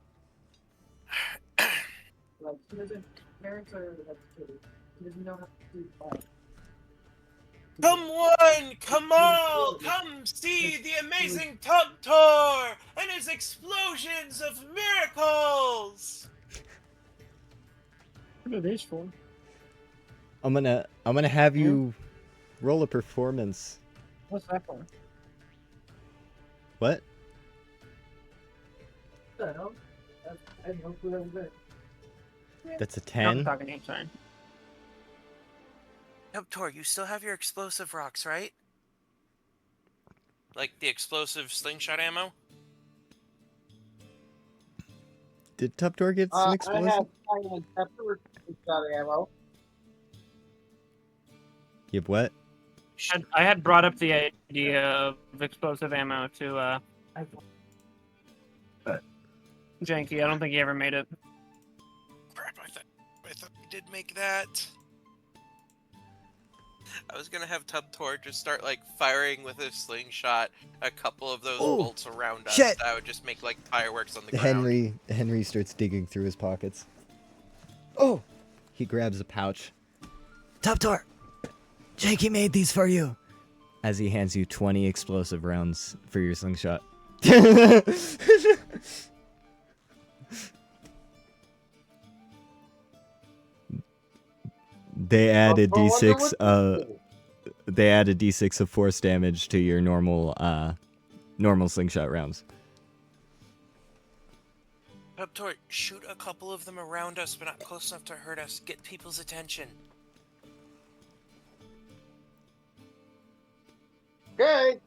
Like, he doesn't. Parents are like, he doesn't know how to do fight. Come one, come all, come see the amazing Tub Tor and his explosions of miracles! What are these for? I'm gonna have you roll a performance. What's that for? What? What the hell? I have no clue how to do it. That's a No, I'm 10. talking to you, sorry. Tub Tor, you still have your explosive rocks, right? Like the explosive slingshot ammo? Did Tuptor get some explosive? I have pepper shot ammo. You have what? I had brought up the idea of explosive ammo to Janky. I don't think he ever made it. Crap, I thought we did make that. I was gonna have Tub Tor just start like firing with a slingshot a couple of those Oh, bolts around us. shit. That would just make like fireworks on the ground. Henry starts digging through his pockets. Oh! He grabs a pouch. Tuptor! Jakey made these for you! As he hands you 20 explosive rounds for your slingshot. They add a d6 they add a d6 of force damage to your normal slingshot rounds. Tub Tor, shoot a couple of them around us, but not close enough to hurt us. Get people's attention. Okay.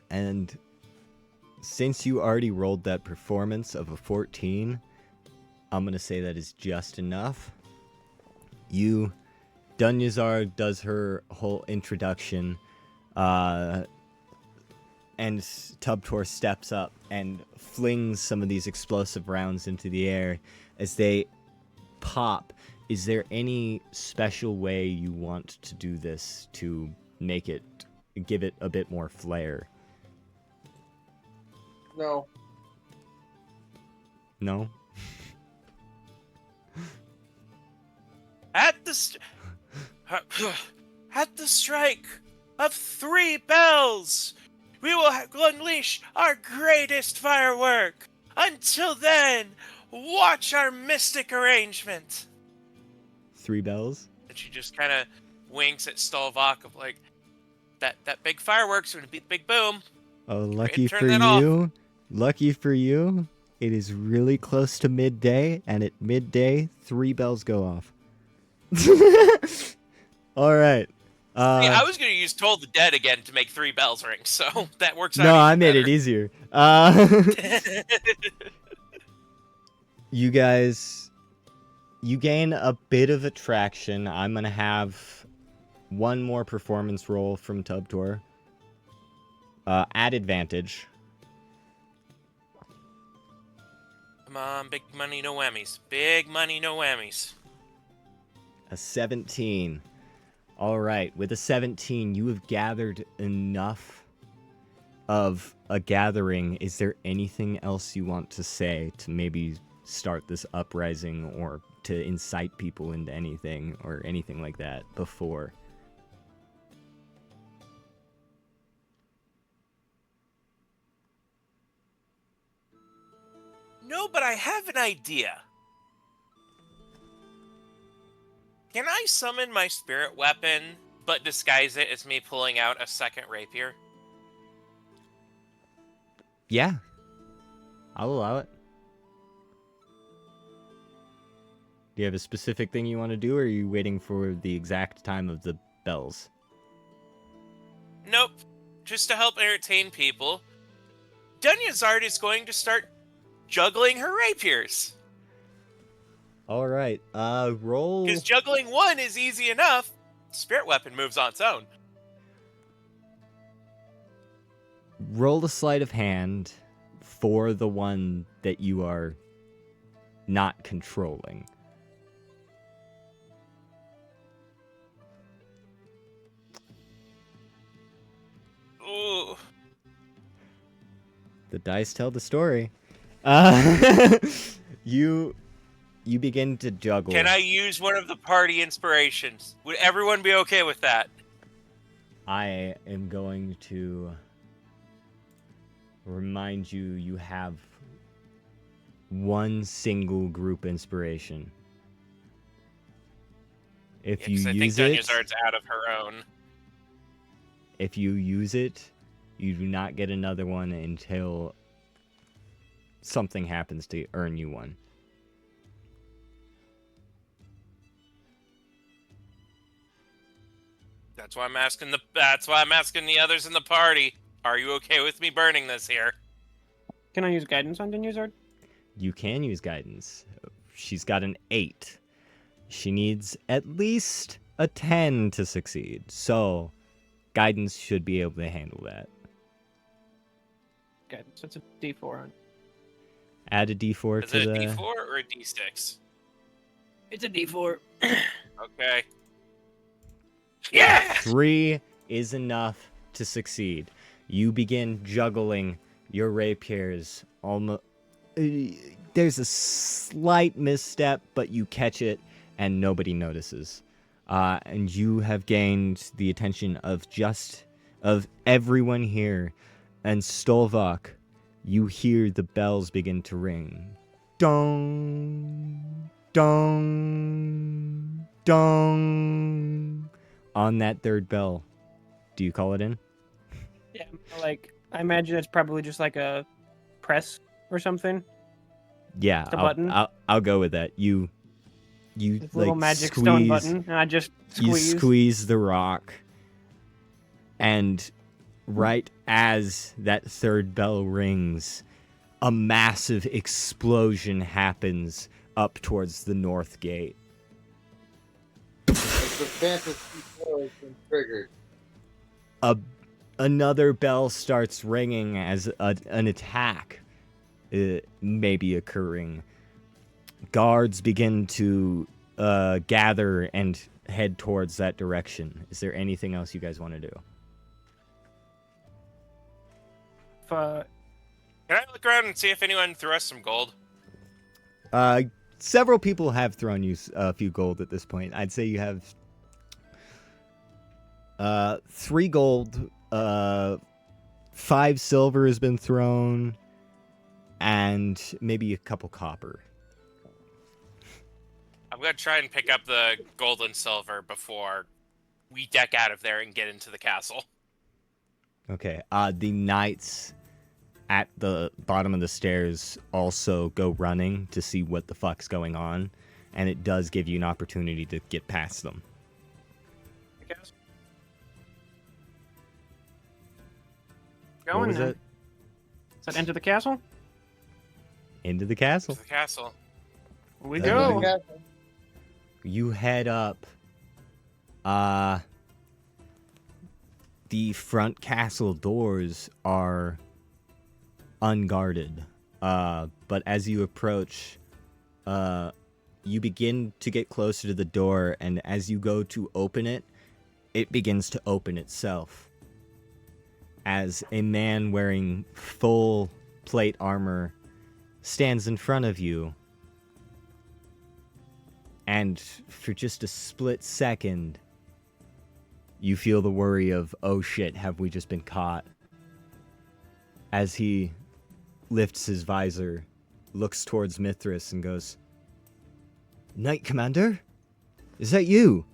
And since you already rolled that performance of a 14, I'm going to say that is just enough. Dunyazard does her whole introduction, and Tubtor steps up and flings some of these explosive rounds into the air. As they pop, is there any special way you want to do this to give it a bit more flair? No. No? At the strike of 3 bells, we will unleash our greatest firework. Until then, watch our mystic arrangement. 3 bells? And she just kind of winks at Stovak of like, that big firework's gonna be the big boom. Oh, lucky Turn for that off. you. Lucky for you. It is really close to midday, and at midday, 3 bells go off. All right. Hey, I was going to use Toll the Dead again to make 3 bells ring, so that works out. No, even I made it better. easier. You guys, you gain a bit of attraction. I'm going to have one more performance roll from Tubtor. At advantage. Come on, big money, no whammies. Big money, no whammies. A 17. All right, with a 17, you have gathered enough of a gathering. Is there anything else you want to say to maybe start this uprising or to incite people into anything or anything like that before? No, but I have an idea. Can I summon my spirit weapon, but disguise it as me pulling out a second rapier? Yeah. I'll allow it. Do you have a specific thing you want to do, or are you waiting for the exact time of the bells? Nope. Just to help entertain people, Dunyazard is going to start juggling her rapiers. All right. Roll. Because juggling one is easy enough. Spirit weapon moves on its own. Roll a sleight of hand for the one that you are not controlling. Ooh. The dice tell the story. You begin to juggle. Can I use one of the party inspirations? Would everyone be okay with that? I am going to remind you, you have one single group inspiration. If you I think use it, Dunyazard's out of her own. if you use it, you do not get another one until something happens to earn you one. That's why I'm asking the others in the party. Are you okay with me burning this here? Can I use guidance on Dunyazard? You can use guidance. She's got an 8. She needs at least a 10 to succeed. So, guidance should be able to handle that. Guidance. That's a D4 on. Add a D4 Is to it a the... D4 or a D6? It's a D4. Okay. Yeah! 3 is enough to succeed. You begin juggling your rapiers. Almost, there's a slight misstep, but you catch it, and nobody notices. And you have gained the attention of everyone here. And Stolvok, you hear the bells begin to ring. Dong, dong, dong. On that third bell, do you call it in? Yeah, like I imagine it's probably just like a press or something. Yeah, The button? I'll go with that. You This like little magic squeeze, stone button, and I just you squeeze. squeeze the rock, and right as that third bell rings, a massive explosion happens up towards the north gate. The fantasy four has been triggered. Another bell starts ringing as an attack may be occurring. Guards begin to gather and head towards that direction. Is there anything else you guys want to do? If, Can I look around and see if anyone threw us some gold? Several people have thrown you a few gold at this point. I'd say you have 3 gold, 5 silver has been thrown, and maybe a couple copper. I'm going to try and pick up the gold and silver before we deck out of there and get into the castle. Okay, the knights at the bottom of the stairs also go running to see what the fuck's going on, and it does give you an opportunity to get past them. I guess. What Going was then. it? Is that enter the castle? Into the To castle. the castle. We Enter go. the You head up. The front castle doors are unguarded. But as you approach, you begin to get closer to the door, and as you go to open it, it begins to open itself. As a man wearing full plate armor stands in front of you. And for just a split second, you feel the worry of, oh shit, have we just been caught? As he lifts his visor, looks towards Mithras, and goes, Knight Commander? Is that you?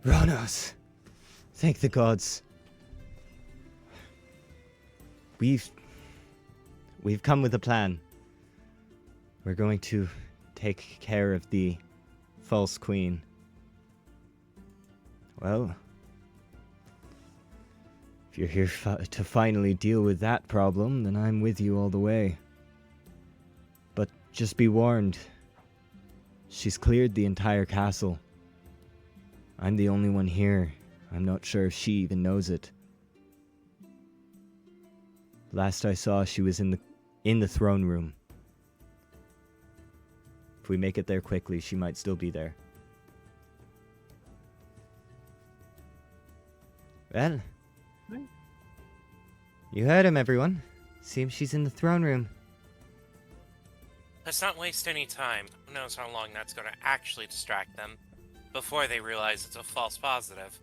Ronos. Thank the gods. We've come with a plan. We're going to take care of the false queen. Well, if you're here to finally deal with that problem, then I'm with you all the way. But just be warned, she's cleared the entire castle. I'm the only one here. I'm not sure if she even knows it. Last I saw, she was in the throne room. If we make it there quickly, she might still be there. Well, you heard him, everyone. Seems she's in the throne room. Let's not waste any time. Who knows how long that's going to actually distract them before they realize it's a false positive.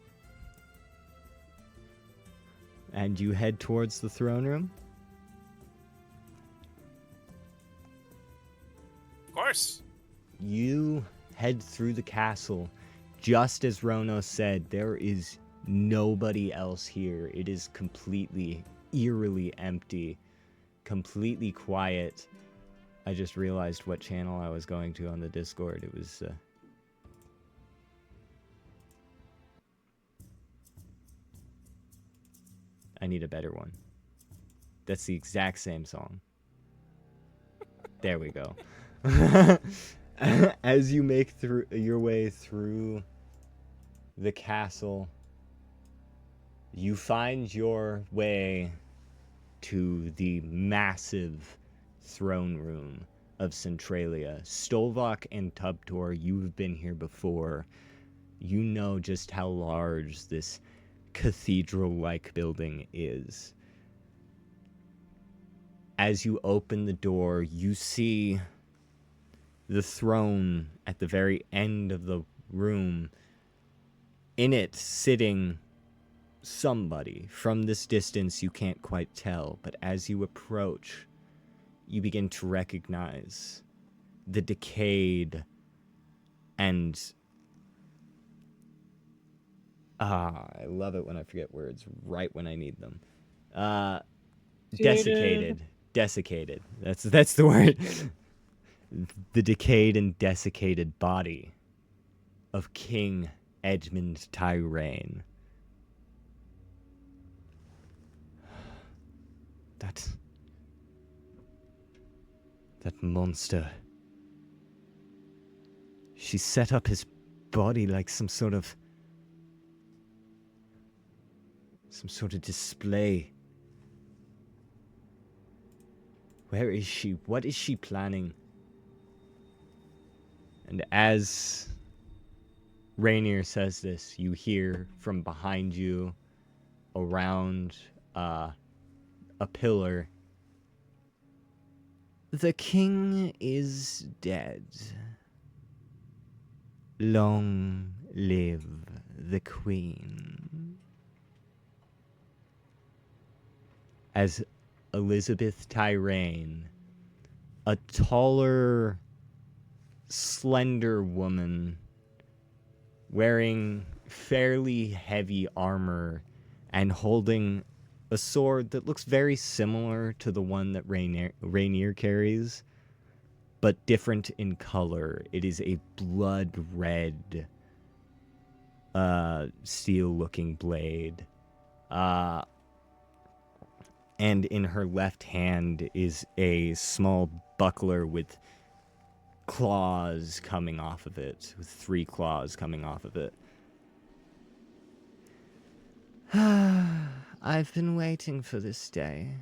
And you head towards the throne room? Of course. You head through the castle. Just as Rono said, there is nobody else here. It is completely, eerily empty. Completely quiet. I just realized what channel I was going to on the Discord. It was, I need a better one. That's the exact same song. There we go. As you make your way through the castle, you find your way to the massive throne room of Centralia. Stolvok and Tubtor, you've been here before. You know just how large this cathedral-like building is. As you open the door, you see the throne at the very end of the room. In it, sitting somebody. From this distance, you can't quite tell, but as you approach, you begin to recognize the decayed and... I love it when I forget words right when I need them. Desiccated. That's the word. The decayed and desiccated body of King Edmund Tyrane. That monster. She set up his body like some sort of display. Where is she? What is she planning? And as Rainier says this, you hear from behind you, around a pillar, "The king is dead. Long live the queen." As Elizabeth Tyrane, a taller, slender woman wearing fairly heavy armor and holding a sword that looks very similar to the one that Rainier carries, but different in color. It is a blood red steel-looking blade. And in her left hand is a small buckler with claws coming off of it, with 3 claws coming off of it. I've been waiting for this day.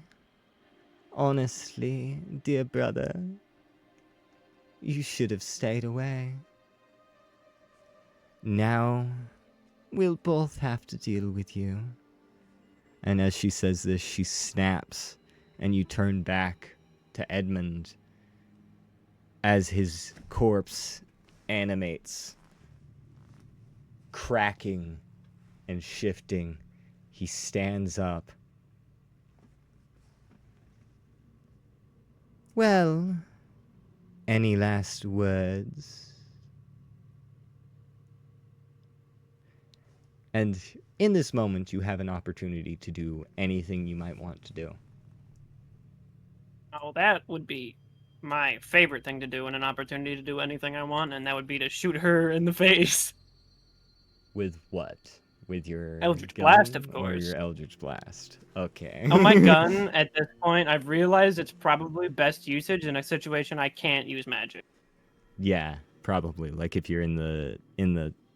Honestly, dear brother, you should have stayed away. Now, we'll both have to deal with you. And as she says this, she snaps, and you turn back to Edmund as his corpse animates, cracking and shifting. He stands up. Well, any last words? And in this moment, you have an opportunity to do anything you might want to do. Oh, that would be my favorite thing to do, and an opportunity to do anything I want, and that would be to shoot her in the face. With what? With your Eldritch gun Blast, of or course. your Eldritch Blast? Okay. On my gun, at this point, I've realized it's probably best usage in a situation I can't use magic. Yeah, probably. Like if you're in the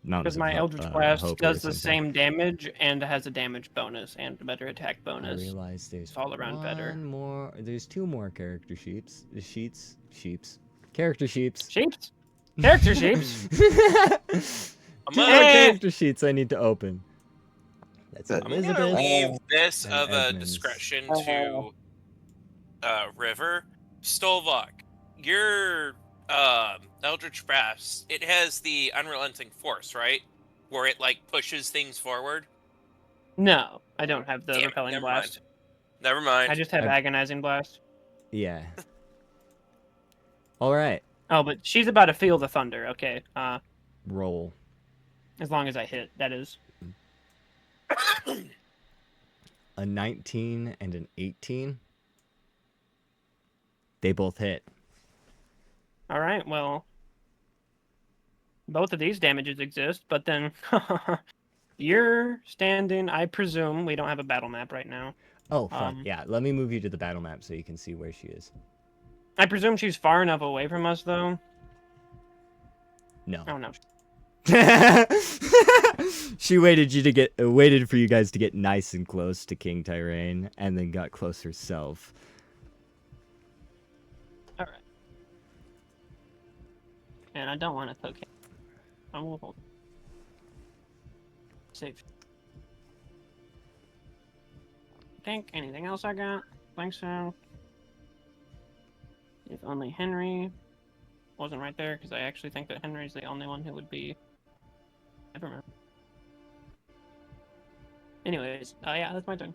Mountains Because of my Ho- Eldritch Hope Blast or does the something. same damage and has a damage bonus and a better attack I bonus. realize there's It's all around better. There's 2 more character sheets. Character sheets. Sheeps? Character sheeps? 2 more character sheets I need to open. That's I'm gonna Elizabeth. leave this and of a Edmonds. discretion to River. Stolvok, your Eldritch Blast, it has the unrelenting force, right? Where it like pushes things forward. No, I don't have the Damn it, repelling never blast. Never mind. I just have I- agonizing blast. Yeah. All right. Oh, but she's about to feel the thunder. Okay. Roll. As long as I hit, that is. A 19 and an 18. They both hit. All right. Well, both of these damages exist, but then you're standing. I presume we don't have a battle map right now. Oh, fun. Yeah, let me move you to the battle map so you can see where she is. I presume she's far enough away from us, though. No. Oh no. She waited for you guys to get nice and close to King Tyrain, and then got close herself. All right. And I don't want to poke him. I will hold. Save. Think anything else I got? Think so. If only Henry wasn't right there, because I actually think that Henry's the only one who would be. Never mind. Anyways, yeah, that's my turn.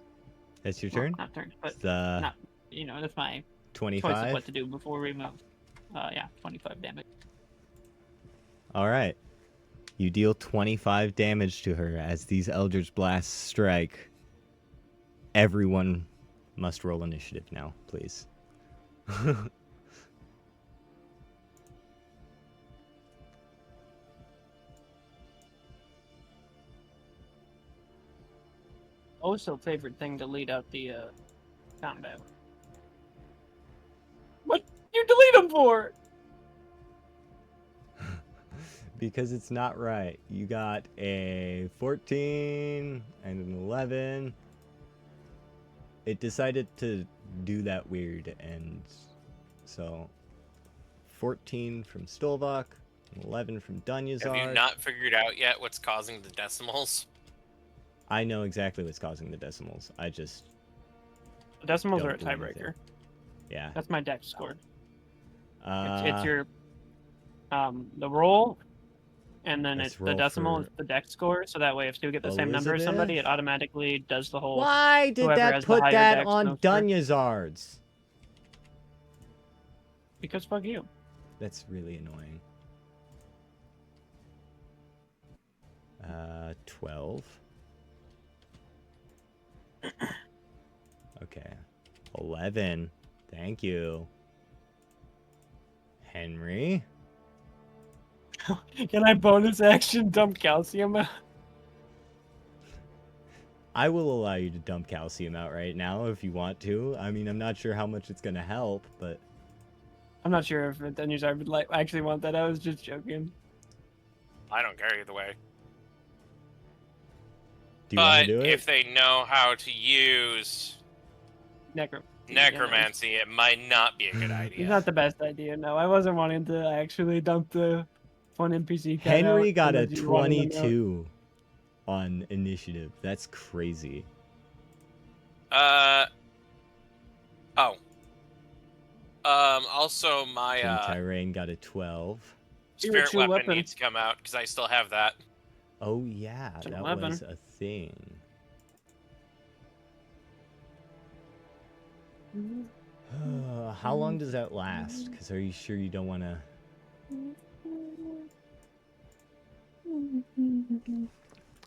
That's your Well, turn? not turn, but The not. That's my choice of 25? what to do before we move. Yeah, 25 damage. All right. You deal 25 damage to her as these Eldritch Blasts strike. Everyone must roll initiative now, please. Also, favorite thing to lead out the combat. What you delete them for? Because it's not right. You got a 14 and an 11. It decided to do that weird, and so 14 from Stolvok, 11 from Dunyazard. Have you not figured out yet what's causing the decimals? I know exactly what's causing the decimals. I just The decimals Don't are a do anything. tiebreaker. yeah. That's my dex score. Uh, It's your the roll, and then Let's it's the roll decimal is for the dex score. So that way, if you get the same number as somebody, it Elizabeth? automatically does the whole. Why did whoever that has the put higher that dex on goes first. Dunyazards? Because fuck you. That's really annoying. 12. Okay. 11. Thank you. Henry. Can I bonus action dump calcium out? I will allow you to dump calcium out right now if you want to. I mean, I'm not sure how much it's going to help, but... I'm not sure if Dunyazard would like actually want that. I was just joking. I don't care either way. Do you want But to do it? if they know how to use necromancy, it might not be a good idea. It's not the best idea. No, I wasn't wanting to actually dump the one NPC. Henry got a 22 on initiative. That's crazy. Oh. Also, my King Tyrain got a 12. spirit Spiritual weapon weapon. needs to come out because I still have that. Oh yeah, It's an that 11. was a thing. How long does that last? Because are you sure you don't want to...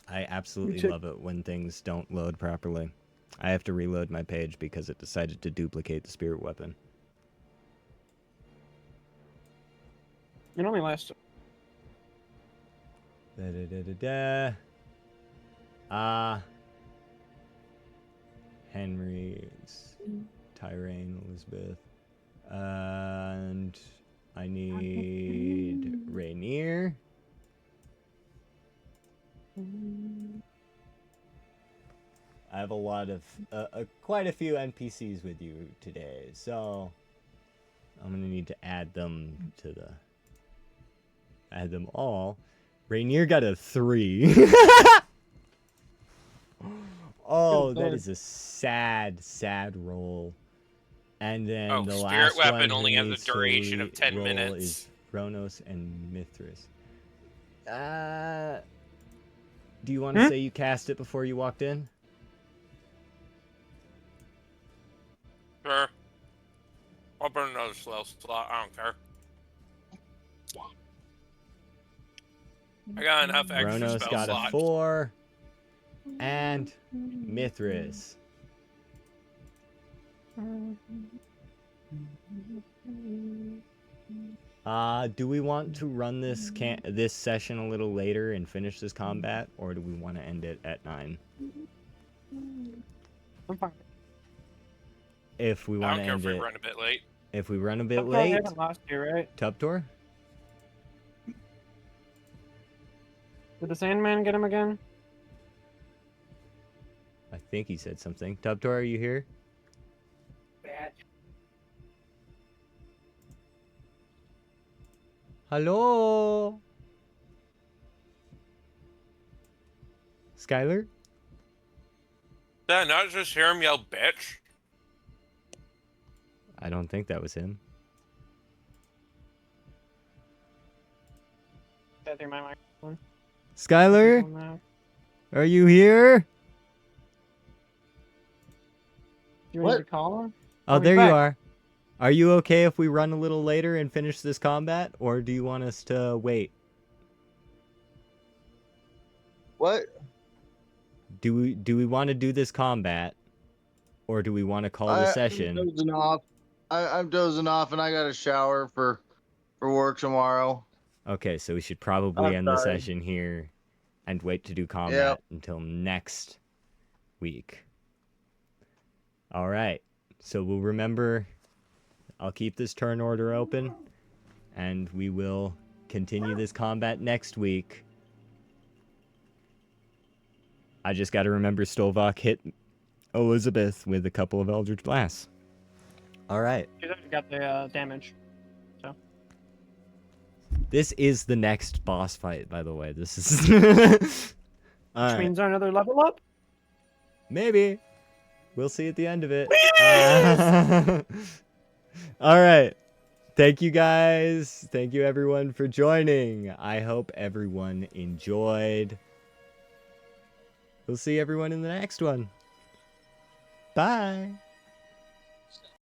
I absolutely love it when things don't load properly. I have to reload my page because it decided to duplicate the spirit weapon. It only lasts. Henry's Tyrain, Elizabeth. And I need Rainier. I have a lot of, quite a few NPCs with you today, so I'm gonna need to add them to the, add them all. Rainier got a 3. Oh, that is a sad, sad roll. And then Oh, the spirit last weapon one only who has a needs to duration of 10 roll minutes. is Kronos and Mithras. Do you want to say you cast it before you walked in? Sure. I'll burn another slow slot. I don't care. I got enough extra Kronos spell got slots. a 4. And Mithras. Do we want to run this this session a little later and finish this combat, or do we want to end it at 9? I'm fine. If we I want don't to care end if we it, run a bit late. if we run a bit I late, haven't lost you, right? Tubtor? Did the Sandman get him again? I think he said something. Tubtor, are you here? Bad. Hello? Skylar? Did I not just hear him yell, bitch? I don't think that was him. That through my microphone. Skylar? Are you here? Do you want What? to call him? Oh, he's there back. you are. Are you okay if we run a little later and finish this combat, or do you want us to wait? What? Do we want to do this combat, or do we want to call the I'm session? dozing off. I'm dozing off, and I got a shower for work tomorrow. Okay, so we should probably I'm end the sorry. session here and wait to do combat until next week. All right. So we'll remember, I'll keep this turn order open, and we will continue this combat next week. I just got to remember Stovak hit Elizabeth with a couple of Eldritch Blasts. All right. He's already got the damage. So. This is the next boss fight, by the way. This is... Which All right. means another level up? Maybe. We'll see at the end of it. All right. Thank you, guys. Thank you, everyone, for joining. I hope everyone enjoyed. We'll see everyone in the next one. Bye.